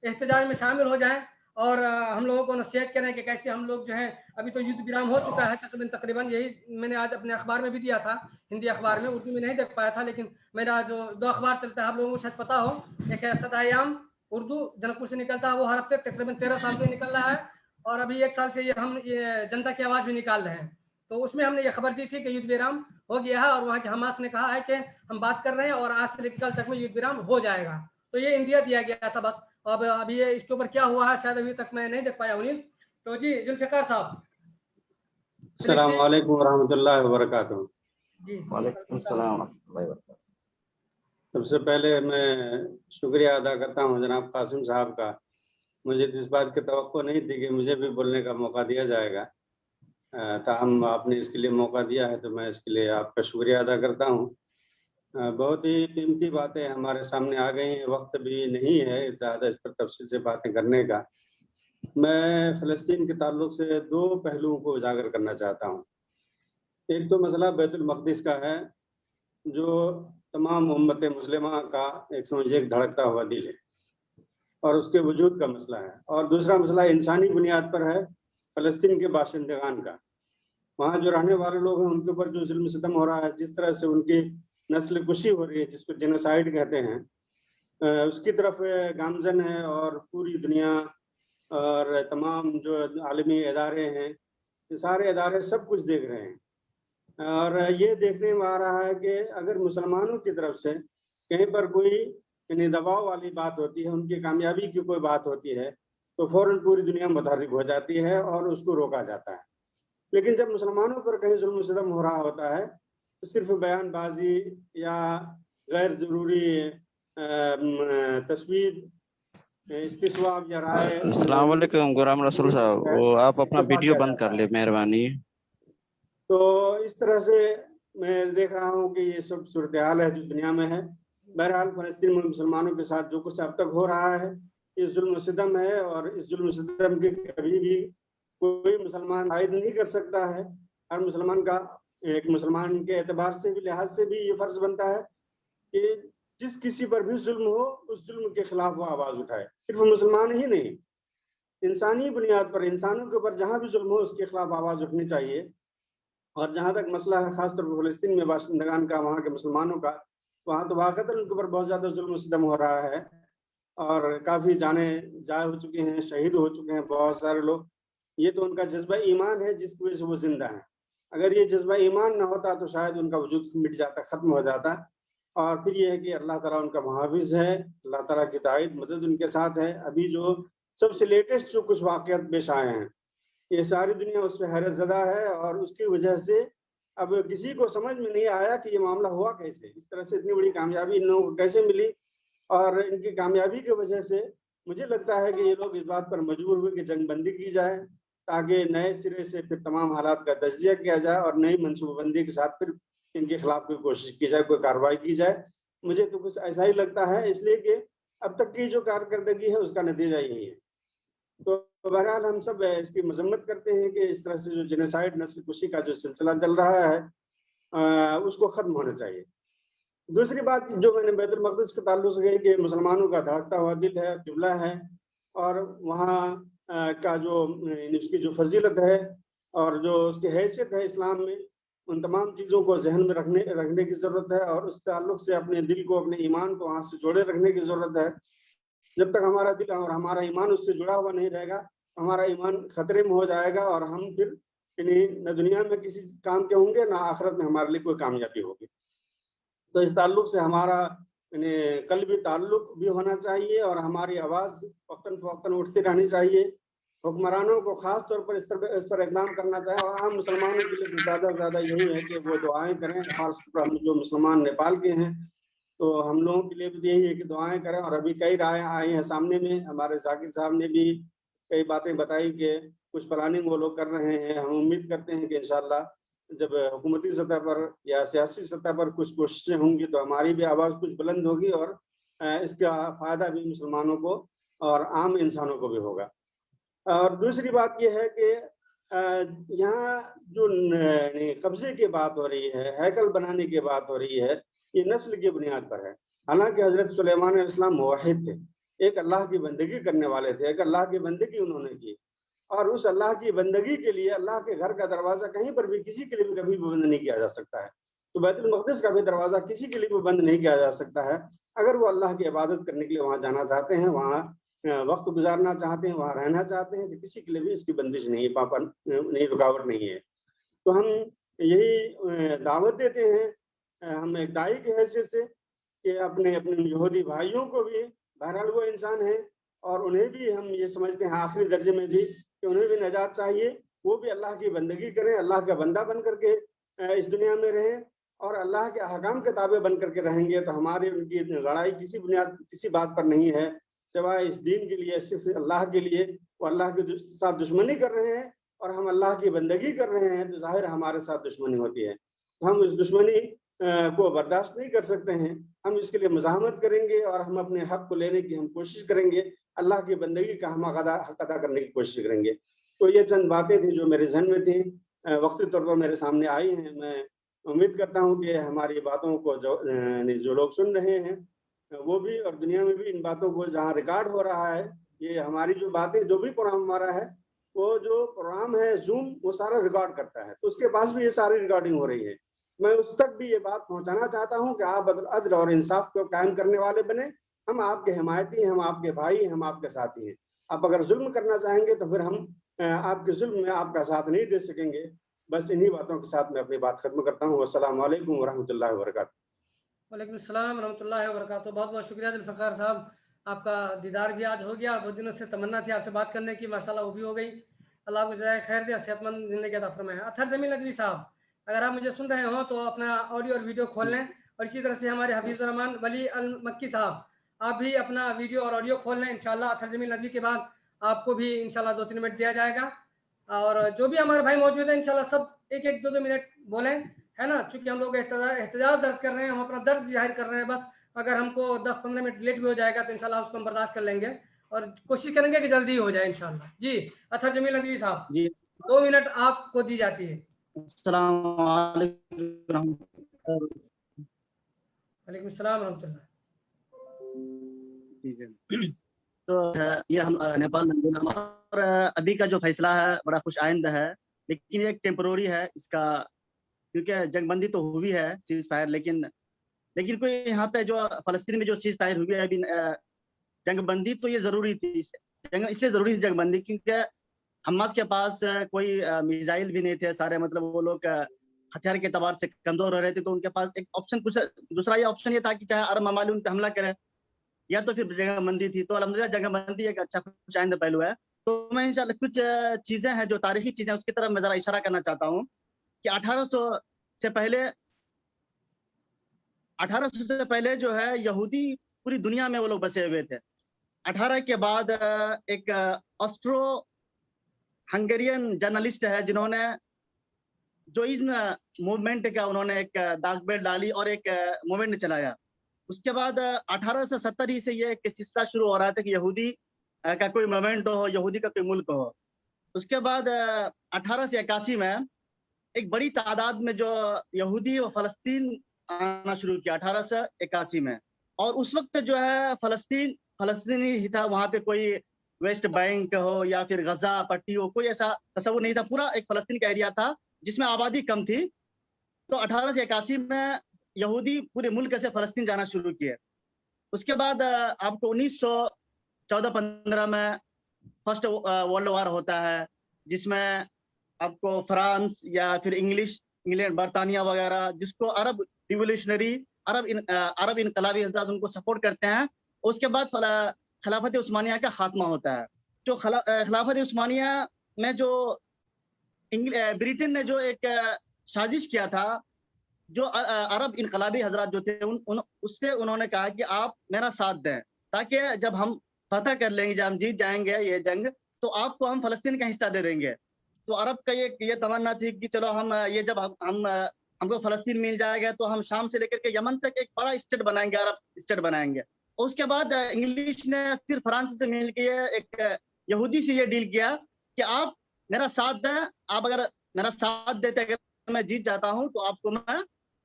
[SPEAKER 1] एहतजाज में शामिल हो जाएं, और हम लोगों को नसीहत करें कि कैसे हम लोग जो हैं, अभी तो युद्ध विराम हो चुका है तकरीबन, यही मैंने आज अपने अखबार में भी दिया था, हिंदी अखबार में, उर्दू में नहीं देख पाया था, लेकिन मेरा जो 2 अखबार चलता है, आप लोगों को शायद पता हो, एक है सदायाम उर्दू, जनकपुर से निकलता है, वो हर हफ्ते तकरीबन 13 साल से निकल रहा है, और अभी 1 साल से ये जनता की आवाज़ भी निकाल रहे हैं। तो उसमें हमने ये खबर दी थी कि युद्ध विराम हो गया है, और वहाँ के हमास ने कहा है कि हम बात कर रहे हैं, और आज से लेकर कल तक में युद्ध विराम हो जाएगा। तो ये इंडिया दिया गया था बस। अब अभी ये इसके ऊपर क्या हुआ है शायद अभी तक मैं नहीं देख पाया हूँ। तो जी जुल्फ़कार साहब,
[SPEAKER 11] अस्सलाम वालेकुम रहमतुल्लाहि व बरकातहू।
[SPEAKER 1] जी
[SPEAKER 8] वालेकुम सलाम वरहमतुल्लाहि वबरकातुहू।
[SPEAKER 11] सबसे पहले मैं शुक्रिया अदा करता हूँ जनाब कासिम साहब का। मुझे इस बात की तवक्को नहीं थी कि मुझे भी बोलने का मौका दिया जाएगा, ताहम आपने इसके लिए मौका दिया है, तो मैं इसके लिए आपका शुक्रिया अदा करता हूँ। बहुत ही कीमती बातें हमारे सामने आ गई हैं, वक्त भी नहीं है ज़्यादा इस पर तफसील से बातें करने का। मैं फ़लस्तीन के ताल्लुक़ से 2 पहलुओं को उजागर करना चाहता हूँ। एक तो मसला बैतुल मक़दिस का है, जो तमाम उम्मत मुस्लिमा का एक समझिए एक धड़कता हुआ दिल है, और उसके वजूद का मसला है। और दूसरा मसला इंसानी बुनियाद पर है, फलस्तीन के बाशिंदगान का। वहाँ जो रहने वाले लोग हैं उनके ऊपर जो जुल्म सितम हो रहा है, जिस तरह से उनकी नस्ल कुशी हो रही है, जिसको जेनोसाइड कहते हैं, उसकी तरफ गामजन है और पूरी दुनिया और तमाम जो आलमी इदारे हैं, ये सारे इदारे सब कुछ देख रहे हैं। और ये देखने में आ रहा है कि अगर मुसलमानों की तरफ से कहीं पर कोई यानी दबाव वाली बात होती है, उनकी कामयाबी की कोई बात होती है, तो फौरन पूरी दुनिया मुतहर्रिक हो जाती है और उसको रोका जाता है। लेकिन जब मुसलमानों पर कहीं जुल्म सितम हो रहा होता है तो सिर्फ बयानबाजी या गैर ज़रूरी तस्वीर, इस्तिस्वाब या राय।
[SPEAKER 8] अस्सलाम वालेकुम गुलाम रसूल साहब, वो आप अपना वीडियो बंद कर ले मेहरबानी।
[SPEAKER 11] तो इस तरह से मैं देख रहा हूँ कि ये सब सूरत हाल है जो दुनिया में है। बहरहाल फ़लस्तीन में मुसलमानों के साथ जो कुछ अब तक हो रहा है ये जुल्म सितम है, और इस जुल्म सितम के कभी भी कोई मुसलमान आयद नहीं कर सकता है। हर मुसलमान का एक मुसलमान के एतबार से भी, लिहाज से भी ये फ़र्ज बनता है कि जिस किसी पर भी जुल्म हो उस जुल्म के खिलाफ वो आवाज़ उठाए। सिर्फ मुसलमान ही नहीं, इंसानी बुनियाद पर इंसानों के ऊपर जहाँ भी जुल्म हो उसके खिलाफ आवाज़ उठनी चाहिए। और जहाँ तक मसला है ख़ासतौर पर फ़लस्तीन में बाशिंदगान का, वहाँ के मुसलमानों का, वहाँ तो वाक़तन उनके ऊपर बहुत ज़्यादा जुल्म सितम हो रहा है और काफ़ी जाने जाए हो चुके हैं, शहीद हो चुके हैं बहुत सारे लोग। ये तो उनका जज्बा ईमान है जिसकी वजह से वो जिंदा हैं। अगर ये जज्बा ईमान ना होता तो शायद उनका वजूद मिट जाता, ख़त्म हो जाता। और फिर ये है कि अल्लाह ताला उनका मुहाफ़िज़ है, अल्लाह ताला की ताईद मदद उनके साथ है। अभी जो सबसे लेटेस्ट जो कुछ वाक़यात पेश आए हैं, ये सारी दुनिया उस पर हैरत ज़दा है और उसकी वजह से अब किसी को समझ में नहीं आया कि ये मामला हुआ कैसे, इस तरह से इतनी बड़ी कामयाबी इन लोगों को कैसे मिली। और इनकी कामयाबी की वजह से मुझे लगता है कि ये लोग इस बात पर मजबूर हुए कि जंगबंदी की जाए, ताकि नए सिरे से फिर तमाम हालात का तज्जिया किया जाए और नई मनसूबाबंदी के साथ फिर इनके खिलाफ कोई कोशिश की जाए, कोई कार्रवाई की जाए। मुझे तो कुछ ऐसा ही लगता है, इसलिए कि अब तक की जो कारकर्दगी है उसका नतीजा यही है। तो बहरहाल हम सब इसकी मजम्मत करते हैं कि इस तरह से जो जेनोसाइड, नस्ल कुशी का जो सिलसिला चल रहा है उसको ख़त्म होना चाहिए। दूसरी बात जो मैंने बैतुल मक़दिस के ताल्लुक़ से कही कि मुसलमानों का धड़कता हुआ दिल है, क़िबला है, और वहाँ का जो उसकी जो फजीलत है और जो उसकी हैसियत है इस्लाम में, उन तमाम चीज़ों को जहन में रखने की ज़रूरत है और उस ताल्लुक़ से अपने दिल को, अपने ईमान को वहाँ से जोड़े रखने की ज़रूरत है। जब तक हमारा दिल और हमारा ईमान उससे जुड़ा हुआ नहीं रहेगा, हमारा ईमान खतरे में हो जाएगा और हम फिर न दुनिया में किसी काम के होंगे, ना आखिरत में हमारे लिए कोई कामयाबी होगी। तो इस ताल्लुक़ से हमारा क़ल्बी ताल्लुक़ भी होना चाहिए और हमारी आवाज़ वक्तन फ़वक्तन उठती रहनी चाहिए। हुक्मरानों को ख़ास तौर पर इस पर इक़दाम करना चाहिए और आम मुसलमानों के लिए तो ज़्यादा से ज़्यादा यही है कि वो दुआएँ करें। ख़ास तौर पर हम जो मुसलमान नेपाल के हैं तो हम लोगों के लिए भी यही है कि दुआएँ करें। और अभी कई राय आई हैं सामने में, हमारे ज़ाकिर साहब ने भी कई बातें बताई कि कुछ प्लानिंग वो लोग कर रहे हैं। हम उम्मीद करते हैं कि इंशाअल्लाह जब हुकूमती सतह पर या सियासी सतह पर कुछ कोशिशें होंगी तो हमारी भी आवाज़ कुछ बुलंद होगी और इसका फ़ायदा भी मुसलमानों को और आम इंसानों को भी होगा। और दूसरी बात यह है कि यहाँ जो कब्ज़े की बात हो रही है, हैकल बनाने की बात हो रही है, ये नस्ल की बुनियाद पर है। हालांकि हज़रत सुलेमान अलैहिस्सलाम मुवहिद थे, एक अल्लाह की बंदगी करने वाले थे, एक अल्लाह की बंदगी उन्होंने की और उस अल्लाह की बंदगी के लिए अल्लाह के घर का दरवाज़ा कहीं पर भी किसी के लिए भी कभी भी बंद नहीं किया जा सकता है। तो बैतुल मक़दिस का भी दरवाज़ा किसी के लिए भी बंद नहीं किया जा सकता है। अगर वो अल्लाह की इबादत करने के लिए वहाँ जाना चाहते हैं, वहाँ वक्त गुजारना चाहते हैं, वहाँ रहना चाहते हैं, तो किसी के लिए भी इसकी बंदिश नहीं है, पापन नहीं, रुकावट नहीं है। तो हम यही दावत देते हैं, हम एक दाई की हैसियत से, कि अपने यहूदी भाइयों को भी, बहरहाल वो इंसान हैं और उन्हें भी हम ये समझते हैं आखिरी दर्जे में भी कि उन्हें भी नजात चाहिए। वो भी अल्लाह की बंदगी करें, अल्लाह का बंदा बन करके इस दुनिया में रहें और अल्लाह के अहकाम के ताबे बन करके रहेंगे तो हमारी उनकी लड़ाई किसी बात पर नहीं है सिवाय इस दीन के लिए, सिर्फ अल्लाह के लिए। वो अल्लाह के साथ दुश्मनी कर रहे हैं और हम अल्लाह की बंदगी कर रहे हैं तो जाहिर हमारे साथ दुश्मनी होती है। तो हम इस दुश्मनी को बर्दाश्त नहीं कर सकते हैं, हम इसके लिए मुज़ाहमत करेंगे और हम अपने हक को लेने की हम कोशिश करेंगे, अल्लाह की बंदगी का हम हक अदा करने की कोशिश करेंगे। तो ये चंद बातें थी जो मेरे जहन में थी, वक्ती तौर पर मेरे सामने आई हैं। मैं उम्मीद करता हूँ कि हमारी बातों को जो लोग सुन रहे हैं वो भी, और दुनिया में भी इन बातों को जहाँ रिकॉर्ड हो रहा है, ये हमारी जो बातें, जो भी प्रोग्राम हमारा है, وہ جو پروگرام ہے زوم وہ سارا ریکارڈ کرتا ہے، تو اس کے پاس بھی یہ ساری ریکارڈنگ ہو رہی ہے. میں اس تک بھی یہ بات پہنچانا چاہتا ہوں کہ آپ عدل اور انصاف کو قائم کرنے والے بنے. ہم آپ کے حمایتی ہیں، ہم آپ کے بھائی ہیں، ہم آپ کے ساتھی ہیں. آپ اگر ظلم کرنا چاہیں گے تو پھر ہم آپ کے ظلم میں آپ کا ساتھ نہیں دے سکیں گے. بس انہی باتوں کے ساتھ میں اپنی بات ختم کرتا ہوں. السلام علیکم ورحمۃ اللہ وبرکاتہ.
[SPEAKER 1] وعلیکم السلام ورحمۃ اللہ وبرکاتہ. بہت بہت شکریہ ذوالفقار صاحب، آپ کا دیدار بھی آج ہو گیا. بہت دنوں سے تمنا تھی آپ سے بات کرنے کی، ماشاءاللہ وہ بھی ہو گئی. اللہ آپ کو جزائے خیر دے، صحت مند زندگی عطا فرمائے. اطہر جمیل ندوی صاحب، اگر آپ مجھے سن رہے ہوں تو اپنا آڈیو اور ویڈیو کھول لیں، اور اسی طرح سے ہمارے حفیظ الرحمان ولی المکی صاحب، آپ بھی اپنا ویڈیو اور آڈیو کھول لیں. انشاءاللہ اطہر جمیل ندوی کے بعد آپ کو بھی انشاءاللہ 2-3 منٹ دیا جائے گا. اور جو بھی ہمارے بھائی موجود ہیں انشاءاللہ سب 1-2 منٹ بولیں، ہے نا، چونکہ ہم لوگ احتجاج درج کر رہے ہیں، ہم اپنا درد ظاہر کر رہے ہیں. بس اگر ہم کو 10-15 منٹ لیٹ بھی ہو جائے گا تو انشاءاللہ اس کو ہم برداشت کر لیں گے، اور کوشش کریں گے کہ جلدی ہو جائے انشاءاللہ. جی اطہر جمیل ندوی صاحب،
[SPEAKER 12] جی
[SPEAKER 1] 2 منٹ آپ کو دی جاتی ہے.
[SPEAKER 12] السلام علیکم.
[SPEAKER 1] وعلیکم السلام ورحمۃ اللہ.
[SPEAKER 12] ٹھیک ہے، تو یہ ہم نیپال میں اور ابھی کا جو فیصلہ ہے بڑا خوش آئند ہے، لیکن یہ ٹیمپروری ہے اس کا، کیونکہ جنگ بندی تو ہوئی ہے، سیز فائر، لیکن کوئی یہاں پہ جو فلسطین میں جو سیز فائر ہوئی ہے ابھی جنگ بندی، تو یہ ضروری تھی. اس لیے ضروری تھی جنگ بندی کیونکہ حماس کے پاس کوئی میزائل بھی نہیں تھے سارے، مطلب وہ لوگ ہتھیار کے اعتبار سے کمزور ہو رہے تھے. تو ان کے پاس ایک آپشن دوسرا یہ آپشن یہ تھا کہ چاہے عرب ممالک ان پہ حملہ کرے یا تو پھر جنگ بندی تھی. تو الحمدللہ جنگ بندی ایک اچھا خوش آئندہ پہلو ہے. تو میں انشاءاللہ کچھ چیزیں ہیں جو تاریخی چیزیں اس کی طرف میں ذرا اشارہ کرنا چاہتا ہوں کہ 1800 سے پہلے جو ہے یہودی پوری دنیا میں وہ لوگ بسے ہوئے تھے. 18 کے بعد ایک آسٹرو ہنگرین جرنلسٹ ہے جنہوں نے جوئزم موومنٹ کا انہوں نے ایک داغ بیل ڈالی اور ایک موومنٹ چلایا. اس کے بعد 1870 سے یہ ایک سلسلہ شروع ہو رہا تھا کہ یہودی کا کوئی موومنٹ ہو، یہودی کا کوئی ملک ہو. اس کے بعد 1881 میں ایک بڑی تعداد میں جو یہودی و فلسطین آنا شروع کیا 1881 میں. اور اس وقت جو ہے فلسطینی ہی تھا، وہاں پہ کوئی ویسٹ بینک ہو یا پھر غزہ پٹی ہو، کوئی ایسا تصور نہیں تھا. پورا ایک فلسطین کا ایریا تھا جس میں آبادی کم تھی. تو 1881 میں یہودی پورے ملک سے فلسطین جانا شروع کیے. اس کے بعد آپ کو 1914-15 میں فرسٹ ورلڈ وار ہوتا ہے، جس میں آپ کو فرانس یا پھر انگلینڈ، برطانیہ وغیرہ، جس کو عرب ریولیوشنری، عرب انقلابی حضرات ان کو سپورٹ کرتے ہیں. اس کے بعد خلافت عثمانیہ کا خاتمہ ہوتا ہے. جو خلافت عثمانیہ میں جو برٹن نے جو ایک سازش کیا تھا، جو عرب انقلابی حضرات جو تھے اس سے انہوں نے کہا کہ آپ میرا ساتھ دیں، تاکہ جب ہم فتح کر لیں گے، جب ہم جیت جائیں گے یہ جنگ، تو آپ کو ہم فلسطین کا حصہ دے دیں گے. تو عرب کا یہ تمنا تھی کہ چلو ہم یہ جب ہم کو فلسطین مل جائے گا تو ہم شام سے لے کر کے یمن تک ایک بڑا اسٹیٹ بنائیں گے، عرب اسٹیٹ بنائیں گے. اور اس کے بعد انگلش نے پھر فرانس سے مل کے ایک یہودی سے یہ ڈیل کیا کہ آپ میرا ساتھ دیں، آپ اگر میرا ساتھ دیتے اگر میں جیت جاتا ہوں تو آپ کو میں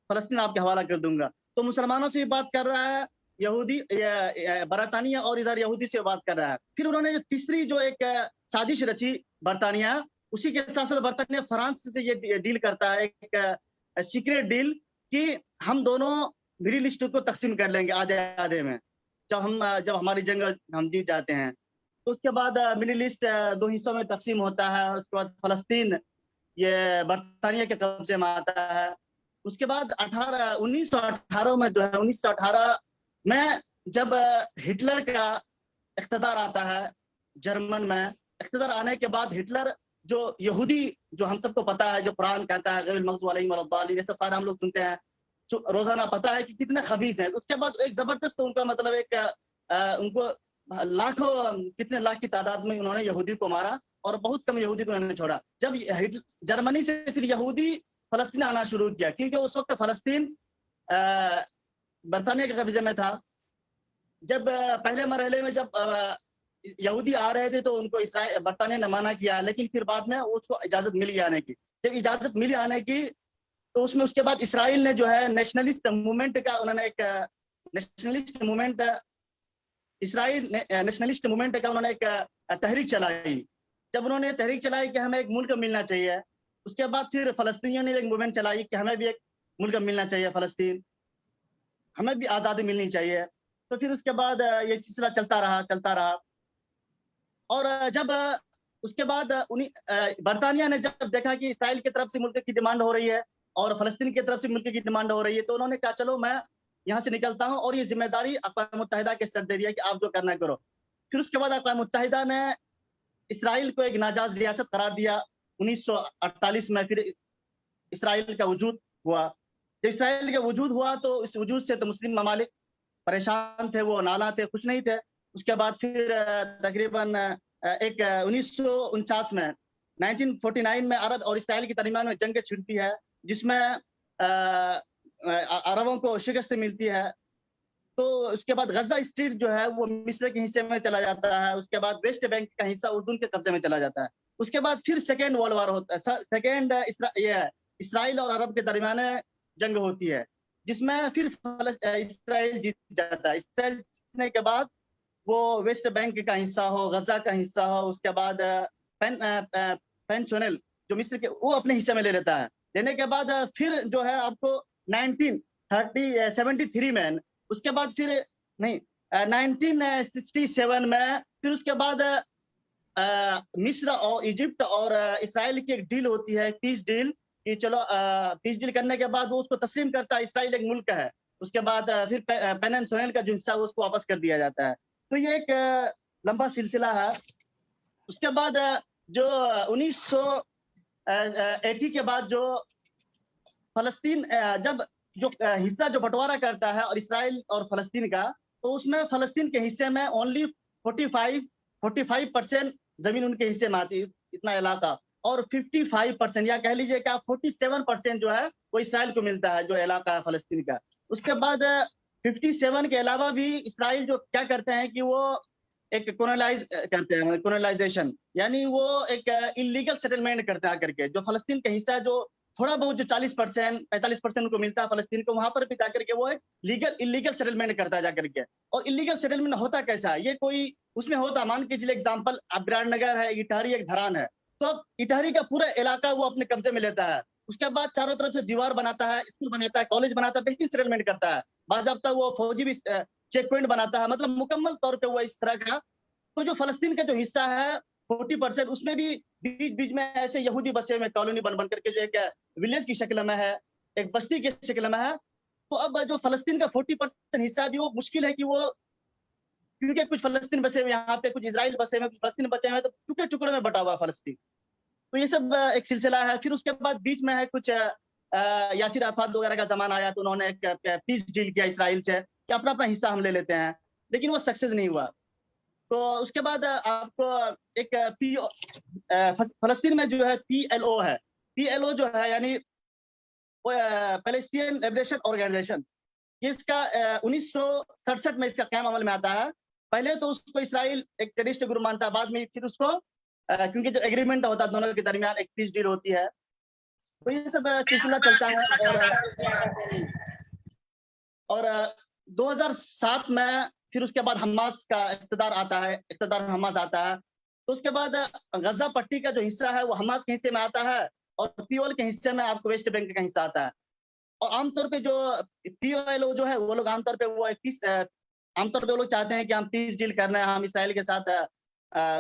[SPEAKER 12] فلسطین آپ کے حوالہ کر دوں گا. تو مسلمانوں سے بھی بات کر رہا ہے یہودی، برطانیہ، اور ادھر یہودی سے بات کر رہا ہے. پھر انہوں نے جو تیسری جو ایک سازش رچی برطانیہ، اسی کے ساتھ ساتھ برطانیہ فرانس سے یہ ڈیل کرتا ہے، ایک سیکریٹ ڈیل، کہ ہم دونوں مڈل ایسٹ کو تقسیم کر لیں گے آدھے آدھے میں جب ہماری جنگ ہم جیت جاتے ہیں. تو اس کے بعد مڈل ایسٹ 2 حصوں میں تقسیم ہوتا ہے. اس کے بعد فلسطین یہ برطانیہ کے قبضے میں آتا ہے. اس کے بعد 1918 میں جو ہے 1918 میں جب ہٹلر کا اقتدار آتا ہے جرمن میں، اقتدار آنے کے بعد ہٹلر جو یہودی، جو ہم سب کو پتا ہے، جو قرآن کہتا ہے غیر المغضوب علیہم ولا الضالین، یہ سب سارے ہم لوگ سنتے ہیں روزانہ، پتا ہے کہ کتنے خبیث ہیں. اس کے بعد ایک زبردست ان کا مطلب ایک ان کو کتنے لاکھ کی تعداد میں انہوں نے یہودی کو مارا اور بہت کم یہودی کو انہوں نے چھوڑا. جب جرمنی سے پھر یہودی فلسطین آنا شروع کیا، کیونکہ اس وقت فلسطین برطانیہ کے قبضے میں تھا. جب پہلے مرحلے میں جب یہودی آ رہے تھے تو ان کو برطانیہ نے منع کیا، لیکن پھر بعد میں اس کو اجازت ملی آنے کی. جب اجازت ملی آنے کی تو اس کے بعد اسرائیل نے جو ہے نیشنلسٹ موومنٹ کا انہوں نے ایک نیشنلسٹ موومنٹ کا انہوں نے ایک تحریک چلائی. जब उन्होंने तहरीक चलाई कि हमें एक मुल्क मिलना चाहिए, उसके बाद फिर फलस्तीनियों ने एक मूवमेंट चलाई कि हमें भी एक मुल्क मिलना चाहिए, फलस्तीन, हमें भी आज़ादी मिलनी चाहिए। तो फिर उसके बाद ये सिलसिला चलता रहा। और जब उसके बाद बरतानिया ने जब देखा कि इसराइल की तरफ से मुल्क की डिमांड हो रही है और फलस्तीन की तरफ से मुल्क की डिमांड हो रही है, तो उन्होंने कहा चलो मैं यहाँ से निकलता हूँ और ये जिम्मेदारी अक़वाम मुत्तहिदा के सर दे दिया कि आप जो करना करो। फिर उसके बाद अक़वाम मुत्तहिदा ने इसराइल को एक नाजायज रियासत करार दिया। 1948 में फिर इसराइल का वजूद हुआ। जब इसराइल का वजूद हुआ तो इस वजूद से तो मुस्लिम ममालिक परेशान थे, वो नाला थे, कुछ नहीं थे। उसके बाद फिर तकरीबन 1949 में 1949 में अरब और इसराइल की दरमियान में जंग छिड़ती है, जिसमें अरबों को शिकस्त मिलती है। तो उसके बाद गजा स्ट्रीट जो है वो मिस्र के हिस्से में चला जाता है। उसके बाद वेस्ट बैंक का हिस्सा उर्दून के कब्जे में चला जाता है। उसके बाद फिर सेकेंड वर्ल्ड वॉर होता है, सेकेंड इसराइल और अरब के दरमियान जंग होती है, जिसमें फिर इसराइल जीत जाता है। इसराइल जीतने के बाद वो वेस्ट बैंक का हिस्सा हो, गजा का हिस्सा हो, उसके बाद पेनिनसुला जो मिस्र के, वो अपने हिस्से में ले लेता है। लेने के बाद फिर जो है आपको 1973 में, उसके बाद फिर नहीं 1967 में फिर उसके बाद मिस्र और इजिप्ट और इसराइल की एक डील होती है, पीस डील, कि चलो पीस डील करने के बाद वो उसको तस्लीम करता है, इसराइल एक मुल्क है। उसके बाद फिर पेनिनसुला का जो हिस्सा है उसको वापस कर दिया जाता है। तो ये एक लंबा सिलसिला है। उसके बाद जो 1980 के बाद जो फलस्तीन जब जो हिस्सा जो बंटवारा करता है और इसराइल और फलस्तीन का, तो उसमें फलस्तीन के हिस्से में ओनली 45% जमीन उनके हिस्से में आती है, इतना इलाका, और 55% या कह लीजिए कि 47% जो है वो इसराइल को मिलता है, जो इलाका है फलस्तीन का। उसके बाद 57 के अलावा भी इसराइल जो क्या करते हैं कि वो एक कोलोनाइज करते हैं, कोलोनाइजेशन, यानी वो एक इलीगल सेटलमेंट करते हैं करके। जो फलस्तीन का हिस्सा जो थोड़ा बहुत जो 40% 45% उनको मिलता है फलस्तीन को, वहां पर भी जाकर के वो एक इलीगल सेटलमेंट करता है जाकर के। और इलीगल सेटलमेंट होता कैसा है, ये कोई उसमें होता, मान के चलिए एग्जाम्पल, अब बिराटनगर है, इटहरी एक धरान है, तो अब इटहरी का पूरा इलाका वो अपने कब्जे में लेता है। उसके बाद चारों तरफ से दीवार बनाता है, स्कूल बनाता है, कॉलेज बनाता है, बेहतरीन सेटलमेंट करता है। बाज़ाब्ता वो फौजी भी चेक पॉइंट बनाता है, मतलब मुकम्मल तौर पे वो इस तरह का। तो जो फलस्तीन का जो हिस्सा है 40%, उसमें भी बीच बीच में ऐसे यहूदी बसे हुए कॉलोनी बन करके जो एक विलेज की शक्ल में है, एक बस्ती की शक्ल में है। तो अब जो फलस्तीन का 40% हिस्सा भी वो मुश्किल है कि वो, क्योंकि कुछ फलस्तीन बसे हुए यहाँ पे, कुछ इजराइल बसे हुए, कुछ फलस्तीन बचे हुए, तो टुकड़े टुकड़े में बटा हुआ फलस्तीन। तो ये सब एक सिलसिला है। फिर उसके बाद बीच में है कुछ यासिर अराफात वगैरह का जमाना आया, तो उन्होंने एक पीस डील किया इसराइल से कि अपना अपना हिस्सा हम ले लेते हैं, लेकिन वो सक्सेस नहीं हुआ। तो उसके बाद आपको एक फलस्तीन में जो है PLO है, PLO जो है यानी पैलेस्टीन लिबरेशन ऑर्गेनाइजेशन, ये इसका 1967 में इसका क़याम अमल में आता है। पहले तो उसको इसराइल एक टेररिस्ट ग्रुप मानता है, बाद में फिर उसको क्योंकि जो एग्रीमेंट होता है दोनों के दरमियान, एक पीस डील होती है, तो ये सब सिलसिला चलता है। और 2007 में फिर उसके बाद हमास का इक़्तिदार आता है, हमास आता है। तो उसके बाद गजा पट्टी का जो हिस्सा है वो हमास के हिस्से में आता है, और PLO के हिस्से में आपको वेस्ट बैंक का हिस्सा आता है। और आमतौर पे जो PLO जो है वो लोग आमतौर पे वो वो लोग चाहते हैं कि हम पीस डील करना है, हम इसराइल के साथ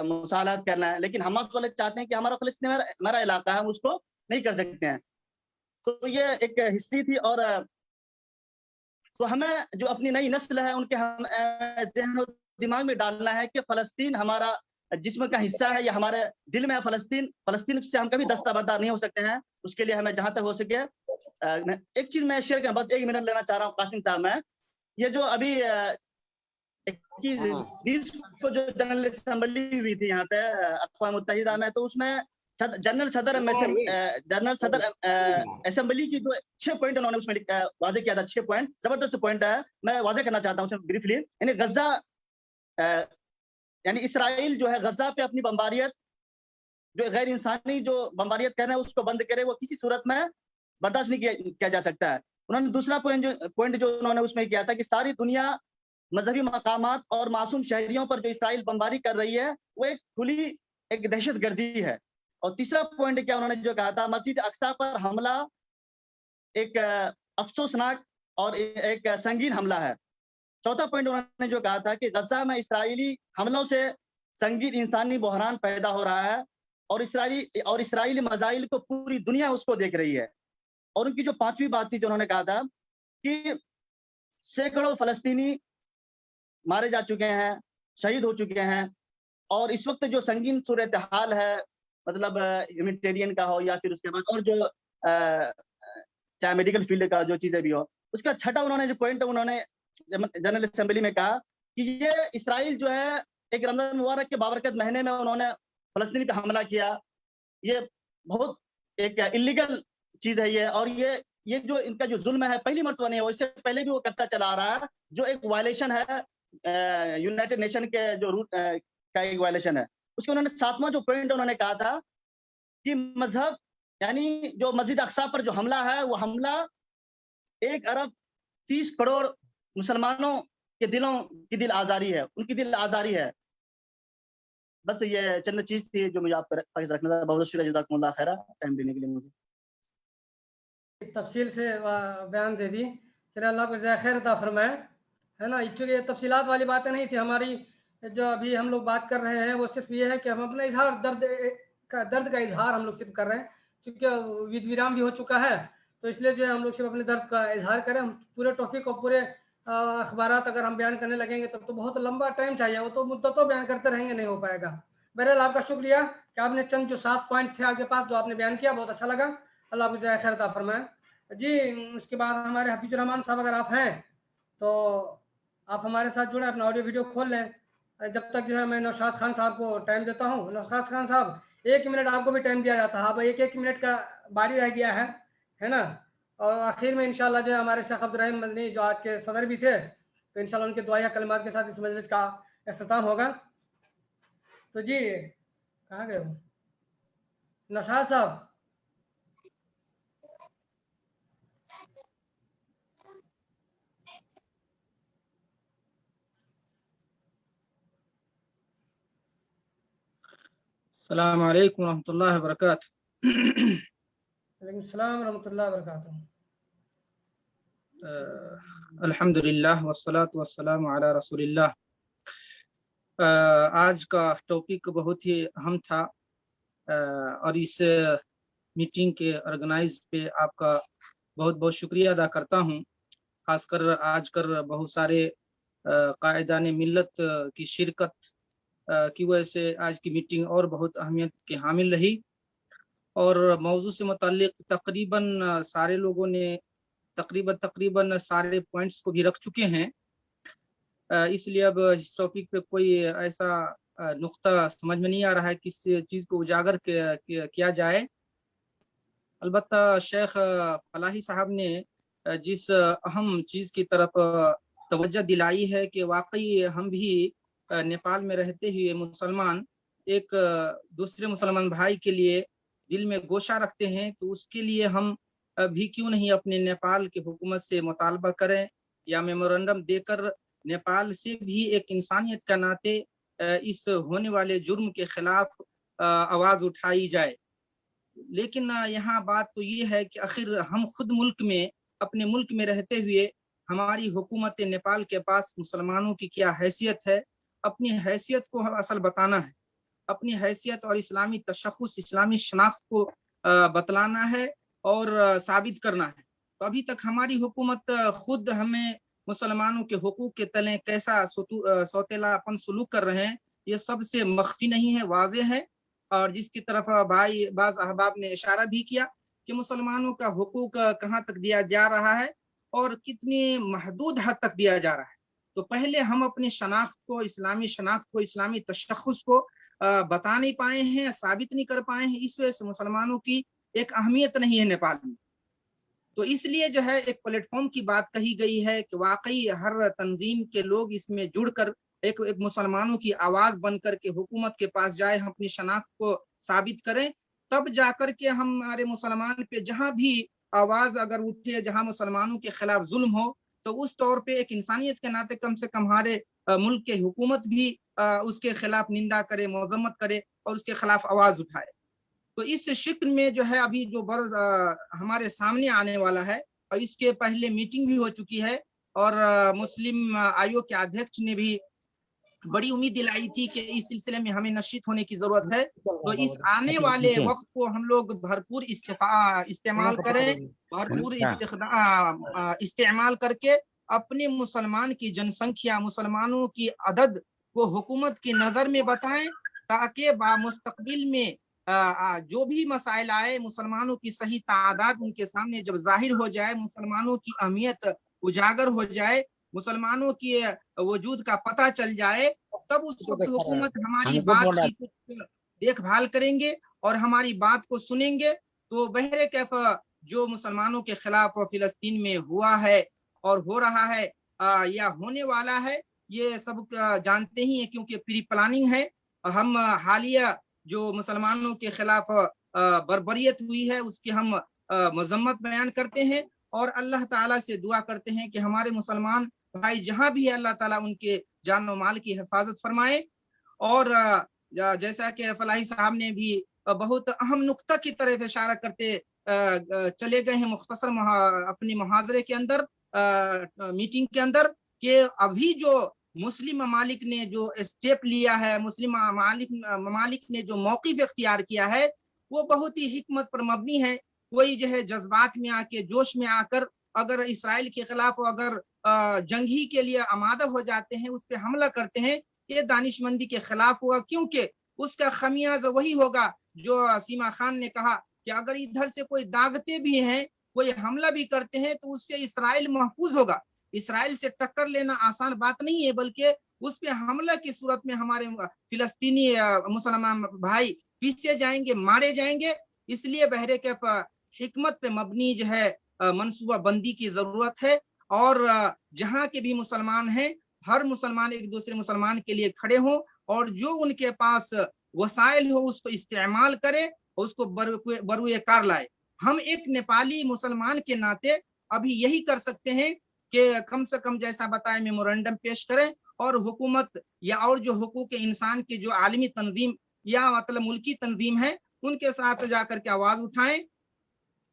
[SPEAKER 12] मुसालहत करना है, लेकिन हमास वाले चाहते हैं कि हमारा फलस्तीन हमारा इलाका है, हम उसको नहीं कर सकते हैं। तो ये एक हिस्ट्री थी। और तो हमें जो अपनी नई नस्ल है उनके हम ज़हन और दिमाग में डालना है कि फलस्तीन हमारा जिस्म का हिस्सा है, या हमारे दिल में है फलस्तीन से हम कभी दस्तबरदार नहीं हो सकते हैं। उसके लिए हमें जहां तक हो सके, एक चीज मैं शेयर करना, बस 1 मिनट लेना चाह रहा हूँ कासिम साहब। मैं ये जो अभी 21 को जो जनरल असेंबली हुई थी यहाँ पे अक़वाम मुत्तहिदा में, तो उसमें जनरल सदर असेंबली की जो 6 पॉइंट उन्होंने उसमें वाजे किया था। 6 पॉइंट जबरदस्त पॉइंट है, मैं वाजे करना चाहता हूँ उसमें ब्रीफली। यानी गजा यानी इसराइल जो है गजा पे अपनी बम्बारियत, जो गैर इंसानी जो बम्बारियत कर रहे हैं उसको बंद करे, वो किसी सूरत में बर्दाश्त नहीं किया जा सकता है। उन्होंने दूसरा पॉइंट जो उन्होंने उसमें किया था कि सारी दुनिया मजहबी मकामात और मासूम शहरियों पर जो इसराइल बमबारी कर रही है, वो एक खुली एक दहशत गर्दी है। और तीसरा पॉइंट क्या उन्होंने जो कहा था, मस्जिद अक्सा पर हमला एक अफसोसनाक और एक संगीन हमला है। चौथा पॉइंट उन्होंने जो कहा था कि गजा में इसराइली हमलों से संगीन इंसानी बहरान पैदा हो रहा है और इसराइली मजाइल को पूरी दुनिया उसको देख रही है। और उनकी जो पांचवी बात थी जो उन्होंने कहा था कि सैकड़ों फलस्तीनी मारे जा चुके हैं, शहीद हो चुके हैं, और इस वक्त जो संगीन सूरत हाल है, मतलब ह्यूमैनिटेरियन का हो या फिर उसके बाद और जो चाहे मेडिकल फील्ड का जो चीजें भी हो। उसका छठा उन्होंने जो पॉइंट उन्होंने जनरल असेंबली में कहा कि ये इसराइल जो है एक रमजान मुबारक के बाबरकत महीने में उन्होंने फलस्तीनी पे हमला किया, ये बहुत एक इलीगल चीज है ये। और ये जो इनका जो जुल्म है पहली मर्तबा नहीं है, इससे पहले भी वो करता चला आ रहा है, जो एक वायलेशन है यूनाइटेड नेशन के जो रूट का एक वायलेशन है। उसके उन्होंने सातवां जो पॉइंट उन्होंने कहा था कि मजहब यानी जो मस्जिद अक्सा पर जो हमला है वो हमला 1 अरब 30 करोड़ मुसलमानों के दिलों की दिल आजारी है, उनकी दिल आजारी है। बस ये चंद चीज थी जो मुझे आप पर रखना था। बहुत शुक्रिया, जज़ाकुमुल्लाह खैरा टाइम देने के लिए मुझे।
[SPEAKER 1] तफसील से बयान दे दी, चलिए अल्लाह को ज़ाया खैर अता फरमाए, है ना। चूँकि ये तफसीलात वाली बातें नहीं थी हमारी, जो अभी हम लोग बात कर रहे हैं वो सिर्फ ये है कि हम अपना इजहार दर्द का इजहार हम लोग सिर्फ कर रहे हैं। चूँकि विद विराम भी हो चुका है तो इसलिए जो है हम लोग सिर्फ अपने दर्द का इजहार करें। हम पूरे टॉपिक और पूरे अखबारात अगर हम बयान करने लगेंगे तब तो बहुत लंबा टाइम चाहिए, वो तो मुद्दतों बयान करते रहेंगे, नहीं हो पाएगा। बहरहाल आपका शुक्रिया कि आपने चंद जो 7 पॉइंट थे आपके पास जो आपने बयान किया, बहुत अच्छा लगा। अल्लाह आपको ज़ाया खैर अता फरमाए जी। उसके बाद हमारे हफीजुर रहमान साहब अगर आप हैं तो आप हमारे साथ जुड़े, अपना ऑडियो वीडियो खोल लें। जब तक जो है मैं नौशाद खान साहब को टाइम देता हूँ। नौशाद खान साहब 1 मिनट आपको भी टाइम दिया जाता है, अब 1-1 मिनट का बारी रह गया है ना। और आखिर में इंशाल्लाह जो है हमारे शेख अब्दुल रहीम मदनी जो आज के सदर भी थे, तो इंशाल्लाह उनके दुआया कलमात के साथ इस मजलिस का इख्तिताम होगा। तो जी कहाँ गए नौशाद साहब?
[SPEAKER 13] अस्सलाम वालेकुम रहमतुल्लाहि व बरकातुहू।
[SPEAKER 1] वालेकुम सलाम रहमतुल्लाहि व बरकातुहू।
[SPEAKER 13] अल्हम्दुलिल्लाह वस्सलातु वस्सलामु अला रसूलिल्लाह। आज का टॉपिक बहुत ही अहम था और इस मीटिंग के ऑर्गेनाइज पे आपका बहुत बहुत शुक्रिया अदा करता हूँ। खासकर आजकल बहुत सारे कायदाने मिल्लत की शिरकत की वजह से आज की मीटिंग और बहुत अहमियत के हामिल रही और मौजू से मुताल्लिक तकरीबन सारे लोगों ने तकरीबन सारे पॉइंट्स को भी रख चुके हैं। इसलिए अब इस टॉपिक पे कोई ऐसा नुक्ता समझ में नहीं आ रहा है किस चीज़ को उजागर किया जाए। अलबत्ता शेख फलाही साहब ने जिस अहम चीज़ की तरफ तवज्जो दिलाई है कि वाकई हम भी नेपाल में रहते हुए मुसलमान एक दूसरे मुसलमान भाई के लिए दिल में गोशा रखते हैं, तो उसके लिए हम भी क्यों नहीं अपने नेपाल की हुकूमत से मुतालबा करें या मेमोरेंडम देकर नेपाल से भी एक इंसानियत का नाते इस होने वाले जुर्म के खिलाफ आवाज उठाई जाए। लेकिन यहाँ बात तो ये है कि आखिर हम खुद मुल्क में अपने मुल्क में रहते हुए हमारी हुकूमत नेपाल के पास मुसलमानों की क्या हैसियत है, अपनी हैसियत को असल बताना है, अपनी हैसियत और इस्लामी तशख़्ख़ुस इस्लामी शनाख्त को बतलाना है और साबित करना है। तो अभी तक हमारी हुकूमत खुद हमें मुसलमानों के हुकूक के तले कैसा सौतेलापन सुलूक कर रहे हैं ये सबसे मख्फी नहीं है, वाज़े है। और जिसकी तरफ भाई बाज अहबाब ने इशारा भी किया कि मुसलमानों का हुकूक कहाँ तक दिया जा रहा है और कितनी महदूद हद तक दिया जा रहा है। तो पहले हम अपनी शनाख्त को, इस्लामी शनाख्त को, इस्लामी तशख़्ख़ुस को बता नहीं पाए हैं, साबित नहीं कर पाए हैं। इस वजह से मुसलमानों की एक अहमियत नहीं है नेपाल में। तो इसलिए जो है एक प्लेटफॉर्म की बात कही गई है कि वाकई हर तंजीम के लोग इसमें जुड़कर एक मुसलमानों की आवाज बनकर के हुकूमत के पास जाए, हम अपनी शनाख्त को साबित करें, तब जाकर के हमारे मुसलमान पे जहां भी आवाज अगर उठे, जहां मुसलमानों के खिलाफ जुल्म हो, تو اس طور پہ ایک انسانیت کے ناطے کم سے کم ہمارے ملک کے حکومت بھی اس کے خلاف نندا کرے، مذمت کرے اور اس کے خلاف آواز اٹھائے۔ تو اس شکل میں جو ہے ابھی جو برز ہمارے سامنے آنے والا ہے، اور اس کے پہلے میٹنگ بھی ہو چکی ہے، اور مسلم آیوگ کے ادھیکش نے بھی بڑی امید دلائی تھی کہ اس سلسلے میں ہمیں نشیت ہونے کی ضرورت ہے۔ تو اس آنے والے وقت کو ہم لوگ بھرپور استعمال کریں، بھرپور استعمال کر کے اپنے مسلمان کی جن سنکھیا، مسلمانوں کی عدد کو حکومت کی نظر میں بتائیں، تاکہ مستقبل میں جو بھی مسائل آئے، مسلمانوں کی صحیح تعداد ان کے سامنے جب ظاہر ہو جائے، مسلمانوں کی اہمیت اجاگر ہو جائے، مسلمانوں کی وجود کا پتہ چل جائے، تب اس وقت حکومت ہماری بات کی کچھ دیکھ بھال کریں گے اور ہماری بات کو سنیں گے۔ تو بہرے کیف جو مسلمانوں کے خلاف فلسطین میں ہوا ہے اور ہو رہا ہے یا ہونے والا ہے، یہ سب جانتے ہی ہیں، کیونکہ پری پلاننگ ہے۔ ہم حالیہ جو مسلمانوں کے خلاف بربریت ہوئی ہے اس کی ہم مذمت بیان کرتے ہیں، اور اللہ تعالیٰ سے دعا کرتے ہیں کہ ہمارے مسلمان بھائی جہاں بھی ہے اللہ تعالیٰ ان کے جان و مال کی حفاظت فرمائے۔ اور جیسا کہ فلاحی صاحب نے بھی بہت اہم نقطہ کی طرف اشارہ کرتے چلے گئے ہیں مختصر اپنی محاضرے کے اندر، میٹنگ کے اندر، کہ ابھی جو مسلم ممالک نے جو اسٹیپ لیا ہے، مسلم ممالک نے جو موقف اختیار کیا ہے، وہ بہت ہی حکمت پر مبنی ہے۔ کوئی جو ہے جذبات میں آ کے، جوش میں آ کر اگر اسرائیل کے خلاف اگر جنگی کے لیے آمادہ ہو جاتے ہیں، اس پہ حملہ کرتے ہیں، یہ دانش مندی کے خلاف ہوا، کیونکہ اس کا خمیازہ وہی ہوگا جو سیما خان نے کہا کہ اگر ادھر سے کوئی داغتے بھی ہیں، کوئی حملہ بھی کرتے ہیں، تو اس سے اسرائیل محفوظ ہوگا۔ اسرائیل سے ٹکر لینا آسان بات نہیں ہے، بلکہ اس پہ حملہ کی صورت میں ہمارے فلسطینی مسلمان بھائی پیچھے جائیں گے، مارے جائیں گے۔ اس لیے بہرے کیف حکمت پہ مبنی جو ہے منصوبہ بندی کی ضرورت ہے، اور جہاں کے بھی مسلمان ہیں، ہر مسلمان ایک دوسرے مسلمان کے لیے کھڑے ہوں، اور جو ان کے پاس وسائل ہو اس کو استعمال کرے اور اس کو بروئے کار لائے۔ ہم ایک نیپالی مسلمان کے ناطے ابھی یہی کر سکتے ہیں کہ کم سے کم جیسا بتائے میمورنڈم پیش کریں، اور حکومت یا اور جو حقوق انسان کی جو عالمی تنظیم یا مطلب ملکی تنظیم ہے، ان کے ساتھ جا کر کے آواز اٹھائیں۔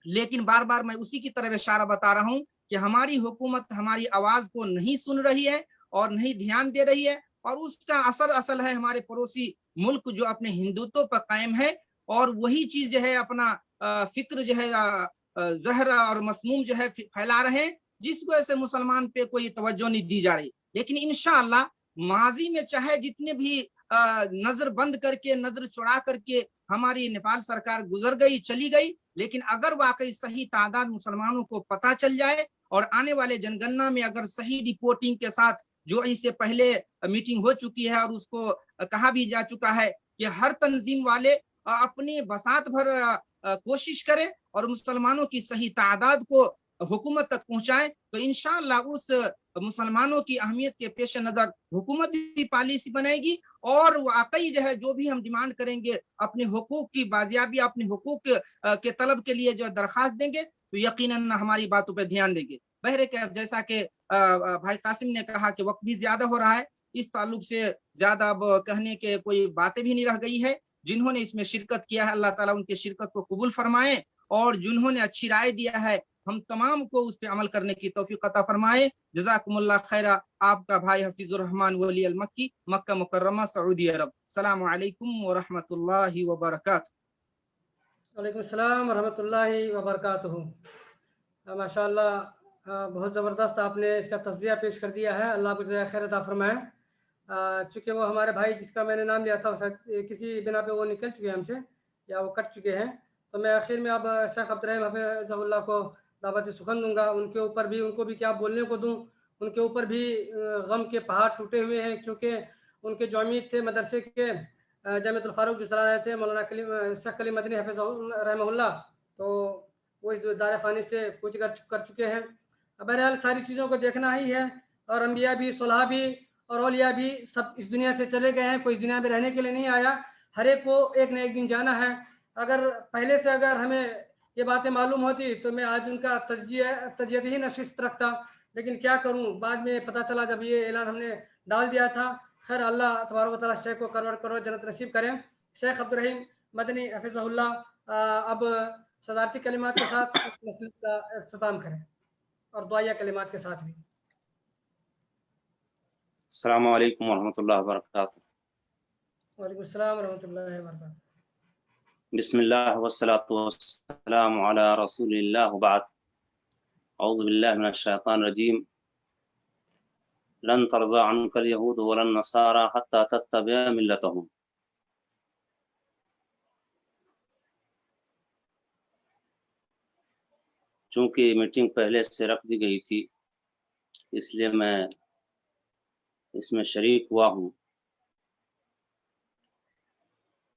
[SPEAKER 13] لیکن بار بار میں اسی کی طرف اشارہ بتا رہا ہوں کہ ہماری حکومت ہماری آواز کو نہیں سن رہی ہے اور نہیں دھیان دے رہی ہے، اور اس کا اصل ہے ہمارے پڑوسی ملک جو اپنے ہندوتو پر قائم ہے، اور وہی چیز جو ہے اپنا فکر جو ہے زہر اور مسموم جو ہے پھیلا رہے ہیں، جس وجہ سے مسلمان پہ کوئی توجہ نہیں دی جا رہی۔ لیکن انشاءاللہ ماضی میں چاہے جتنے بھی نظر بند کر کے، نظر چڑا کر کے ہماری نیپال سرکار گزر گئی، چلی گئی، لیکن اگر واقعی صحیح تعداد مسلمانوں کو پتہ چل جائے، اور آنے والے جنگنہ میں اگر صحیح رپورٹنگ کے ساتھ، جو اس سے پہلے میٹنگ ہو چکی ہے اور اس کو کہا بھی جا چکا ہے کہ ہر تنظیم والے اپنی بساط بھر کوشش کریں اور مسلمانوں کی صحیح تعداد کو حکومت تک پہنچائیں، تو انشاءاللہ اس مسلمانوں کی اہمیت کے پیش نظر حکومت بھی پالیسی بنائے گی، اور واقعی جو ہے جو بھی ہم ڈیمانڈ کریں گے اپنے حقوق کی بازیابی، اپنے حقوق کے طلب کے لیے جو درخواست دیں گے، تو یقیناً ہماری باتوں پہ دھیان دیں گے۔ بہرے کہ جیسا کہ بھائی قاسم نے کہا کہ وقت بھی زیادہ ہو رہا ہے، اس تعلق سے زیادہ اب کہنے کے کوئی باتیں بھی نہیں رہ گئی ہے۔ جنہوں نے اس میں شرکت کیا ہے، اللہ تعالیٰ ان کی شرکت کو قبول فرمائے، اور جنہوں نے اچھی رائے دیا ہے، ہم تمام کو اس پہ عمل کرنے کی توفیق عطا فرمائے۔ جزاکم اللہ خیرہ۔ آپ کا بھائی حفیظ الرحمن ولی المکی، مکہ مکرمہ، سعودی عرب۔ السلام علیکم ورحمۃ اللہ وبرکاتہ۔
[SPEAKER 1] وعلیکم السلام ورحمۃ اللہ وبرکاتہ۔ ماشاء اللہ بہت زبردست آپ نے اس کا تجزیہ پیش کر دیا ہے، اللہ کو جزائے خیر عطا فرمائے۔ چونکہ وہ ہمارے بھائی جس کا میں نے نام لیا تھا کسی بنا پہ وہ نکل چکے ہیں ہم سے، یا وہ کٹ چکے ہیں، تو میں آخر میں اب شیخ عبدالرحیم حفظہ اللہ کو دعوت سخن دوں گا۔ ان کے اوپر بھی، ان کو بھی کیا بولنے کو دوں، ان کے اوپر بھی غم کے پہاڑ ٹوٹے ہوئے ہیں، کیونکہ ان کے جو امید تھے مدرسے کے جامعۃ الفاروق جو چلا رہے تھے، مولانا شیخ کلیم مدنی حفظہ رحمہ اللہ، تو وہ اس دار فانی سے کچھ کر چکے ہیں۔ بہرحال ساری چیزوں کو دیکھنا ہی ہے، اور انبیاء بھی، صلحاء بھی اور اولیاء بھی سب اس دنیا سے چلے گئے ہیں، کوئی دنیا میں رہنے کے لیے نہیں آیا، ہر ایک کو ایک نہ ایک دن جانا ہے۔ اگر پہلے سے اگر ہمیں یہ باتیں معلوم ہوتی تو میں آج ان کا تجزیتی ہی نشست رکھتا लेकिन क्या करूं, बाद में पता चला जब ये ऐलान हमने डाल दिया था। खैर अल्लाह तबारक व तआला शेख को करोड़ जन्नत नसीब करें। शेख अब्दुल रहीम मदनी हफिज़हुल्लाह अब सदारती कलिमात के साथ इस मसले का इख्तिताम करें और दुआया कलिमात के साथ भी।
[SPEAKER 14] अस्सलामु अलैकुम वरहमतुल्लाहि वबरकातुहू।
[SPEAKER 1] वालेकुम अस्सलाम वरहमतुल्लाहि वबरकातुहू।
[SPEAKER 14] बिस्मिल्लाह वस्सलातु वस्सलामु अला रसूलिल्लाह व बाद। औज़ु बिल्लाहि मिनश शैतानिर रजीम। लन तर्ज़ा अन्कल यहूद वलन नसारा हत्ता तत्तबिअ मिल्लतहुम। चूंकि मीटिंग पहले से रख दी गई थी, इसलिए मैं इसमें शरीक हुआ हूँ,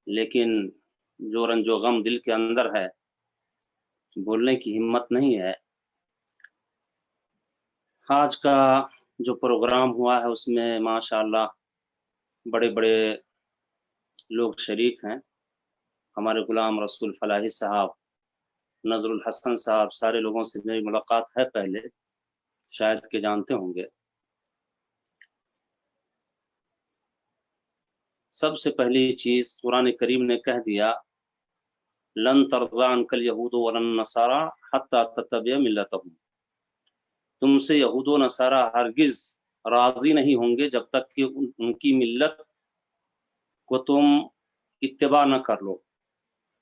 [SPEAKER 14] लेकिन जो रंजो गम दिल के अंदर है, बोलने की हिम्मत नहीं है। आज का जो प्रोग्राम हुआ है उसमें माशाअल्लाह बड़े बड़े लोग शरीक हैं। हमारे गुलाम रसूल फलाही साहब, नजरुल हसन साहब, सारे लोगों से मेरी मुलाकात है पहले, शायद के जानते होंगे। सबसे पहली चीज कुरान करीम ने कह दिया, लन तर्ज़ा अन्कल यहूद वलन नसारा हत्ता तत्तबिअ मिल्लतहुम। तुमसे यहूद व नसारा हरगिज राजी नहीं होंगे जब तक कि उनकी मिल्लत को तुम इत्तिबा न कर लो,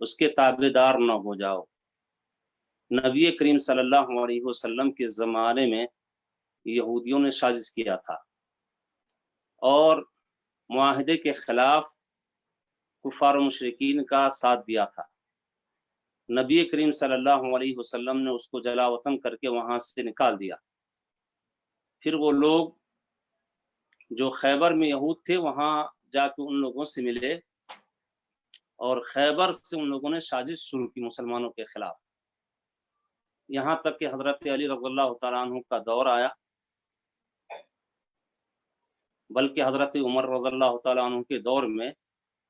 [SPEAKER 14] उसके ताबेदार न हो जाओ। नबी करीम सल्लल्लाहु अलैहि वसल्लम के ज़माने में यहूदियों ने साजिश किया था और मुआहदे के खिलाफ कुफार मुशरिकीन का साथ दिया था। नबी करीम सल्लल्लाहु अलैहि वसल्लम ने उसको जलावतन करके वहां से निकाल दिया। फिर वो लोग जो खैबर में यहूद थे वहां जाके उन लोगों से मिले और खैबर से उन लोगों ने साजिश शुरू की मुसलमानों के खिलाफ। यहाँ तक कि हजरत अली रज़ियल्लाहु तआला अन्हु का दौर आया, बल्कि हजरत उमर रज़ियल्लाहु तआला अन्हु के दौर में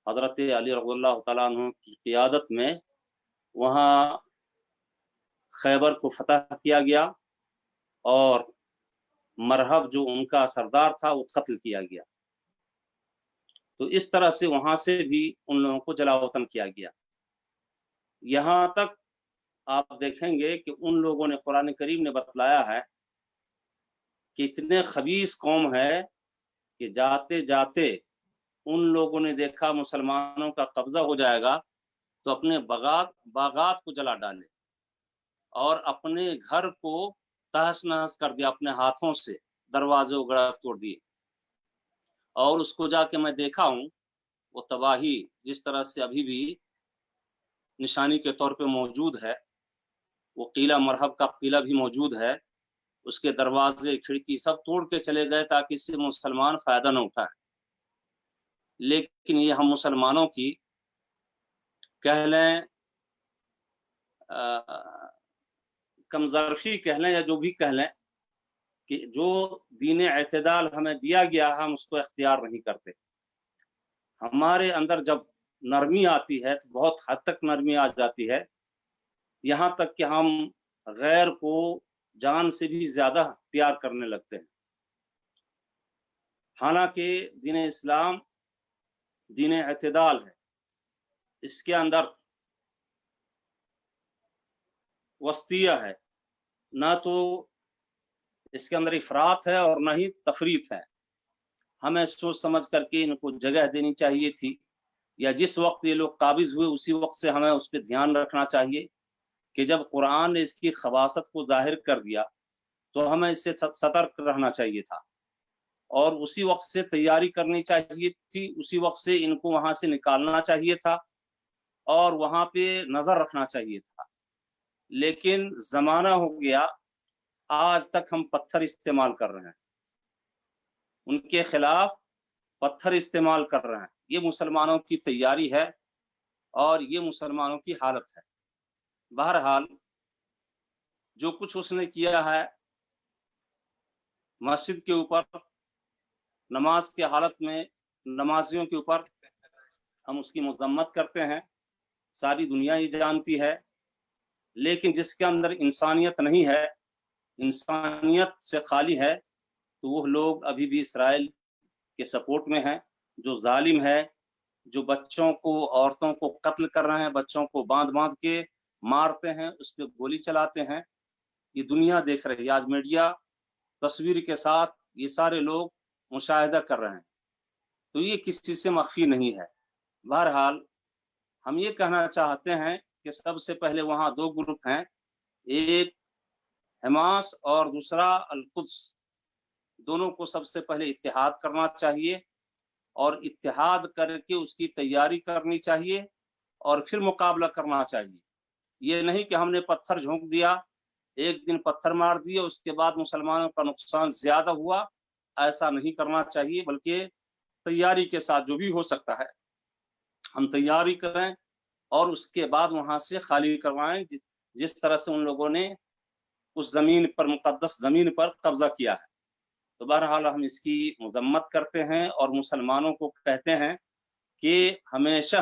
[SPEAKER 14] हजरत अली रज़ियल्लाहु तआला अन्हु की क़ियादत में वहाँ खैबर को फतह किया गया और मरहब जो उनका सरदार था वो कत्ल किया गया। तो इस तरह से वहां से भी उन लोगों को जलावतन किया गया। यहाँ तक आप देखेंगे कि उन लोगों ने, कुरान करीम ने बतलाया है कि इतने खबीस कौम है कि जाते जाते उन लोगों ने देखा मुसलमानों का कब्जा हो जाएगा तो अपने बागात को जला डाले और अपने घर को तहस नहस कर दिया, अपने हाथों से दरवाजे उगड़ा तोड़ दिए। और उसको जाके मैं देखा हूँ, वो तबाही जिस तरह से अभी भी निशानी के तौर पे मौजूद है, वो किला मरहब का किला भी मौजूद है, उसके दरवाजे खिड़की सब तोड़ के चले गए ताकि इससे मुसलमान फायदा न उठाए। लेकिन ये हम मुसलमानों की कह लें कमजोरी कह लें या जो भी कह लें कि जो दीन एतदाल हमें दिया गया हम उसको इख्तियार नहीं करते। हमारे अंदर जब नरमी आती है तो बहुत हद तक नरमी आ जाती है, यहाँ तक कि हम गैर को जान से भी ज्यादा प्यार करने लगते हैं। हालांकि दीन इस्लाम दीन एतदाल है, इसके अंदर वस्तिया है, ना तो इसके अंदर इफरात है और ना ही तफरीत है। हमें सोच समझ करके इनको जगह देनी चाहिए थी, या जिस वक्त ये लोग काबिज हुए उसी वक्त से हमें उस पर ध्यान रखना चाहिए कि जब कुरान ने इसकी खबासत को जाहिर कर दिया तो हमें इससे सतर्क रहना चाहिए था और उसी वक्त से तैयारी करनी चाहिए थी, उसी वक्त से इनको वहां से निकालना चाहिए था और वहां पे नजर रखना चाहिए था। लेकिन जमाना हो गया, आज तक हम पत्थर इस्तेमाल कर रहे हैं, उनके खिलाफ पत्थर इस्तेमाल कर रहे हैं। ये मुसलमानों की तैयारी है और ये मुसलमानों की हालत है। बहरहाल जो कुछ उसने किया है मस्जिद के ऊपर, नमाज के हालत में नमाजियों के ऊपर, हम उसकी मजम्मत करते हैं, सारी दुनिया ही जानती है। लेकिन जिसके अंदर इंसानियत नहीं है इंसानियत से खाली है तो वो लोग अभी भी इसराइल के सपोर्ट में हैं, जो जालिम है, जो बच्चों को औरतों को कत्ल कर रहे हैं, बच्चों को बांध बांध के मारते हैं, उस पर गोली चलाते हैं। ये दुनिया देख रही है, आज मीडिया तस्वीर के साथ ये सारे लोग मुशाहिदा कर रहे हैं, तो ये किसी से मख्फी नहीं है। बहरहाल हम ये कहना चाहते हैं कि सबसे पहले वहाँ दो ग्रुप हैं, एक हमास और दूसरा अल-कुद्स, दोनों को सबसे पहले इत्तेहाद करना चाहिए और इत्तेहाद करके उसकी तैयारी करनी चाहिए और फिर मुकाबला करना चाहिए। ये नहीं कि हमने पत्थर झोंक दिया, एक दिन पत्थर मार दिए, उसके बाद मुसलमानों का नुकसान ज्यादा हुआ, ऐसा नहीं करना चाहिए, बल्कि तैयारी के साथ जो भी हो सकता है हम तैयारी करें और उसके बाद वहां से खाली करवाएं, जिस तरह से उन लोगों ने उस जमीन पर, मुकद्दस जमीन पर कब्जा किया है। तो बहरहाल हम इसकी मजम्मत करते हैं और मुसलमानों को कहते हैं कि हमेशा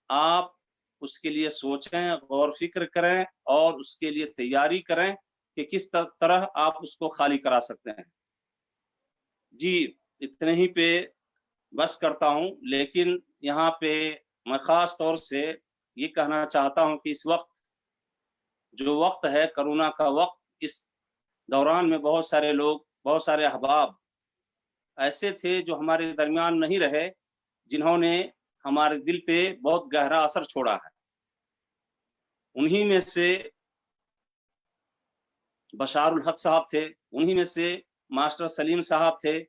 [SPEAKER 14] आप उसके लिए सोचें, गौर फिक्र करें और उसके लिए तैयारी करें कि किस तरह आप उसको खाली करा सकते हैं। जी इतने ही पे बस करता हूँ, लेकिन यहाँ पे मैं खास तौर से ये कहना चाहता हूँ कि इस वक्त जो वक्त है कोरोना का वक्त, इस दौरान में बहुत सारे लोग, बहुत सारे अहबाब ऐसे थे जो हमारे दरमियान नहीं रहे, जिन्होंने हमारे दिल पे बहुत गहरा असर छोड़ा है। उन्हीं में से बशारुल हक साहब थे, उन्हीं में से मास्टर सलीम साहब थे,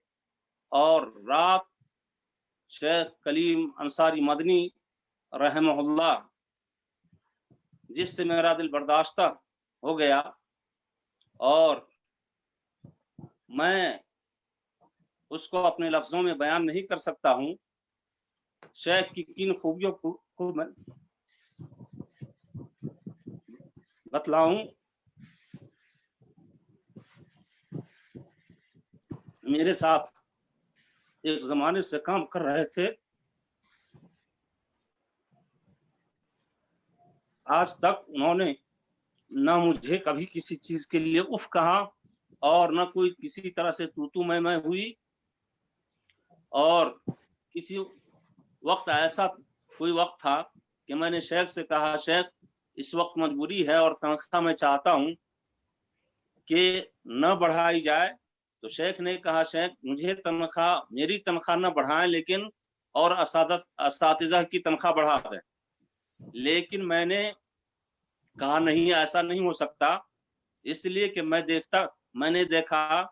[SPEAKER 14] और रात शेख कलीम अंसारी मदनी रहमहुल्लाह, जिससे मेरा दिल बर्दाश्ता हो गया और मैं उसको अपने लफ्जों में बयान नहीं कर सकता हूँ। शेख की किन खूबियों को मैं बतलाऊं। मेरे साथ एक जमाने से काम कर रहे थे, आज तक उन्होंने ना मुझे कभी किसी चीज के लिए उफ कहा और ना कोई किसी तरह से तू मैं हुई। और किसी वक्त ऐसा कोई वक्त था कि मैंने शेख से कहा, शेख इस वक्त मजबूरी है और तनख्वाह मैं चाहता हूं कि न बढ़ाई जाए। तो शेख ने कहा, शेख मुझे तनख्वाह, मेरी तनख्वाह न बढ़ाएं, लेकिन और असातिज़ा की तनख्वाह बढ़ा दें। लेकिन मैंने कहा नहीं, ऐसा नहीं हो सकता, इसलिए कि मैंने देखा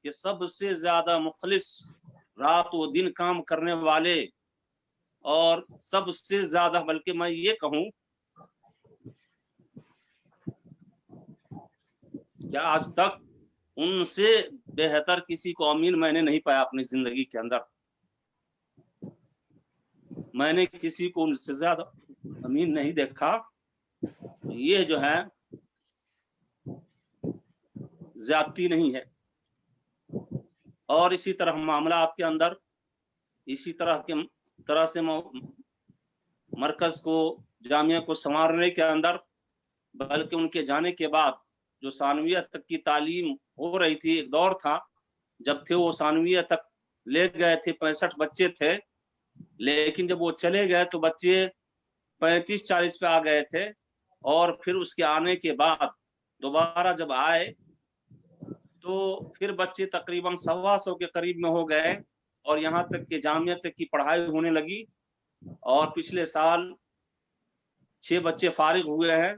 [SPEAKER 14] कि सबसे ज्यादा मुखलिस रात व दिन काम करने वाले, और सबसे ज्यादा, बल्कि मैं ये कहूं कि आज तक उनसे बेहतर किसी को अमीन मैंने नहीं पाया अपनी जिंदगी के अंदर। मैंने किसी को उनसे ज्यादा अमीन नहीं देखा। ये जो है ज्यादती नहीं है। और इसी तरह मामलात के अंदर इसी तरह से मरकज को, जामिया को संवारने के अंदर, बल्कि उनके जाने के बाद जो सानविया तक की तालीम हो रही थी, एक दौर था जब थे वो सानविया तक ले गए थे, 65 बच्चे थे, लेकिन जब वो चले गए तो बच्चे 35-40 पे आ गए थे। और फिर उसके आने के बाद दोबारा जब आए तो फिर बच्चे तकरीबन 125 के करीब में हो गए, और यहाँ तक कि जामिया तक की पढ़ाई होने लगी। और पिछले साल 6 बच्चे फारिग हुए हैं,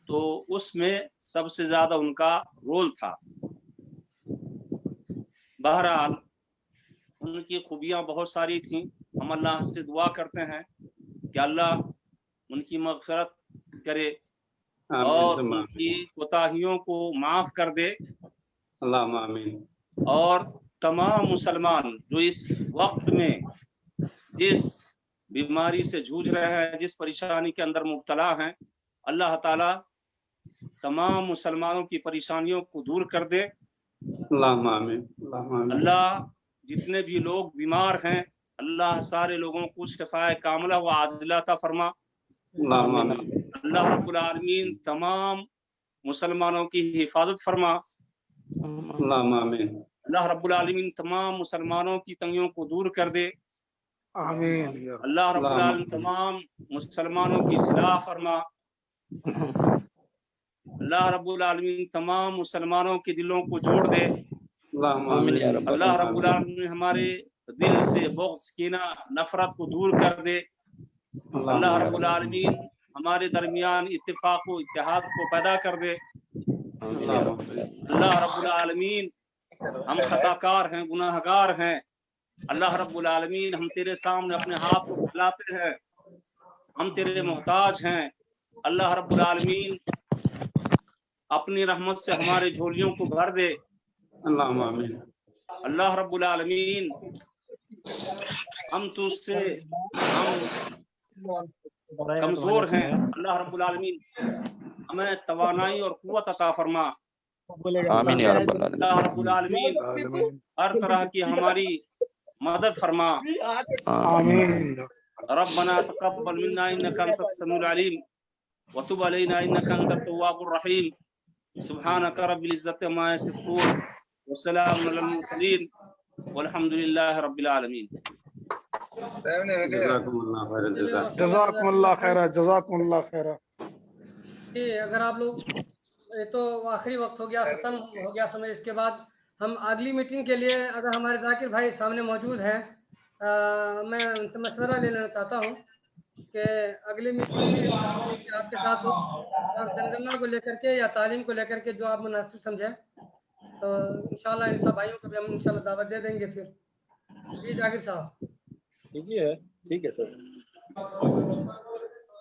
[SPEAKER 14] तो उसमें सबसे ज्यादा उनका रोल था। बहरहाल उनकी खूबियां बहुत सारी थी। हम अल्लाह से दुआ करते हैं कि अल्लाह उनकी मग़फ़िरत करे और उनकी कोताहियों को माफ कर दे।
[SPEAKER 11] अल्लाह आमीन।
[SPEAKER 14] और तमाम मुसलमान जो इस वक्त में जिस बीमारी से जूझ रहे हैं, जिस परेशानी के अंदर मुब्तला हैं, अल्लाह ताला तमाम मुसलमानों की परेशानियों को दूर कर दे।
[SPEAKER 11] अल्लाह आमीन।
[SPEAKER 14] अल्लाह जितने भी लोग बीमार हैं, अल्लाह सारे लोगों को शिफाए कामिला व आजिला अता फरमा। अल्लाह रब्बुल आलमीन तमाम मुसलमानों की हिफाजत फरमा।
[SPEAKER 11] अल्लाहुम्मा आमीन।
[SPEAKER 14] अल्लाह रब्बुल आलमीन तमाम मुसलमानों की तंगियों को दूर कर दे।
[SPEAKER 7] आमीन।
[SPEAKER 14] अल्लाह रब्बुल आलमीन तमाम मुसलमानों की इस्लाह फरमा। अल्लाह रब्बुल आलमीन तमाम मुसलमानों के दिलों को जोड़ दे। अल्लाह रब्बुल आलमीन हमारे दिल से बुग़्ज़, कीना, नफरत को दूर कर दे। अल्लाह रब्बुल आलमीन हमारे दरमियान इत्तेफाक व इत्तेहाद को पैदा कर दे। अल्लाह रब्बुल आलमीन हम खताकार हैं, गुनाहगार हैं। अल्लाह रब्बुल आलमीन हम तेरे सामने अपने हाथ को फैलाते हैं, हम तेरे मोहताज हैं। अल्लाह रब्बुल आलमीन अपनी रहमत से हमारे झोलियों को भर दे। अल्लाह रब्बुल आलमीन हम तुझसे कमजोर हैं। अल्लाह रब्बुल आलमीन हमें तवानाई और कुव्वत अता फरमा।
[SPEAKER 8] आमीन या रब्बल आलमीन।
[SPEAKER 14] अल्लाह रब्बुल आलमीन हर तरह की हमारी मदद फरमा।
[SPEAKER 7] आमीन।
[SPEAKER 14] रब्बना तक़ब्बल मिन्ना इन्नका अंतस समीउल अलीम व तुब अलैना इन्नका अंतत तव्वाबुर रहीम। सुब्हानका रब्बिल इज्जति अम्मा यसिफून व सलामुन अलल मुरसलीन वल्हम्दुलिल्लाहि रब्बिल आलमीन।
[SPEAKER 11] जज़ाकुमुल्लाह खैरन जज़ा।
[SPEAKER 7] जज़ाकुमुल्लाह खैरा, जज़ाकुमुल्लाह खैरा।
[SPEAKER 1] अगर आप लोग, ये तो आखिरी वक्त हो गया, ख़त्म हो गया समय। इसके बाद हम अगली मीटिंग के लिए, अगर हमारे जाकिर भाई सामने मौजूद हैं, मैं उनसे मशवरा ले लेना चाहता हूँ कि अगली मीटिंग भी आपके साथ हो, और जनगणना को लेकर के या तालीम को लेकर के जो आप मुनासिब समझें, तो इंशाल्लाह इन सब भाइयों को भी हम इंशाल्लाह दावत दे देंगे। फिर जी जाकिर साहब,
[SPEAKER 10] ठीक है सर।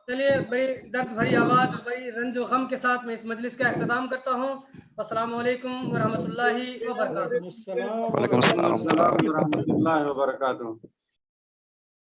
[SPEAKER 1] चलिए, बड़ी दर्द भरी आवाज़ और बड़ी रंजो गम के साथ मैं इस मजलिस का इख्तिताम करता हूँ। अस्सलामु अलैकुम व रहमतुल्लाहि व बरकातुहू।
[SPEAKER 11] वालेकुम अस्सलाम व रहमतुल्लाहि व बरकातुहू।